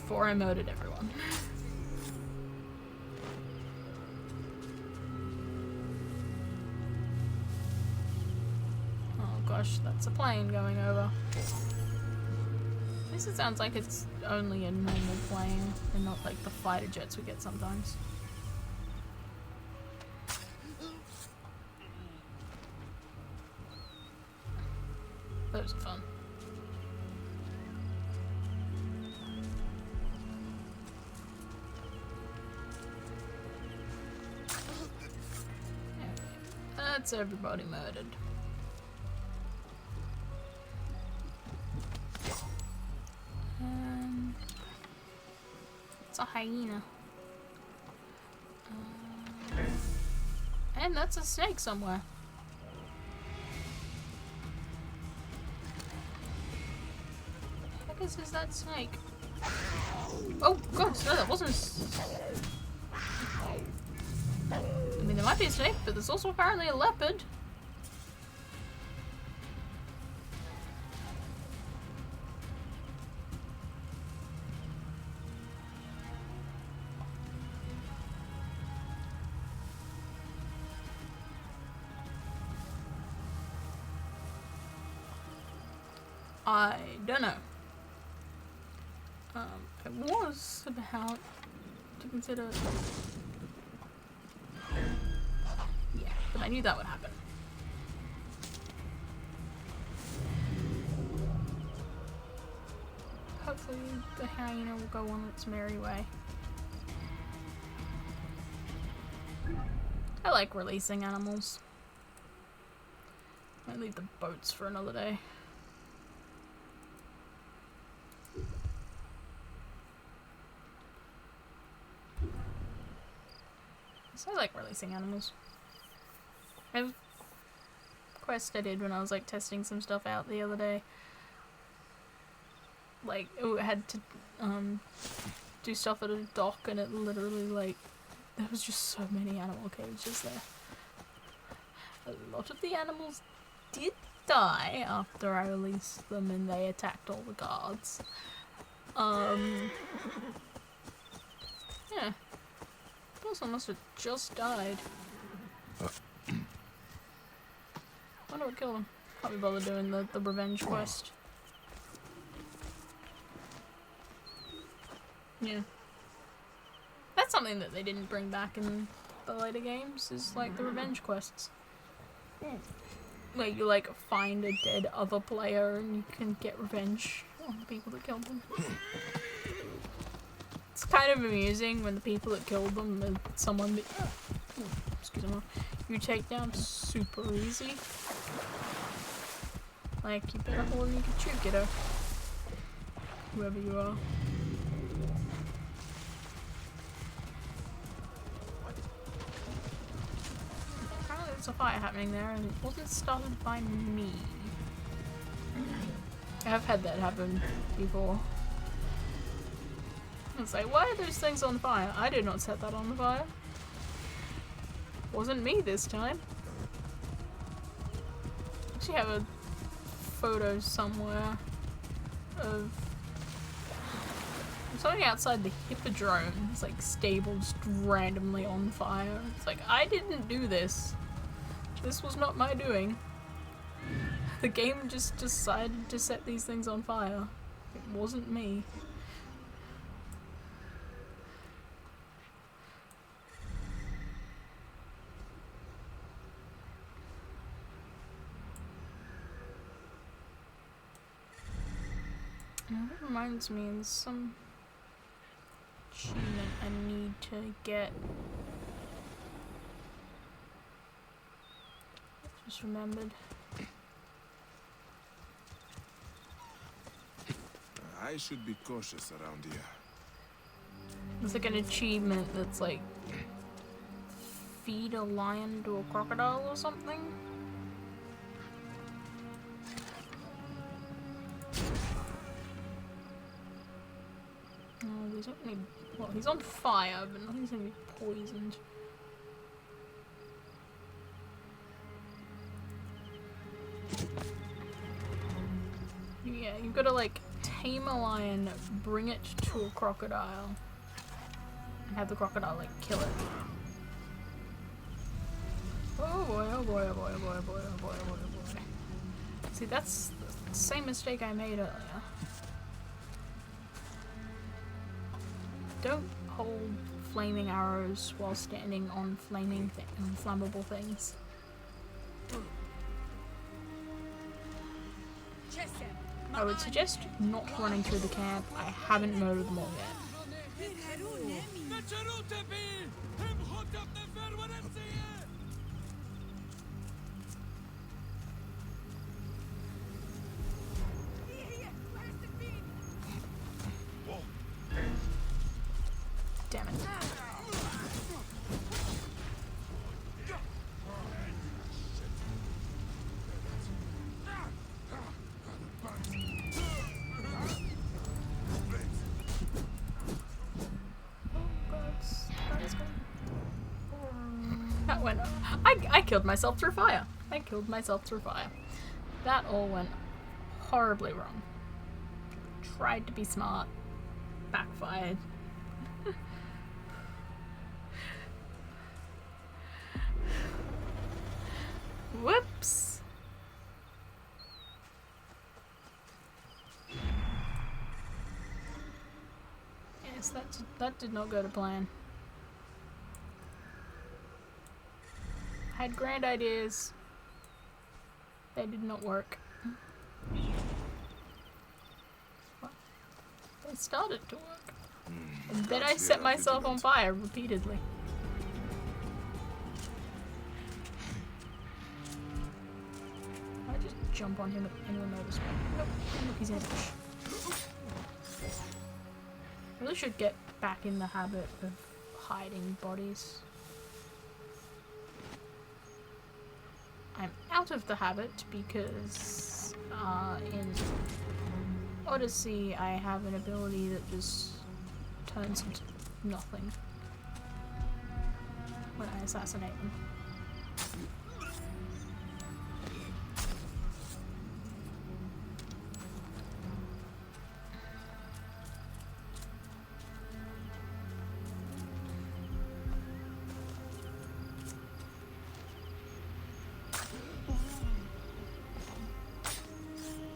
before I murdered everyone. Oh gosh, that's a plane going over. At least it sounds like it's only a normal plane and not like the fighter jets we get sometimes. Those are fun. That's everybody murdered. It's a hyena. And that's a snake somewhere. What is that snake? Oh gosh, no, that wasn't. I mean, there might be a snake, but there's also apparently a leopard. I don't know. I was about to consider. Yeah, but I knew that would happen. Hopefully the hyena will go on its merry way. I like releasing animals. Might leave the boats for another day. So I like releasing animals. I have a quest I did when I was like testing some stuff out the other day. Like, it had to do stuff at a dock, and it literally, like, there was just so many animal cages there. A lot of the animals did die after I released them and they attacked all the guards. Yeah. Person must have just died. Wonder what killed him. Can't be bothered doing the revenge quest. Yeah. That's something that they didn't bring back in the later games, is like the revenge quests. Where you like find a dead other player and you can get revenge on the people that killed them. It's kind of amusing when the people that killed them are someone that excuse me, you take down super easy. Like, you better hold and you can shoot, kiddo. Whoever you are. Apparently there's a fire happening there and it wasn't started by me. I have had that happen before. It's like, why are those things on fire? I did not set that on fire. Wasn't me this time. Actually have a photo somewhere of something outside the Hippodrome. It's like stable just randomly on fire. It's like, I didn't do this. This was not my doing. The game just decided to set these things on fire. It wasn't me. That reminds me, there's some achievement I need to get. Just remembered. I should be cautious around here. There's like an achievement that's like feed a lion to a crocodile or something. No, there's not any. Well, he's on fire, but nothing's gonna be poisoned. Yeah, you've got to like tame a lion, bring it to a crocodile, and have the crocodile, like, kill it. Oh boy, oh boy, oh boy, oh boy, oh boy, oh boy, oh boy, oh boy. See, that's the same mistake I made earlier. Don't hold flaming arrows while standing on flammable things. I would suggest not running through the camp. I haven't murdered them all yet. Damn it. That went. I killed myself through fire. I killed myself through fire. That all went horribly wrong. Tried to be smart. Backfired. Whoops. Yes, that did not go to plan. I had grand ideas. They did not work. What? They started to work. And then I set myself on fire repeatedly. I just jump on him if anyone noticed me. Nope, look, he's ambush. Really should get back in the habit of hiding bodies. I'm out of the habit because in Odyssey I have an ability that just turns into nothing when I assassinate them.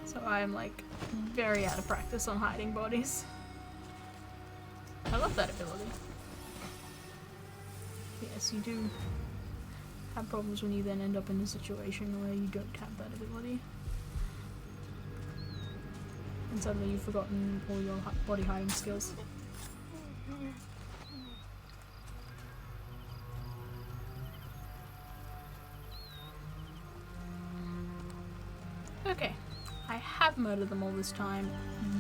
So I'm like very out of practice on hiding bodies. I love that ability. Yes, you do have problems when you then end up in a situation where you don't have that ability. And suddenly you've forgotten all your body hiding skills. Okay. I have murdered them all this time.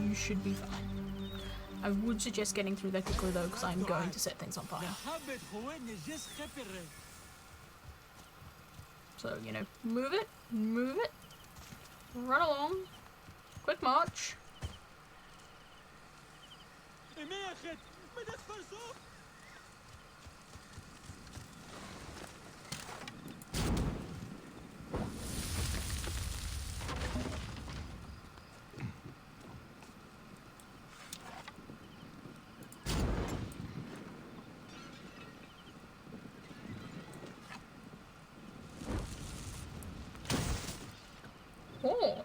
You should be fine. I would suggest getting through there quickly though, because I'm going to set things on fire. So, you know, move it, run along, quick march. Oh.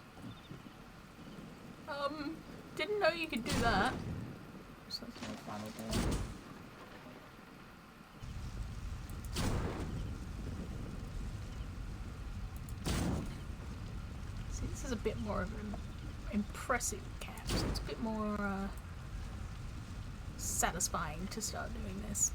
Didn't know you could do that. So that's my final ball. See, this is a bit more of an impressive camp, so it's a bit more satisfying to start doing this.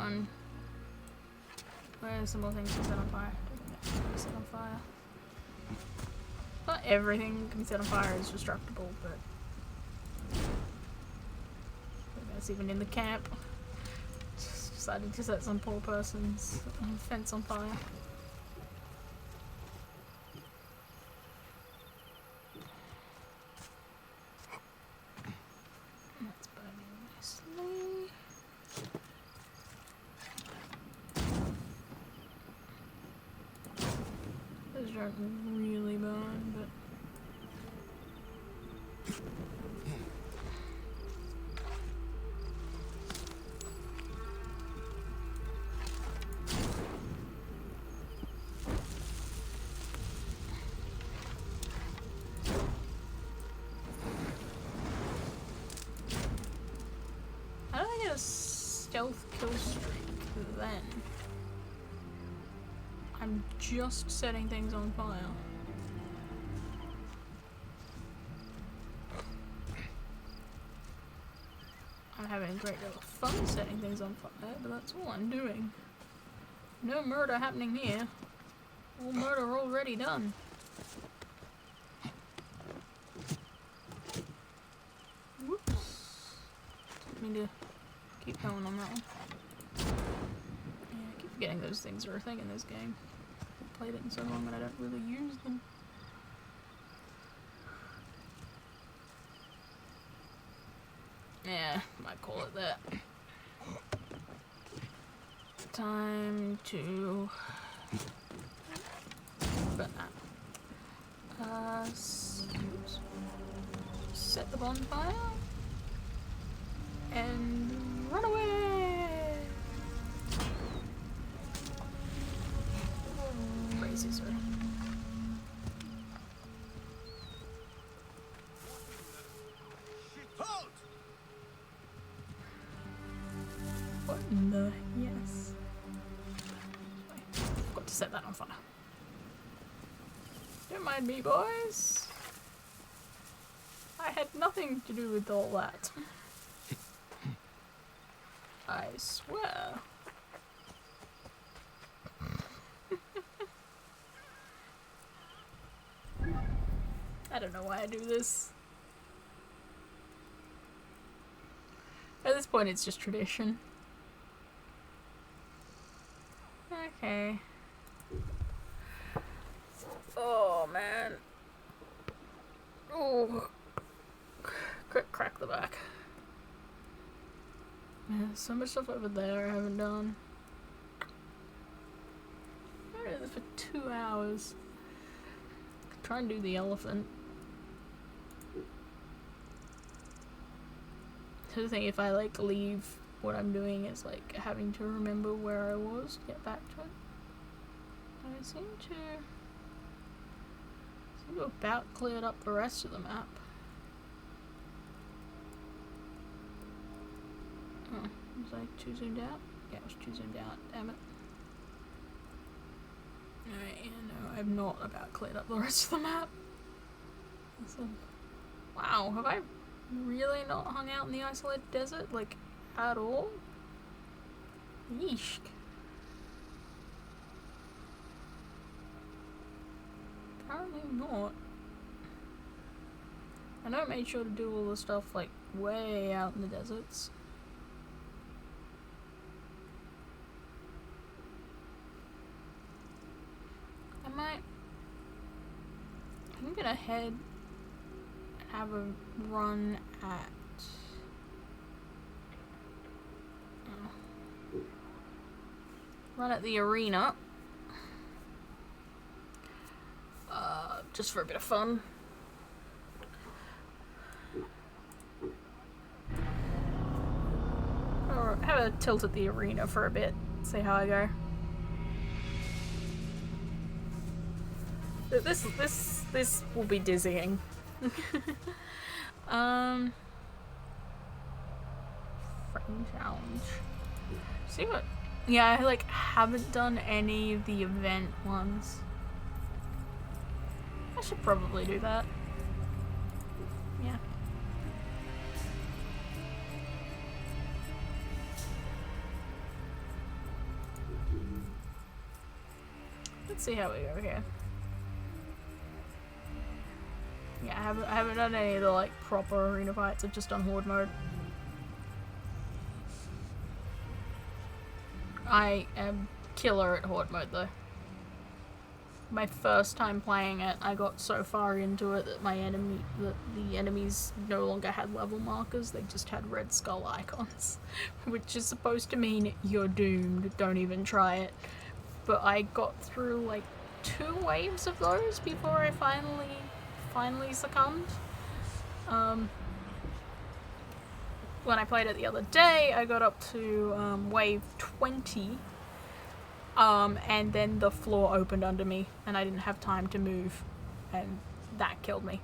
fun. Where's some more things to set on fire? Set on fire. Not everything can be set on fire is destructible, but that's even in the camp. Just decided to set some poor person's fence on fire. That's burning nicely. Those don't really burn, but how do I get a stealth kill streak then? I'm just setting things on fire. I'm having a great deal of fun setting things on fire, but that's all I'm doing. No murder happening here. All murder already done. Whoops. Didn't mean to keep going on that one. Yeah, I keep forgetting those things are a thing in this game. I've played it in so long that I don't really use them. Yeah, might call it that. Time to burn that. Set the bonfire and run away. Crazy, sir. Halt! What in the yes? Got to set that on fire. Don't mind me, boys. I had nothing to do with all that. I swear. I don't know why I do this. At this point, it's just tradition. Okay. Oh, man. Oh. Crack the back. Man, there's so much stuff over there I haven't done. I did this for 2 hours. Could try and do the elephant. So the thing, if I like leave what I'm doing, is like having to remember where I was to get back to it. I seem to about cleared up the rest of the map. Oh, was I too zoomed out? Yeah, I was too zoomed out, damn it. Alright, yeah, no, I've not about cleared up the rest of the map. So, wow, have I really not hung out in the isolated desert, like, at all? Yeesh. Apparently not. I know I made sure to do all the stuff, like, way out in the deserts. I'm gonna head and have a run at the arena, just for a bit of fun. Or have a tilt at the arena for a bit, see how I go. This will be dizzying. Friend challenge. See what? Yeah, I like haven't done any of the event ones. I should probably do that. Yeah. Let's see how we go here. Yeah, I haven't done any of the like proper arena fights. I've just done Horde mode. I am killer at Horde mode though. My first time playing it, I got so far into it that the enemies no longer had level markers, they just had red skull icons. Which is supposed to mean you're doomed, don't even try it. But I got through like 2 waves of those before I finally succumbed. When I played it the other day, I got up to wave 20. And then the floor opened under me, and I didn't have time to move, and that killed me.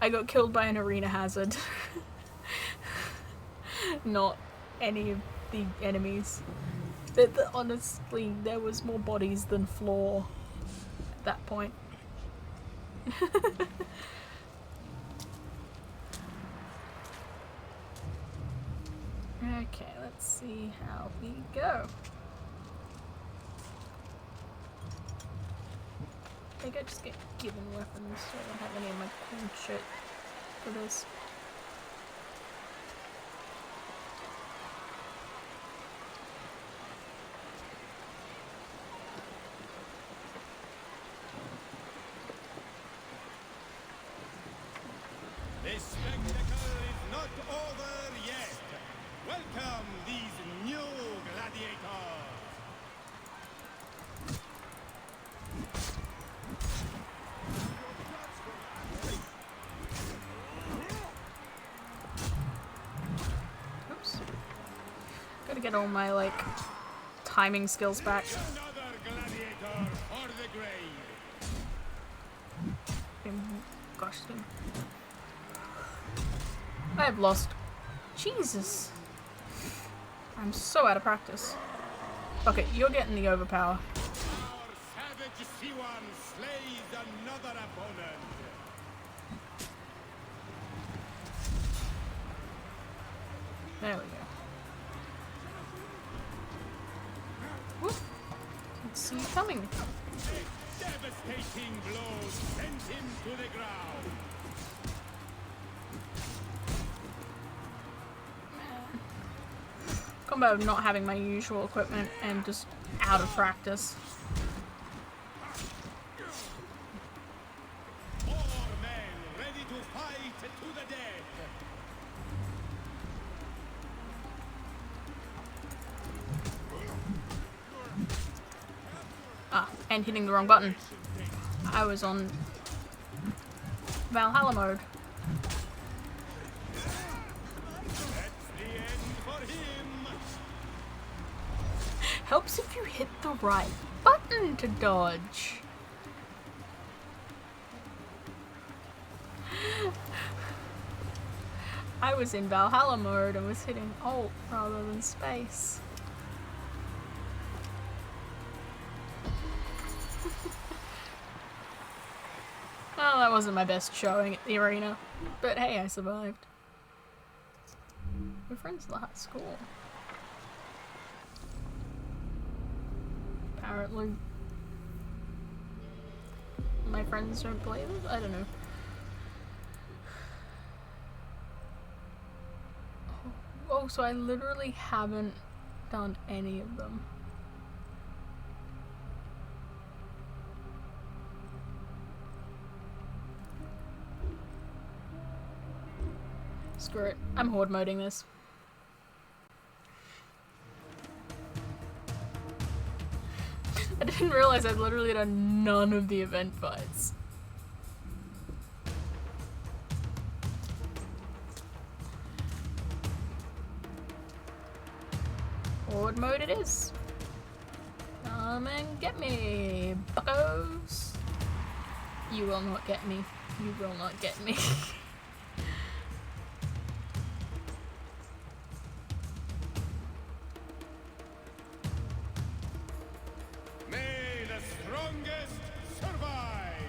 I got killed by an arena hazard. Not any of the enemies. Honestly, there was more bodies than floor at that point. Okay, let's see how we go. I think I just get given weapons, so I don't have any of my cool shit for this. The spectacle is not over yet. Welcome these new gladiators. Oops. Gotta get all my, like, timing skills back. Another gladiator for the grave. Gosh, I have lost. Jesus. I'm so out of practice. Okay, you're getting the overpower. Our savage C1 slays another opponent. There we go. Whoop. Didn't see you coming. Devastating blow sent him to the ground. Combo of not having my usual equipment and just out of practice. Four men ready to fight to the death. Ah, and hitting the wrong button. I was on Valhalla mode. Helps if you hit the right button to dodge. I was in Valhalla mode and was hitting Alt rather than space. Well, that wasn't my best showing at the arena, but hey, I survived. We're friends at school. Apparently. My friends don't play this? I don't know. Oh, so I literally haven't done any of them. Screw it. I'm horde moding this. I didn't realize I'd literally done none of the event fights. Horde mode it is. Come and get me, buckos. You will not get me. You will not get me. May the strongest survive.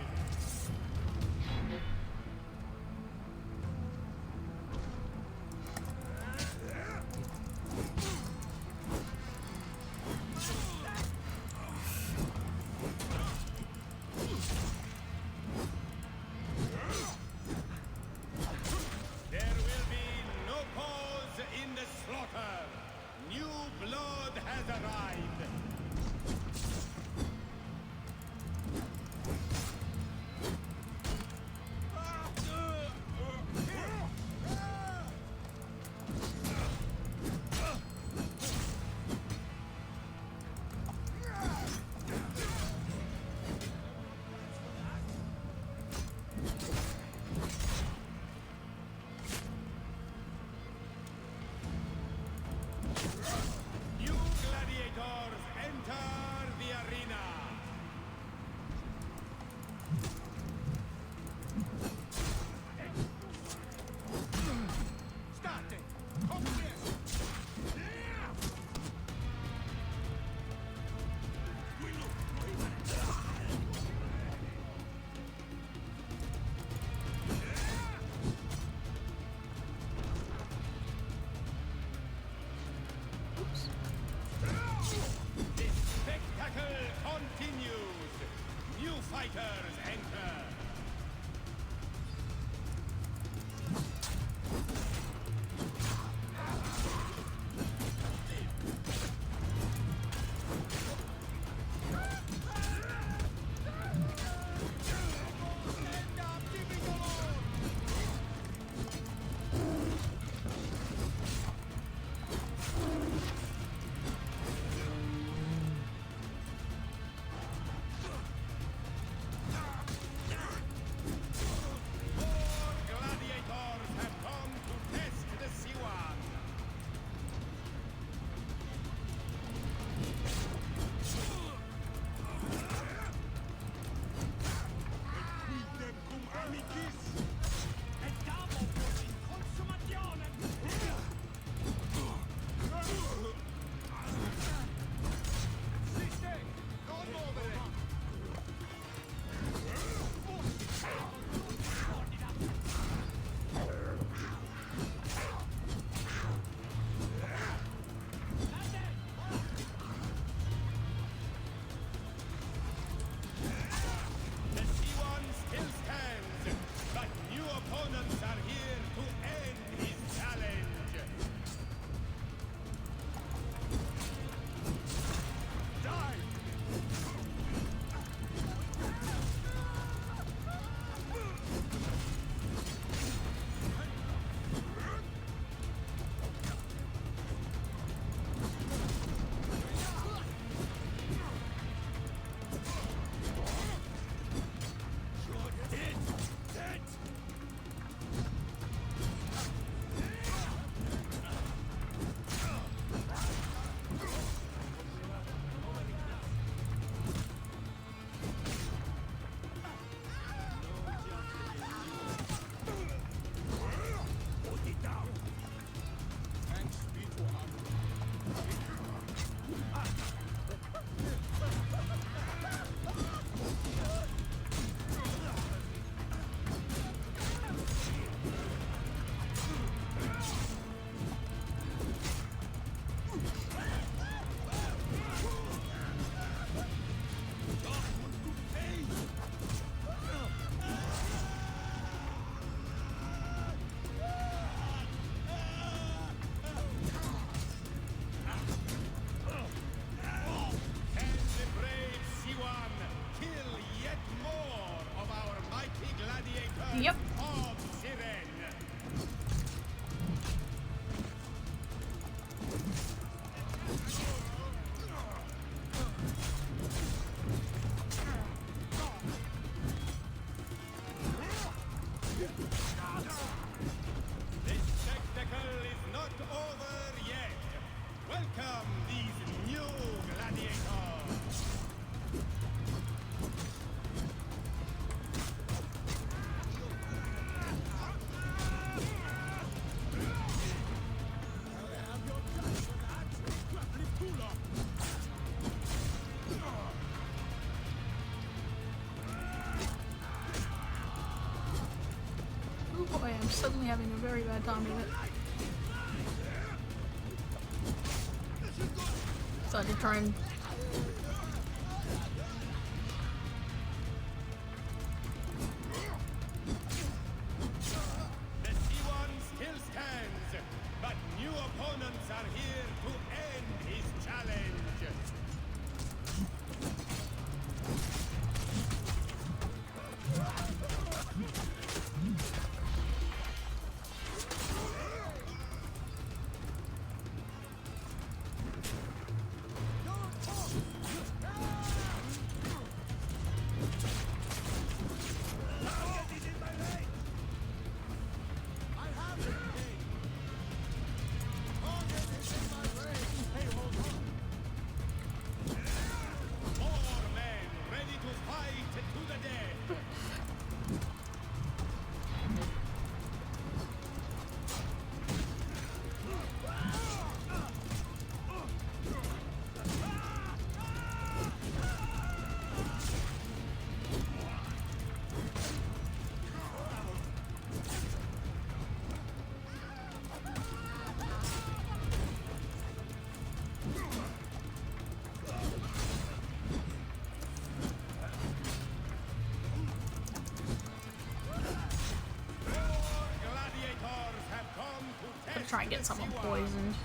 fighters enter. Yep. This spectacle is not over yet. Welcome these new gladiators. Oh boy, I'm suddenly having a very bad time with it. So I had to try and... The C1 still stands, but new opponents are here to end his challenge. try and get someone poisoned.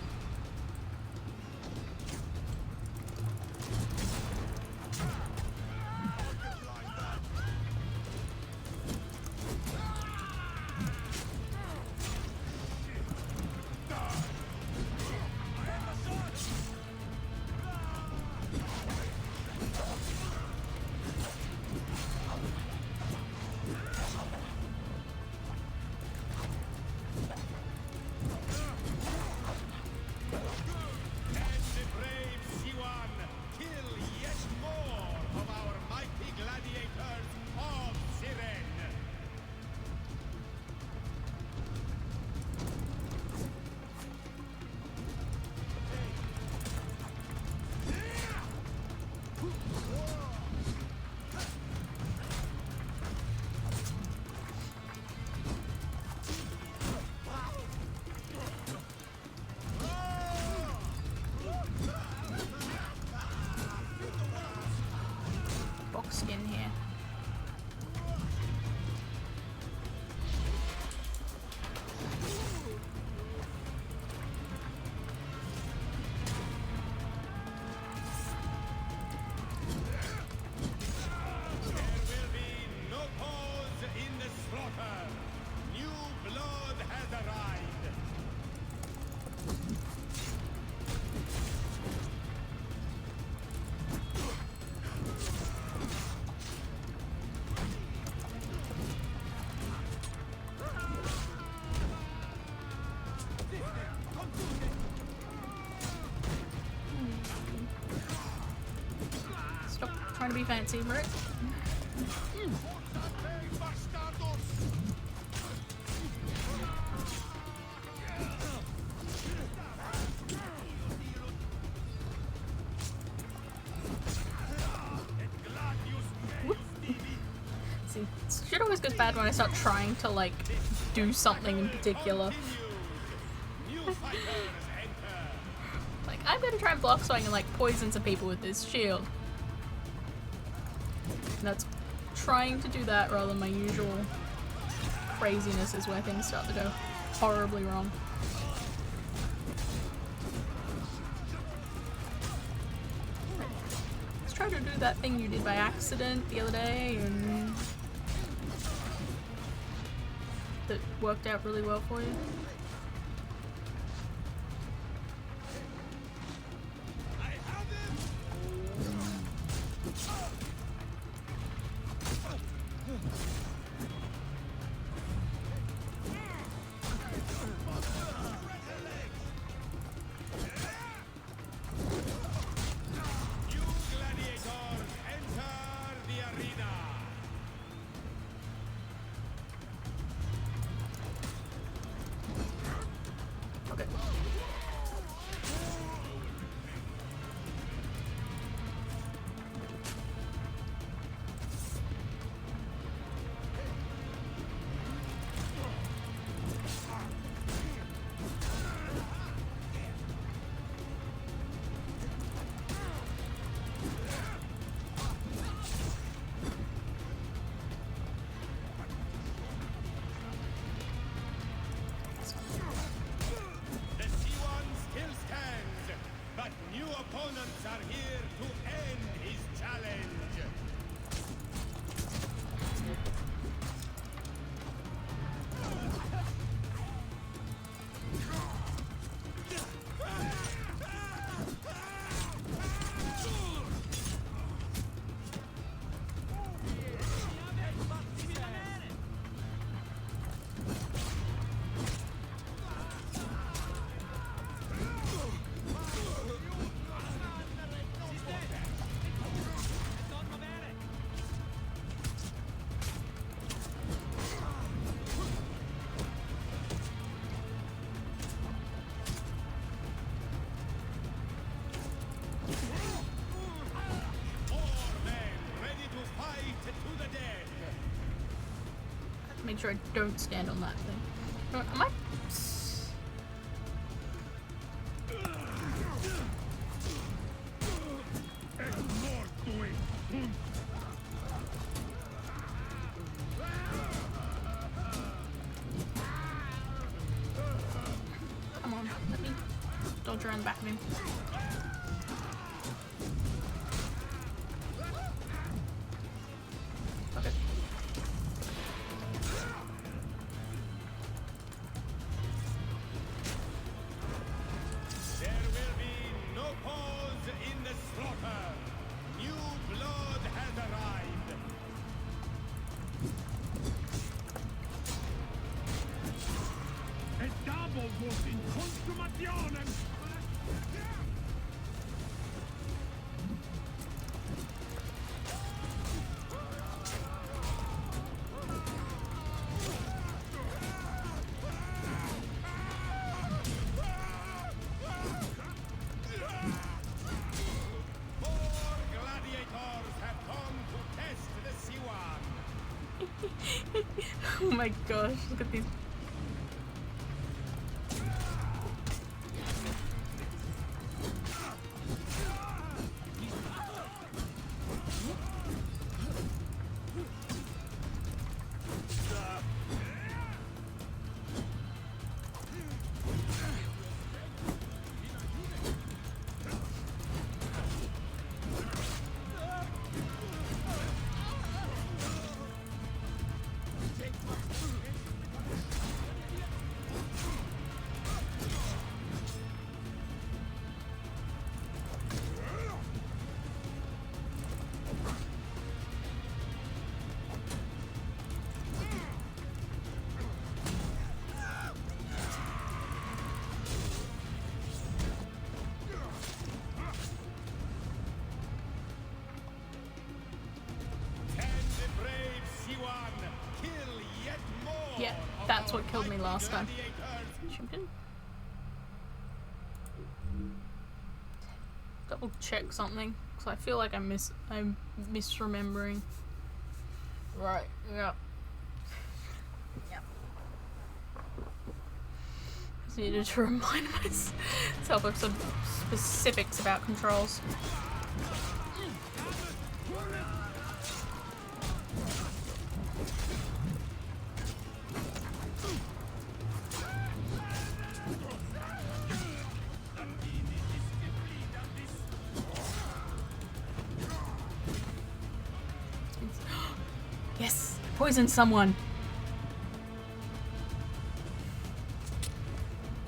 Skin here. Trying to be fancy, right? See, shit always goes bad when I start trying to, like, do something in particular. Like, I'm gonna try and block so I can, like, poison some people with this shield. And that's trying to do that rather than my usual craziness is where things start to go horribly wrong. Let's try to do that thing you did by accident the other day and that worked out really well for you. Make sure I don't stand on that thing. Am I? dodge around the back of him. Okay. There will be no pause in the slaughter. New blood has arrived. Voz in consumationem! Oh my gosh, look at these. Yeah, that's what killed me last time. Champion. Double check something, because I feel like I'm misremembering. Right, yeah. Yep. Just needed to remind myself of some specifics about controls. Yes! Poison someone!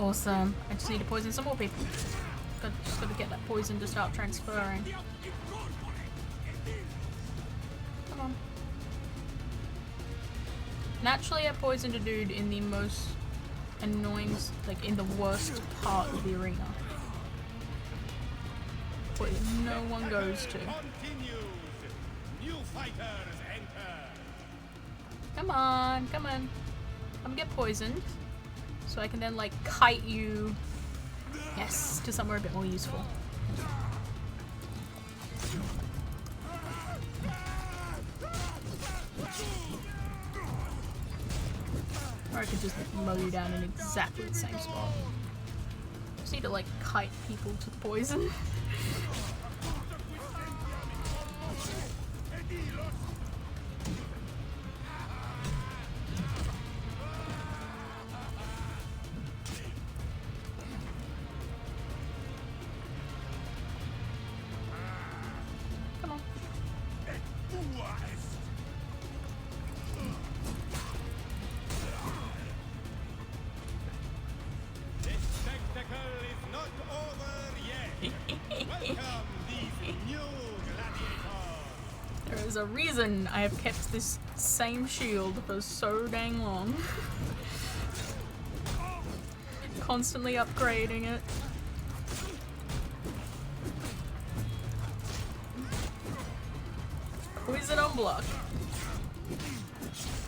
Awesome. I just need to poison some more people. Just gotta get that poison to start transferring. Come on. Naturally, I poisoned a dude in the most annoying, like in the worst part of the arena. Where no one goes to. New fighters enter. Come on, come on. Come get poisoned. So I can then like kite you, yes, to somewhere a bit more useful. Or I could just mow you down in exactly the same spot. Just need to like kite people to the poison. There's a reason I have kept this same shield for so dang long. Constantly upgrading it. Poison on block.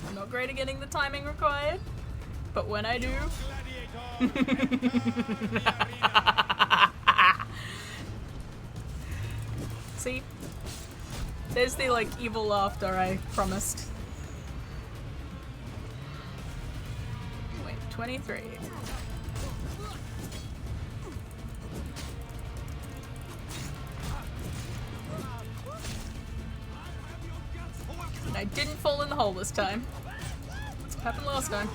I'm not great at getting the timing required, but when I do... See? There's the like evil laughter I promised. Wait, 23. And I didn't fall in the hole this time. That's what happened last time.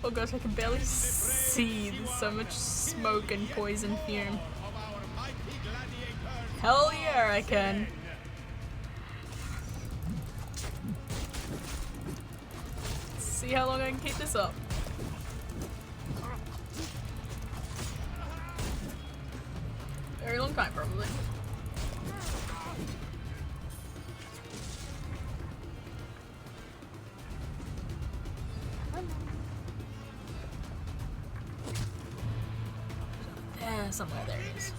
Oh gosh, I can barely see. There's so much smoke and poison fume. Of our mighty gladiators. Hell yeah, I can. Let's see how long I can keep this up. Very long time, probably. Somewhere there it is.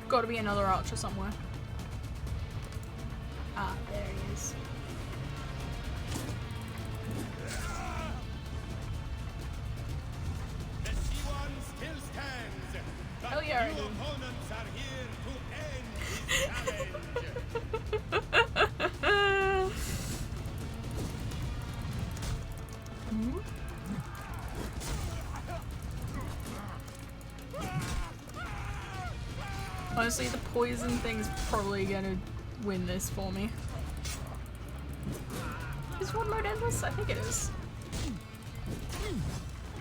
Gotta be another archer somewhere. Ah, there he is. The C1 still stands. But Hell yeah, I new do. opponents are here to end his challenge. Honestly, the poison thing's probably gonna win this for me. Is Horde Mode endless? I think it is.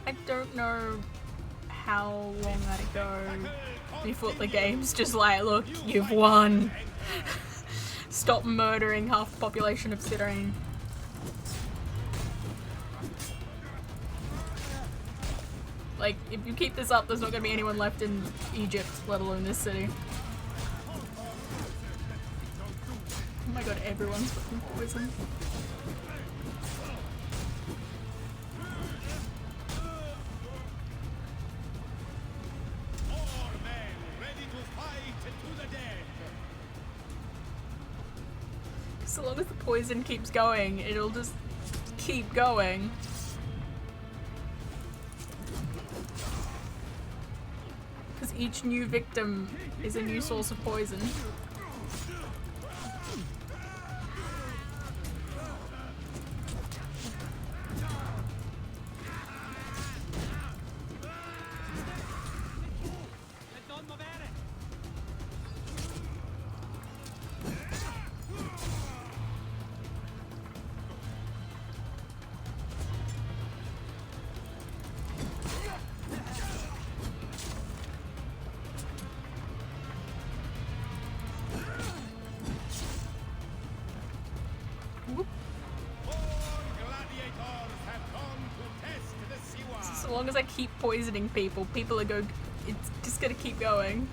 I don't know how long I go before the game's just like, look, you've won. Stop murdering half the population of Citadine. Like, if you keep this up, there's not gonna be anyone left in Egypt, let alone this city. Oh my god, everyone's fucking poisoned. More men ready to fight to the death. So long as the poison keeps going, it'll just keep going. Because each new victim is a new source of poison. So long as I keep poisoning people, it's just gonna keep going.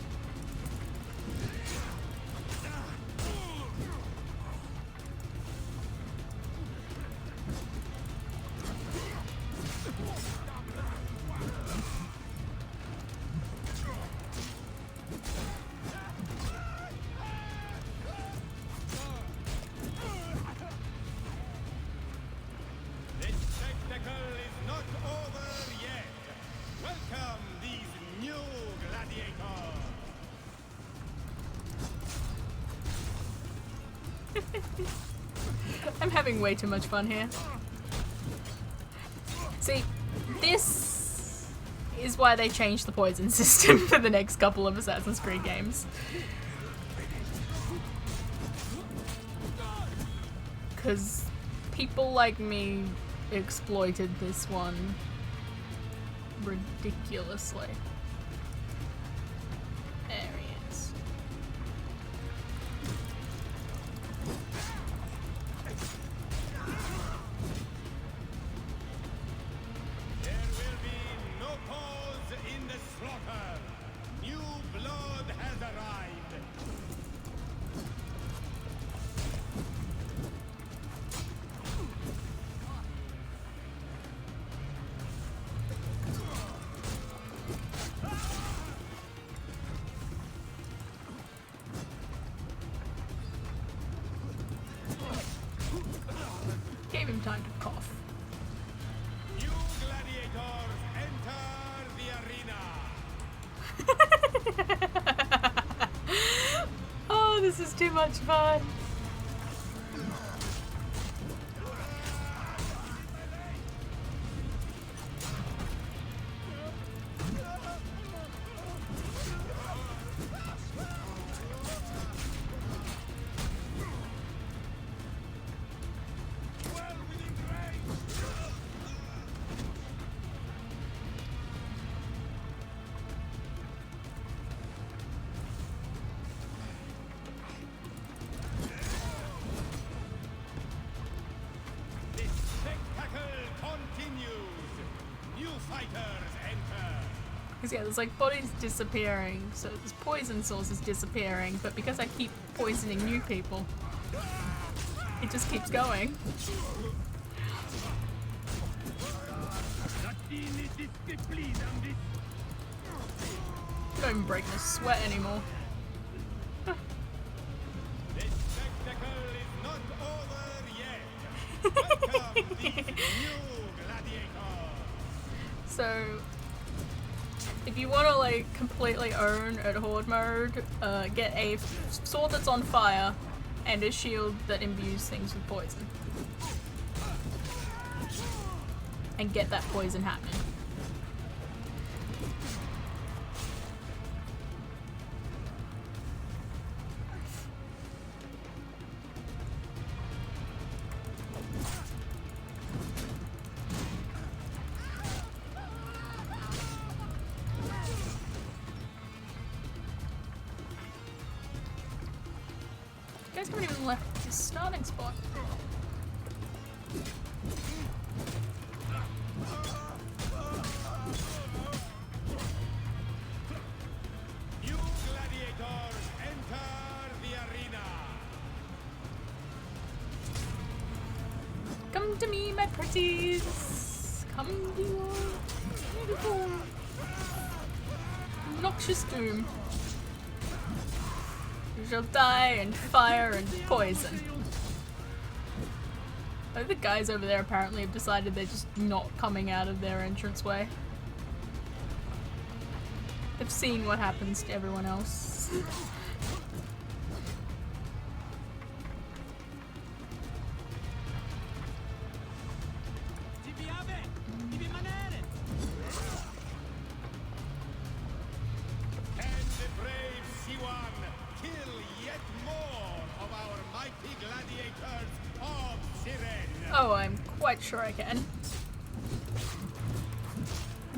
This spectacle is not over yet. Welcome these new gladiators. I'm having way too much fun here. See, this is why they changed the poison system for the next couple of Assassin's Creed games. Because people like me exploited this one ridiculously. There he is. There will be no pause in the slaughter. New blood has arrived. Gave him time to cough. New gladiators enter the arena. Oh, this is too much fun. Because yeah, there's like bodies disappearing, so there's poison sources disappearing, but because I keep poisoning new people, it just keeps going. Don't even break my sweat anymore. This spectacle is not over yet. Welcome, these new gladiators. So, if you want to like completely own at Horde Mode, get a sword that's on fire and a shield that imbues things with poison. And get that poison happening. You guys haven't even left the starting spot. New gladiators enter the arena. Come to me, my pretties. Come to your beautiful, noxious doom. You shall die in fire and poison. I think the guys over there apparently have decided they're just not coming out of their entranceway. They've seen what happens to everyone else. And the brave Siwan kill yet more of our mighty gladiators of Siren. Oh, I'm quite sure I can.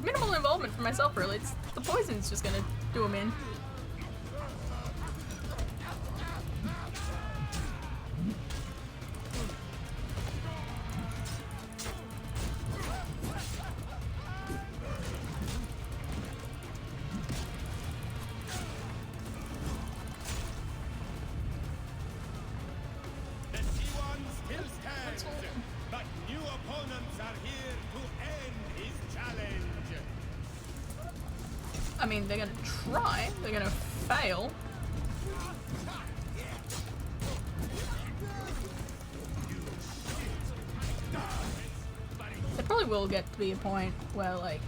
Minimal involvement for myself, really. It's, the poison's just gonna do them in. The Siwan still stands, but new opponents are here to end his challenge. I mean, they're gonna try. They're gonna fail. There probably will get to be a point where, like,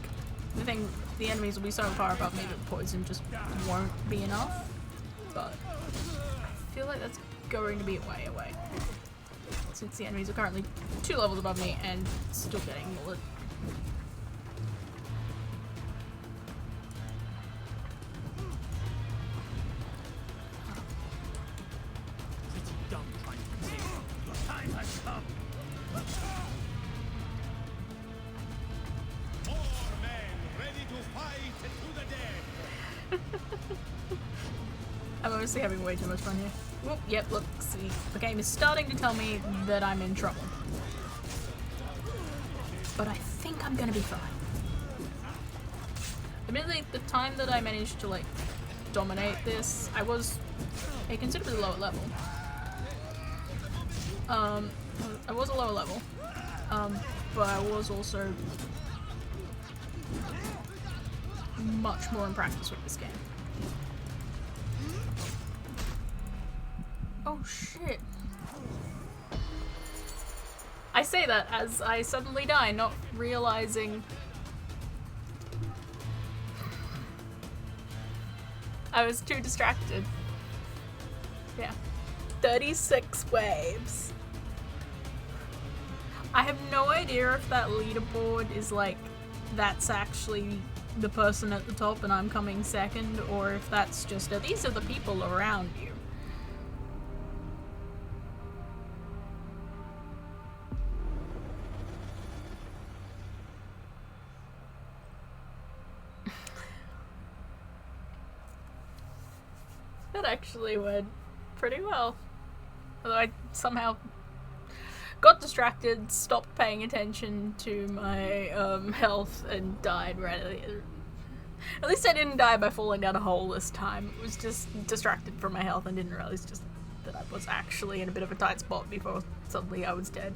the enemies will be so far above me that poison just won't be enough. But I feel like that's going to be way away. Since the enemies are currently 2 levels above me and still getting mullet. Pretty dumb trying to contain them. Your time has come. More men ready to fight to the death. I'm honestly having way too much fun here. Whoop, yep, look, see, the game is starting to tell me that I'm in trouble. But I think I'm gonna be fine. Admittedly, the time that I managed to, like, dominate this, I was a considerably lower level. I was a lower level, but I was also much more in practice with this game. Oh shit. I say that as I suddenly die, not realizing I was too distracted. Yeah. 36 waves. I have no idea if that leaderboard is like, that's actually the person at the top and I'm coming second, or if that's just these are the people around you. That actually went pretty well. Although I somehow got distracted, stopped paying attention to my health, and died right at At least I didn't die by falling down a hole this time. It was just distracted from my health and didn't realize just that I was actually in a bit of a tight spot before suddenly I was dead.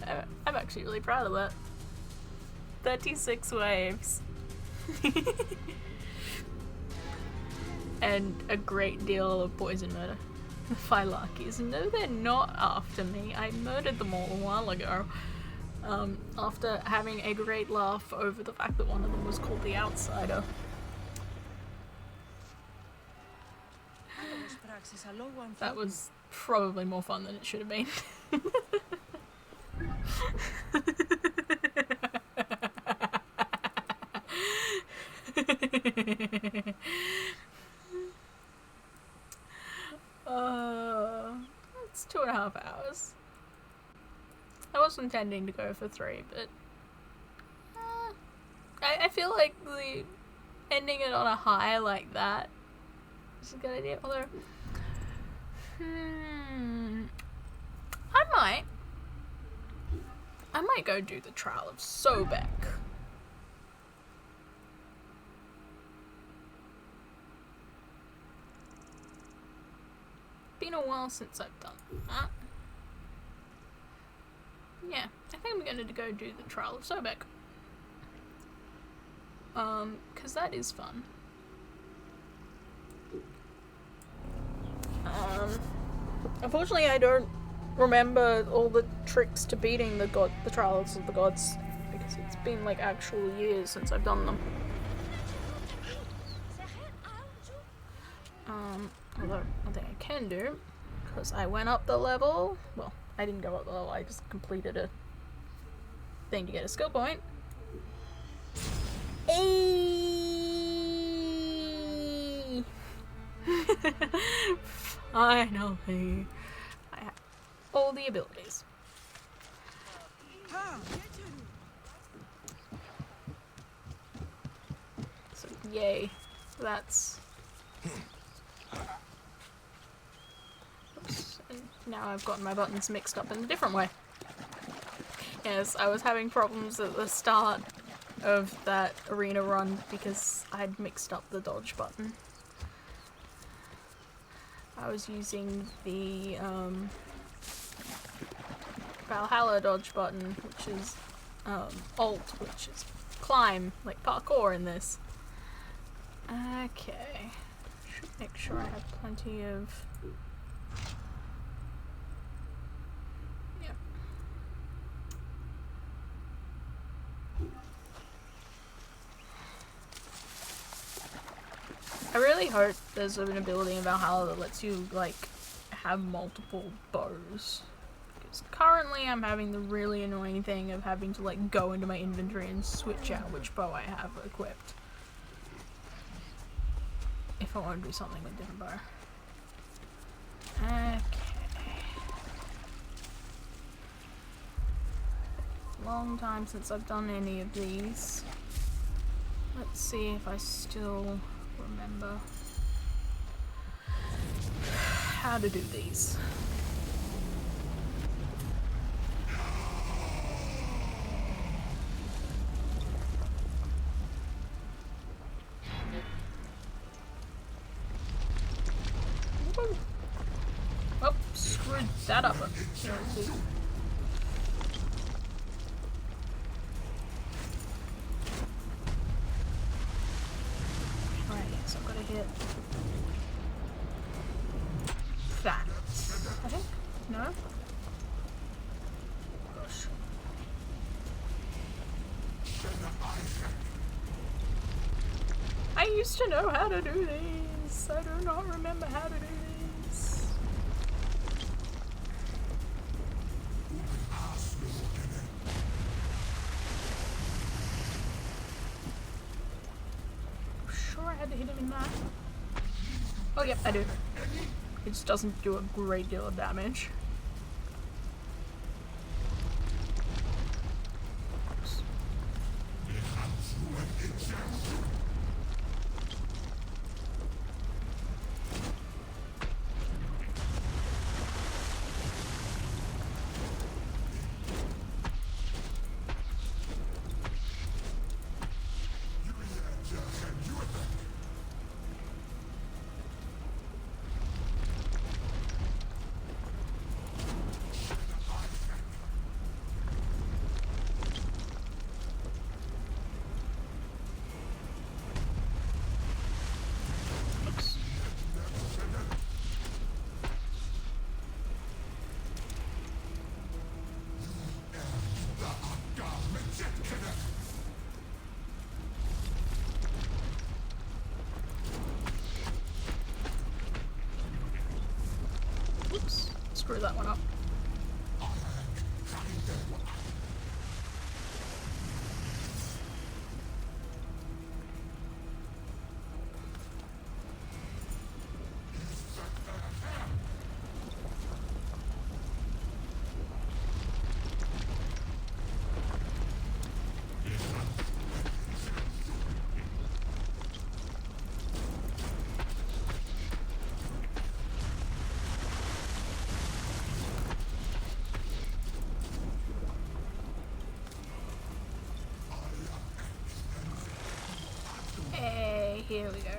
I'm actually really proud of that. 36 waves. And a great deal of poison murder. The Phylakis. No, they're not after me. I murdered them all a while ago. After having a great laugh over the fact that one of them was called the Outsider. That was probably more fun than it should have been. It's 2.5 hours. I was intending to go for 3, but I feel like the ending it on a high like that is a good idea. Although, I might go do the trial of Sobek. Been a while since I've done that. Yeah, I think I'm going to go do the trial of Sobek. Cause that is fun. Unfortunately I don't remember all the tricks to beating the trials of the gods, because it's been like actual years since I've done them. Although one thing I can do, because I went up the level, well, I didn't go up the level, I just completed a thing to get a skill point. Ayy! Finally, I have all the abilities. So yay, that's. Oops. And now I've gotten my buttons mixed up in a different way. Yes, I was having problems at the start of that arena run because I'd mixed up the dodge button. I was using the Valhalla dodge button, which is alt, which is climb, like parkour in this. Okay. Should make sure I have plenty of... Yeah. I really hope there's an ability in Valhalla that lets you, like, have multiple bows. Because currently I'm having the really annoying thing of having to, like, go into my inventory and switch out which bow I have equipped. If I want to do something with a different bow. Okay. Long time since I've done any of these. Let's see if I still remember how to do these. Oh, screwed that up. Alright, so I've got to hit that. I think? No? Gosh. I used to know how to do these. I do not remember how to do these. Sure I had to hit him in that. Oh yep, I do. It just doesn't do a great deal of damage. screw that one up. Hey, here we go.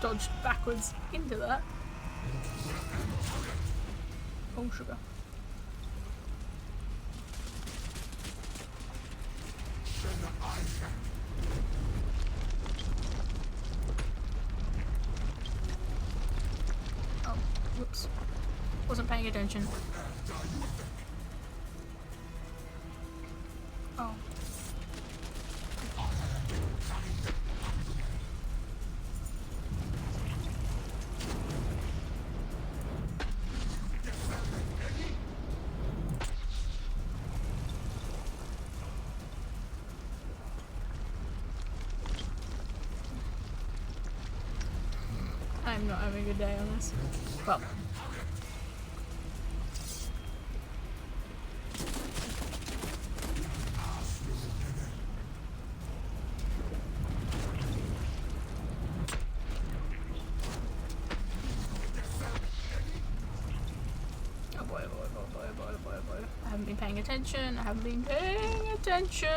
Dodged backwards into that. Oh, sugar. Oh, whoops. Wasn't paying attention. Oh. I'm not having a good day on this. Well. Oh boy, oh boy, oh boy, oh boy, oh boy, oh boy. I haven't been paying attention. I haven't been paying attention.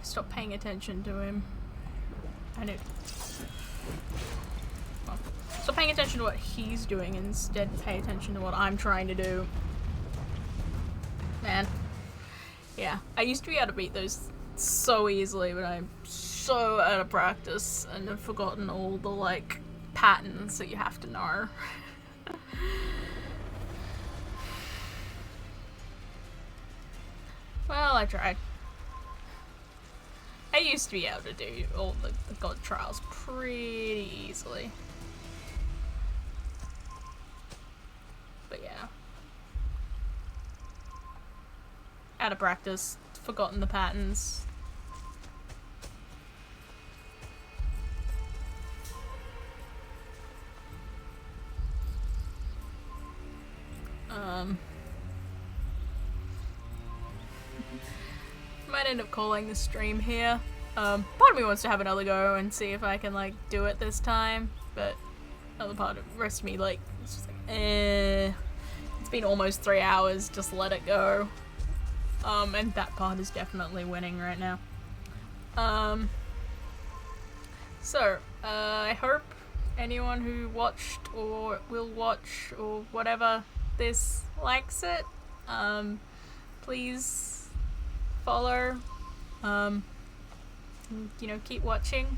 Stop paying attention to him. I know. Well, stop paying attention to what he's doing, instead pay attention to what I'm trying to do. Man. Yeah. I used to be able to beat those so easily, but I'm so out of practice and have forgotten all the, like, patterns that you have to know. Well, I tried. I used to be able to do all the god trials pretty easily. But yeah. Out of practice, forgotten the patterns. Might end up calling the stream here. Part of me wants to have another go and see if I can, like, do it this time, but another part of the rest of me, like, it's just like, it's been almost 3 hours, just let it go. And that part is definitely winning right now. I hope anyone who watched or will watch or whatever this likes it. Please follow, you know, keep watching.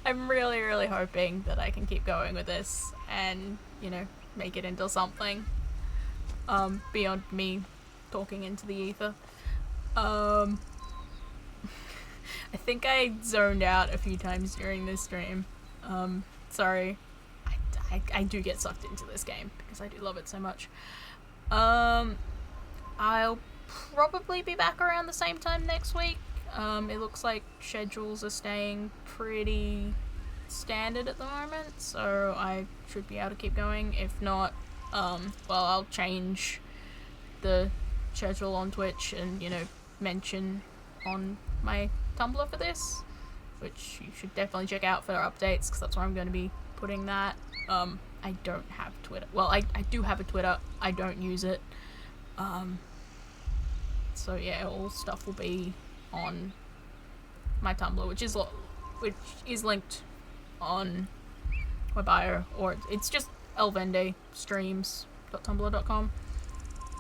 I'm really hoping that I can keep going with this and, you know, make it into something beyond me talking into the ether. I think I zoned out a few times during this stream. Sorry. I do get sucked into this game because I do love it so much. I'll probably be back around the same time next week. It looks like schedules are staying pretty standard at the moment, so I should be able to keep going. If not, well, I'll change the schedule on Twitch and, you know, mention on my Tumblr for this, which you should definitely check out for updates, because that's where I'm going to be putting that. I don't have Twitter. Well, I do have a Twitter. I don't use it. So yeah, all stuff will be on my Tumblr, which is linked on my bio, or it's just elvendestreams.tumblr.com.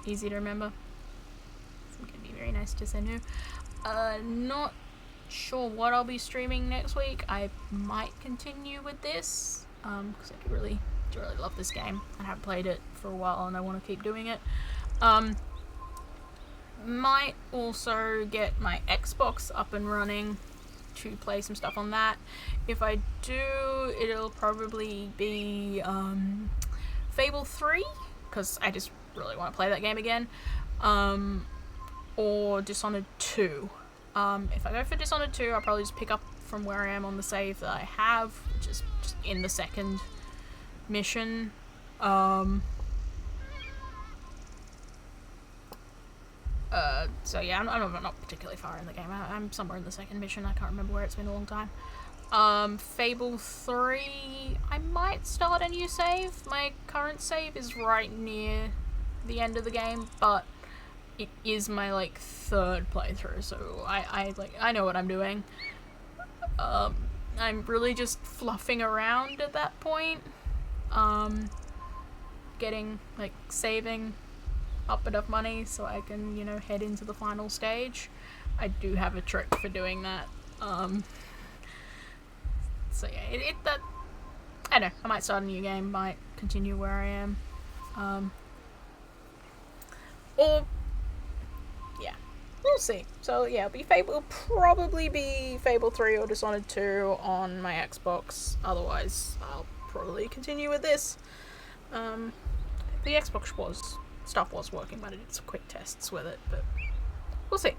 Easy to remember. It's gonna be very nice to say new. Not sure what I'll be streaming next week. I might continue with this, because I do really love this game. I haven't played it for a while and I want to keep doing it. Might also get my Xbox up and running to play some stuff on that. If I do, it'll probably be Fable 3, because I just really want to play that game again, or Dishonored 2. If I go for Dishonored 2, I'll probably just pick up from where I am on the save that I have, which is just in the second mission. So yeah, I'm not particularly far in the game. I'm somewhere in the second mission. I can't remember where. It's been a long time. Fable 3, I might start a new save. My current save is right near the end of the game, but it is my, like, third playthrough, so I know what I'm doing. I'm really just fluffing around at that point. Getting, like, saving up enough money so I can, you know, head into the final stage. I do have a trick for doing that. So yeah, I don't know, I might start a new game, might continue where I am. Or, yeah, we'll see. So yeah, it'll probably be Fable 3 or Dishonored 2 on my Xbox. Otherwise, I'll probably continue with this. The Xbox stuff was working, but I did some quick tests with it, but we'll see.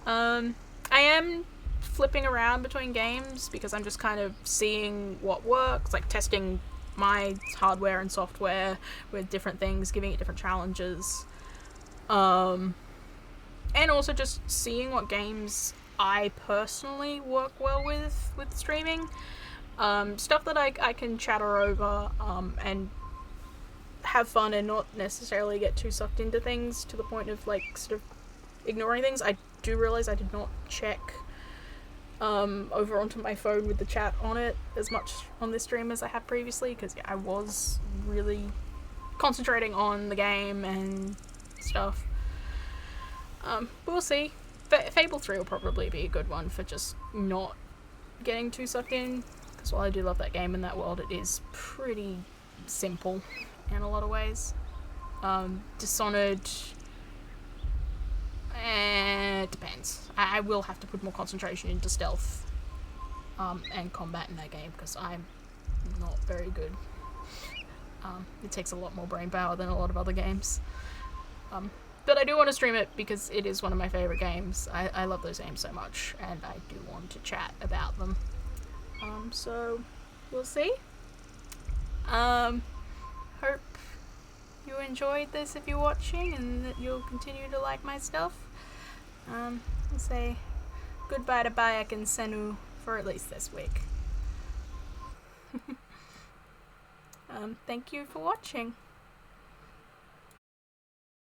I am flipping around between games because I'm just kind of seeing what works, like testing my hardware and software with different things, giving it different challenges, and also just seeing what games I personally work well with streaming. Stuff that I can chatter over and have fun and not necessarily get too sucked into things to the point of, like, sort of ignoring things. I do realize I did not check over onto my phone with the chat on it as much on this stream as I have previously, because yeah, I was really concentrating on the game and stuff. We'll see. Fable 3 will probably be a good one for just not getting too sucked in, because while I do love that game and that world, it is pretty simple in a lot of ways. Dishonored, it depends. I will have to put more concentration into stealth and combat in that game, because I'm not very good. It takes a lot more brain power than a lot of other games. But I do want to stream it because it is one of my favourite games. I love those games so much, and I do want to chat about them. So, we'll see. Hope you enjoyed this if you're watching, and that you'll continue to like my stuff. I'll say goodbye to Bayek and Senu for at least this week. Thank you for watching.